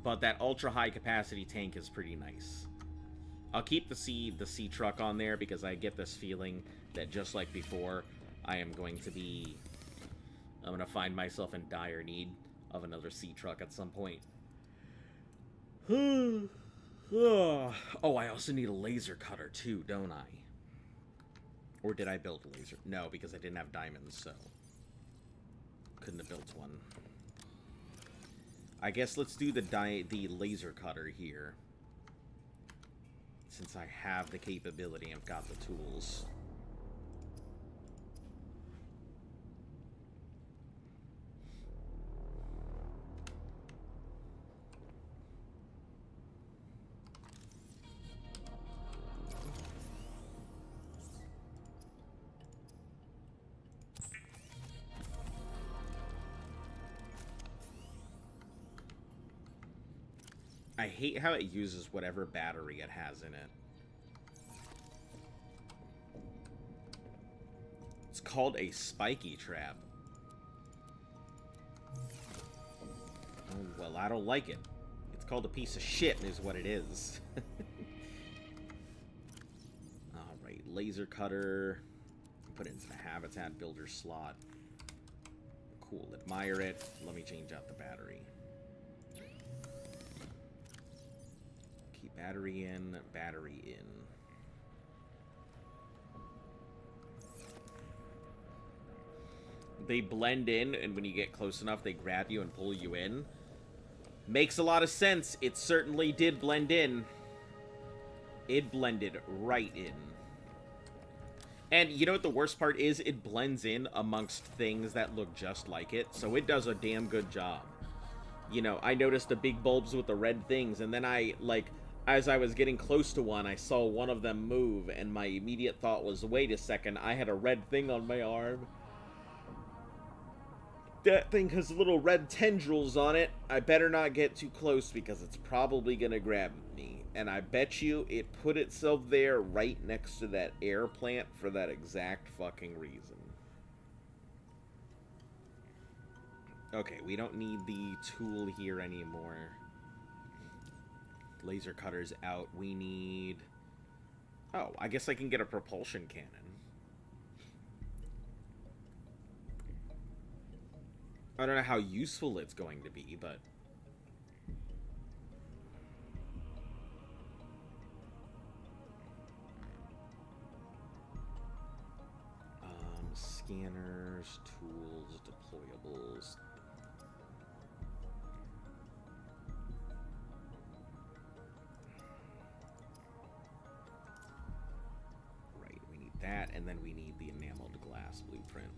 But that ultra high capacity tank is pretty nice. I'll keep the sea truck on there because I get this feeling that just like before, I'm going to find myself in dire need of another sea truck at some point. Oh, I also need a laser cutter too, don't I? Or did I build a laser? No, because I didn't have diamonds, so couldn't have built one. I guess let's do the laser cutter here. Since I have the capability and I've got the tools. I hate how it uses whatever battery it has in it. It's called a spiky trap. Oh, well, I don't like it. It's called a piece of shit is what it is. Alright, laser cutter. Put it into the habitat builder slot. Cool, admire it. Let me change out the battery. Keep battery in, battery in. They blend in, and when you get close enough, they grab you and pull you in. Makes a lot of sense. It certainly did blend in. It blended right in. And you know what the worst part is? It blends in amongst things that look just like it, so it does a damn good job. You know, I noticed the big bulbs with the red things, and then as I was getting close to one, I saw one of them move, and my immediate thought was, wait a second, I had a red thing on my arm. That thing has little red tendrils on it. I better not get too close because it's probably gonna grab me. And I bet you it put itself there right next to that air plant for that exact fucking reason. Okay, we don't need the tool here anymore. Laser cutter's out. We need... Oh, I guess I can get a propulsion cannon. I don't know how useful it's going to be, but... Scanners, tools, deployables... Right, we need that, and then we need the enameled glass blueprint.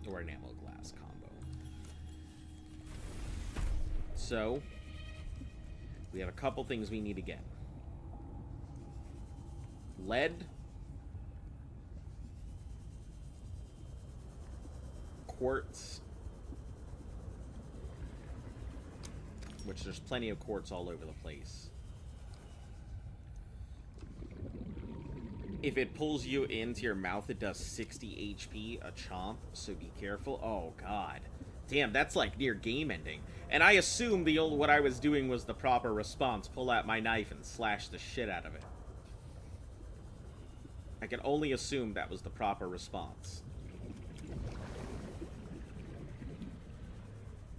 Or enameled glass combo. So, we have a couple things we need to get. Lead. Quartz. which there's plenty of quartz all over the place. If it pulls you into your mouth, it does 60 HP a chomp, so be careful. Oh, God. Damn, that's like near game ending. And I assume what I was doing was the proper response. Pull out my knife and slash the shit out of it. I can only assume that was the proper response.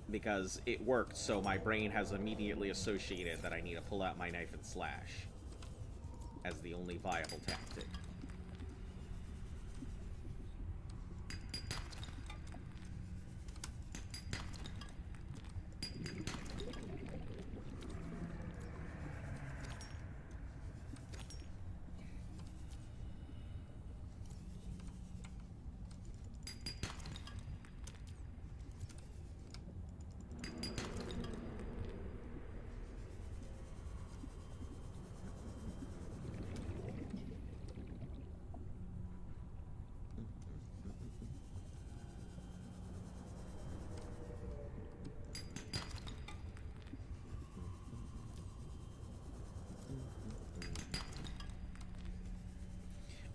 Because it worked, so my brain has immediately associated that I need to pull out my knife and slash as the only viable tactic.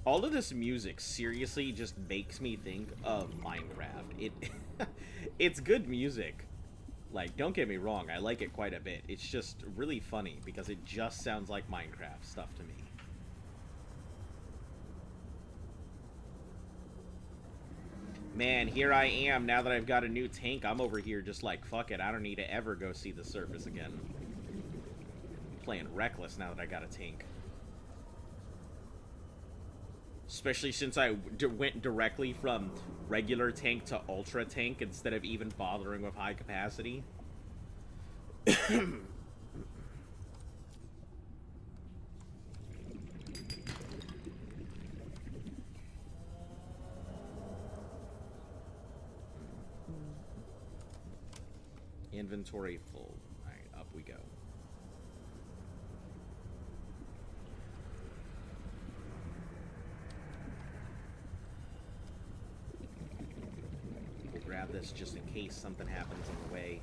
All of this music seriously just makes me think of Minecraft. It's good music. Like, don't get me wrong, I like it quite a bit. It's just really funny because it just sounds like Minecraft stuff to me. Man, here I am, now that I've got a new tank, I'm over here just like, fuck it, I don't need to ever go see the surface again. Playing reckless now that I got a tank. Especially since I went directly from regular tank to ultra tank instead of even bothering with high capacity. Inventory full. Alright, up we go. Grab this just in case something happens on the way.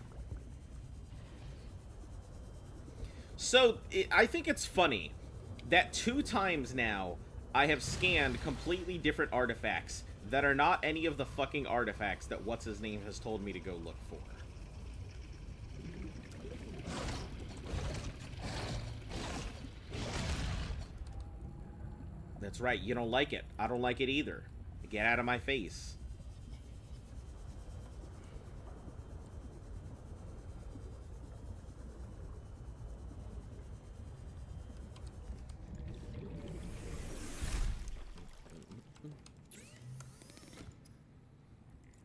So, I think it's funny that 2 times now I have scanned completely different artifacts that are not any of the fucking artifacts that what's-his-name has told me to go look for. That's right, you don't like it. I don't like it either. Get out of my face.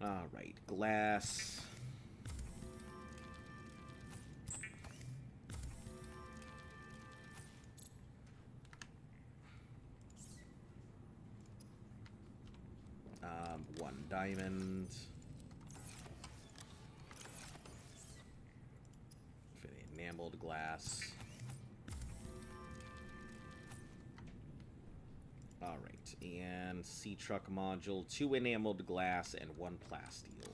Alright, glass. One diamond. For the enameled glass. Alright, and sea truck module, 2 enameled glass, and 1 plasteel.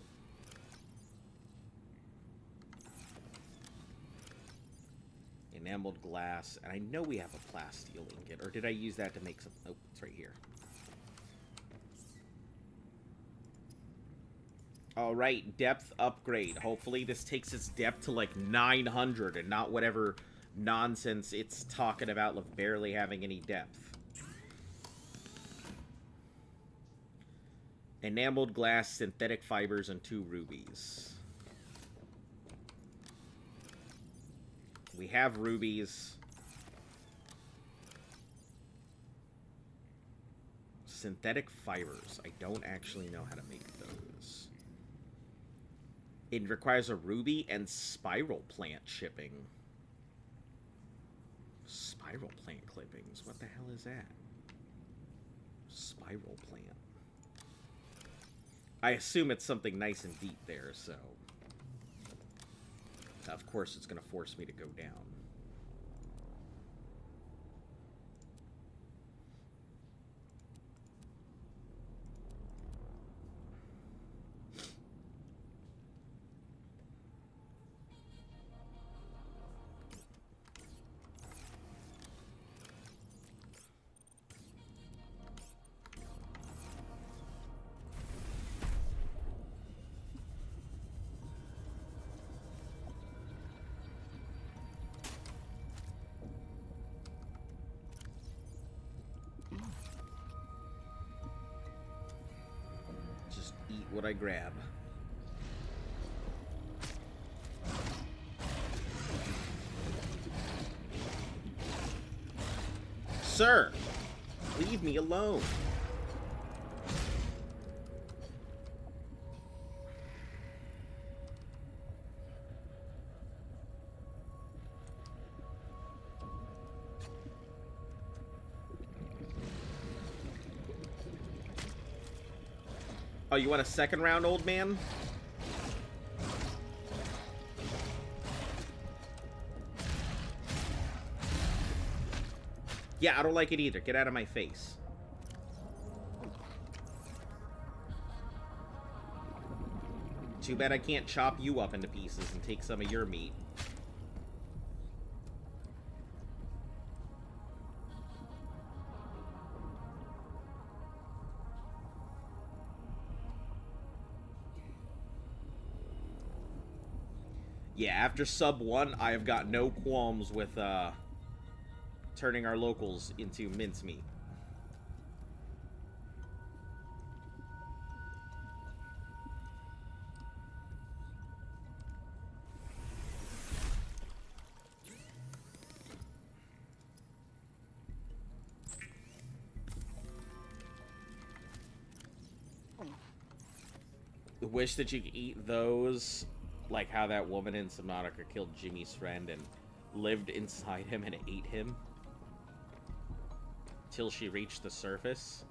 Enameled glass, and I know we have a plasteel ingot, or did I use that to make some? Oh, it's right here. Alright, depth upgrade. Hopefully this takes its depth to like 900 and not whatever nonsense it's talking about of barely having any depth. Enameled glass, synthetic fibers, and 2 rubies. We have rubies. Synthetic fibers. I don't actually know how to make those. It requires a ruby and spiral plant shipping. Spiral plant clippings. What the hell is that? Spiral plant. I assume it's something nice and deep there, so... Of course it's going to force me to go down. would I grab? Sir, leave me alone. Oh, you want a second round, old man? Yeah, I don't like it either. Get out of my face. Too bad I can't chop you up into pieces and take some of your meat. Yeah, after sub 1, I have got no qualms with turning our locals into mincemeat. Wish that you could eat those, like how that woman in Subnautica killed Jimmy's friend and lived inside him and ate him till she reached the surface.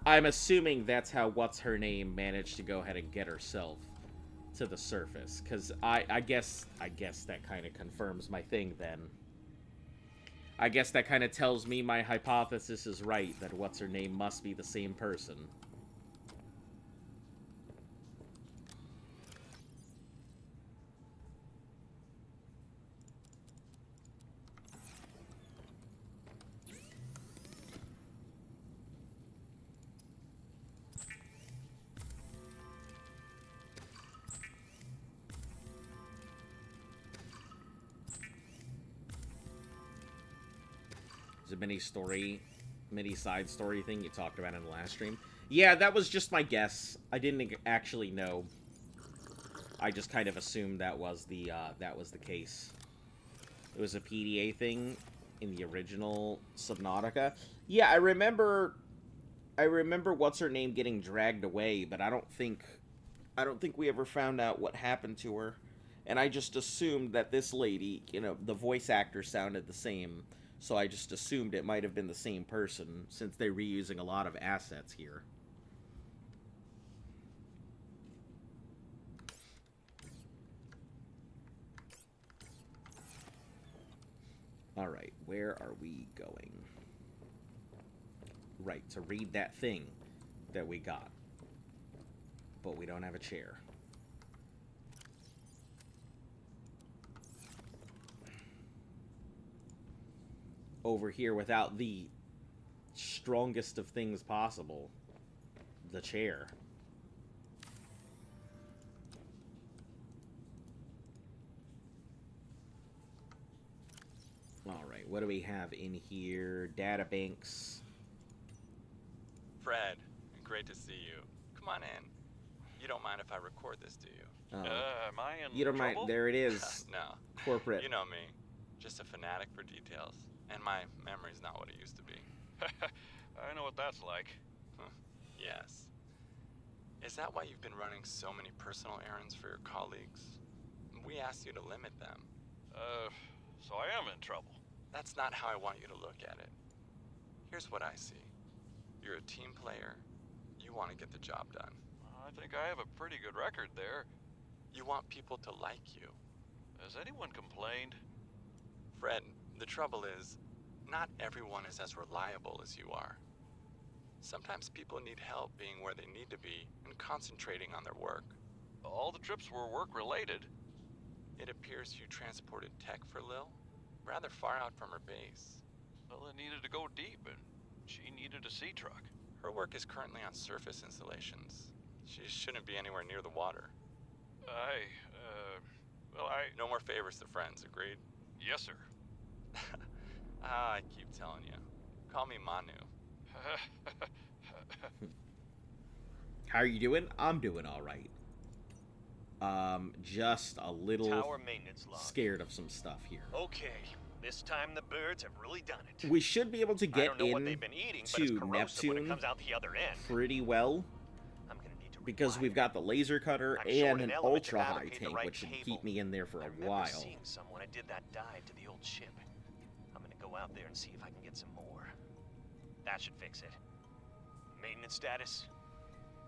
I'm assuming that's how what's-her-name managed to go ahead and get herself to the surface, because I guess that kind of confirms my thing then. I guess that kind of tells me my hypothesis is right, that what's-her-name must be the same person. The mini side story thing you talked about in the last stream. Yeah, that was just my guess. I didn't actually know. I just kind of assumed that was the case. It was a PDA thing in the original Subnautica. Yeah, I remember what's her name getting dragged away, but I don't think we ever found out what happened to her. And I just assumed that this lady, you know, the voice actor sounded the same. So I just assumed it might have been the same person, since they're reusing a lot of assets here. Alright, where are we going? Right, to read that thing that we got. But we don't have a chair. Over here without the strongest of things possible, the chair. Alright, what do we have in here? Databanks. Fred, great to see you. Come on in. You don't mind if I record this, do you? Am I in You don't trouble? mind? There it is. No. Corporate. You know me. Just a fanatic for details. And my memory's not what it used to be. I know what that's like. Yes. Is that why you've been running so many personal errands for your colleagues? We asked you to limit them. So I am in trouble. That's not how I want you to look at it. Here's what I see. You're a team player. You want to get the job done. I think I have a pretty good record there. You want people to like you. Has anyone complained? Fred, the trouble is, not everyone is as reliable as you are. Sometimes people need help being where they need to be and concentrating on their work. All the trips were work-related. It appears you transported tech for Lil, rather far out from her base. Well, it needed to go deep, and she needed a sea truck. Her work is currently on surface installations. She shouldn't be anywhere near the water. Well, No more favors to friends, agreed? Yes, sir. I keep telling you. Call me Manu. How are you doing? I'm doing all right. Just a little Tower maintenance log. scared of some stuff here. Okay, this time the birds have really done it. We should be able to I get don't know what in they've been eating, but it's to corrosive when it Neptune comes out the other end. pretty well. I'm gonna need to Because we've got the laser cutter I'm short and an an element to ultra high allocate the tank, right which should cable. keep me in there for I a remember while. seeing some when I did that dive to the old ship. I'm gonna go out there and see if I can get some more. That should fix it. Maintenance status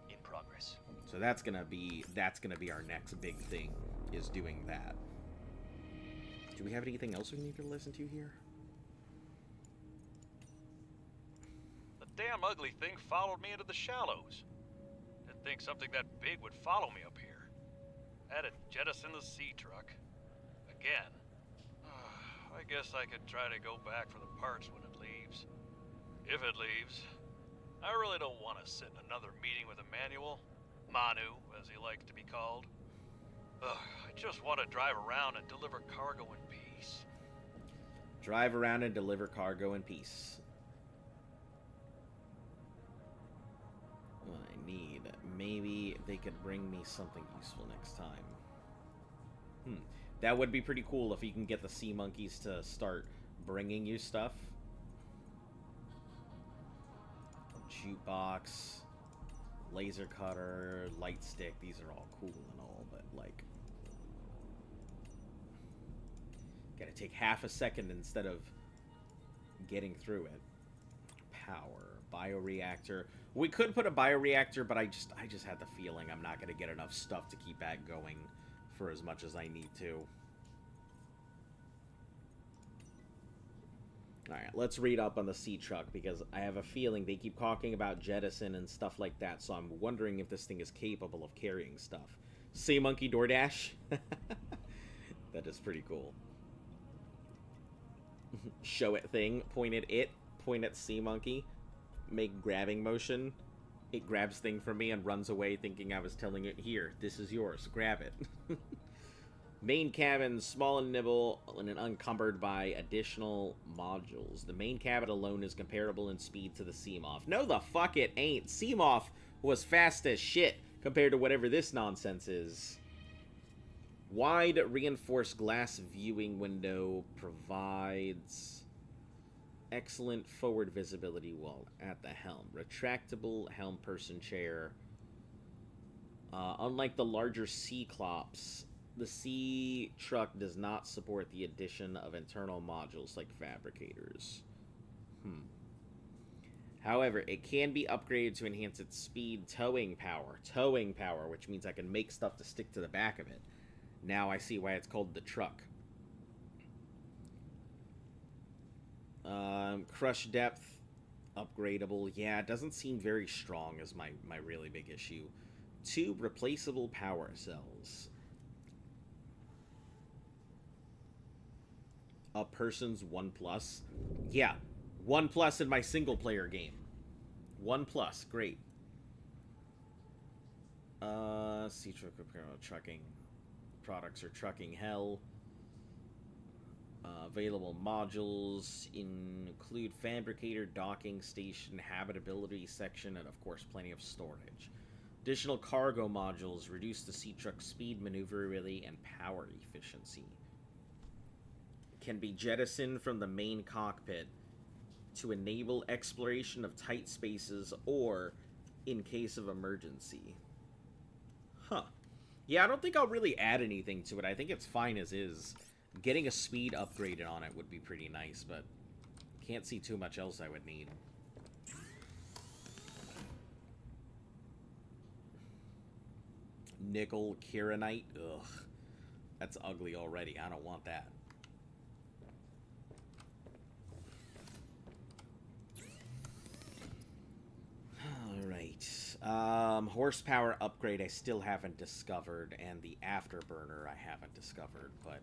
in progress. So that's gonna be our next big thing, is doing that. Do we have anything else we need to listen to here? The damn ugly thing followed me into the shallows. Didn't think something that big would follow me up here. Had to jettison the sea truck. Again. I guess I could try to go back for the parts when it leaves. If it leaves. I really don't want to sit in another meeting with Emmanuel. Manu, as he likes to be called. I just want to drive around and deliver cargo in peace. Drive around and deliver cargo in peace. What I need. Maybe they could bring me something useful next time. That would be pretty cool if you can get the sea monkeys to start bringing you stuff. Jukebox, laser cutter, light stick, these are all cool and all, but like, gotta take half a second instead of getting through it. Power, bioreactor. We could put a bioreactor, but I just had the feeling I'm not gonna get enough stuff to keep that going for as much as I need to. Alright, let's read up on the sea truck, because I have a feeling they keep talking about jettison and stuff like that, so I'm wondering if this thing is capable of carrying stuff. Sea Monkey DoorDash? That is pretty cool. Show it thing, point at it, point at Sea Monkey, make grabbing motion. It grabs thing from me and runs away thinking I was telling it, here, this is yours, grab it. Main cabin, small and nimble, and unencumbered by additional modules. The main cabin alone is comparable in speed to the Seamoth. No, the fuck it ain't. Seamoth was fast as shit compared to whatever this nonsense is. Wide reinforced glass viewing window provides excellent forward visibility while at the helm. Retractable helm person chair. Unlike the larger Cyclops, the sea truck does not support the addition of internal modules like fabricators. However, it can be upgraded to enhance its speed, towing power, which means I can make stuff to stick to the back of it. Now I see why it's called the truck. Crush depth, upgradable. Yeah, it doesn't seem very strong is my really big issue. 2 replaceable power cells. A person's 1+. Yeah, 1+ in my single player game. 1+, great. Sea truck trucking products are trucking hell. Available modules include fabricator, docking station, habitability section, and of course plenty of storage. Additional cargo modules reduce the sea truck's speed, maneuverability, and power efficiency. Can be jettisoned from the main cockpit to enable exploration of tight spaces or in case of emergency. Huh. Yeah, I don't think I'll really add anything to it. I think it's fine as is. Getting a speed upgraded on it would be pretty nice, but can't see too much else I would need. Nickel Kieranite? Ugh. That's ugly already. I don't want that. Alright. Horsepower upgrade I still haven't discovered, and the afterburner I haven't discovered, but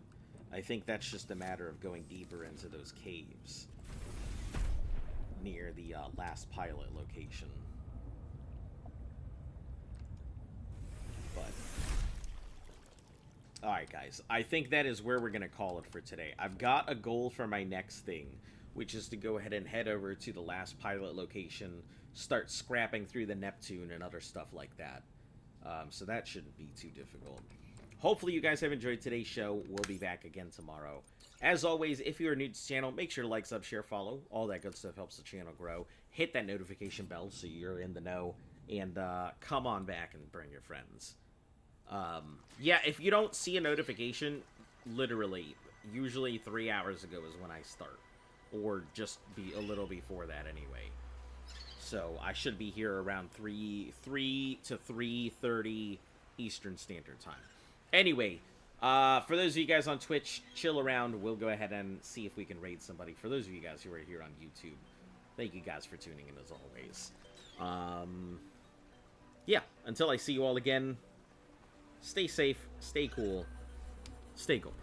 I think that's just a matter of going deeper into those caves near the last pilot location. But Alright, guys. I think that is where we're going to call it for today. I've got a goal for my next thing, which is to go ahead and head over to the last pilot location, start scrapping through the Neptune and other stuff like that. So that shouldn't be too difficult. Hopefully you guys have enjoyed today's show. We'll be back again tomorrow. As always, if you're new to the channel, make sure to like, sub, share, follow. All that good stuff helps the channel grow. Hit that notification bell so you're in the know. And come on back and bring your friends. Yeah, if you don't see a notification, literally, usually 3 hours ago is when I start. Or just be a little before that anyway. So I should be here around 3 to 3:30 Eastern Standard Time. Anyway, for those of you guys on Twitch, chill around. We'll go ahead and see if we can raid somebody. For those of you guys who are here on YouTube, thank you guys for tuning in as always. Yeah, until I see you all again, stay safe, stay cool, stay gold.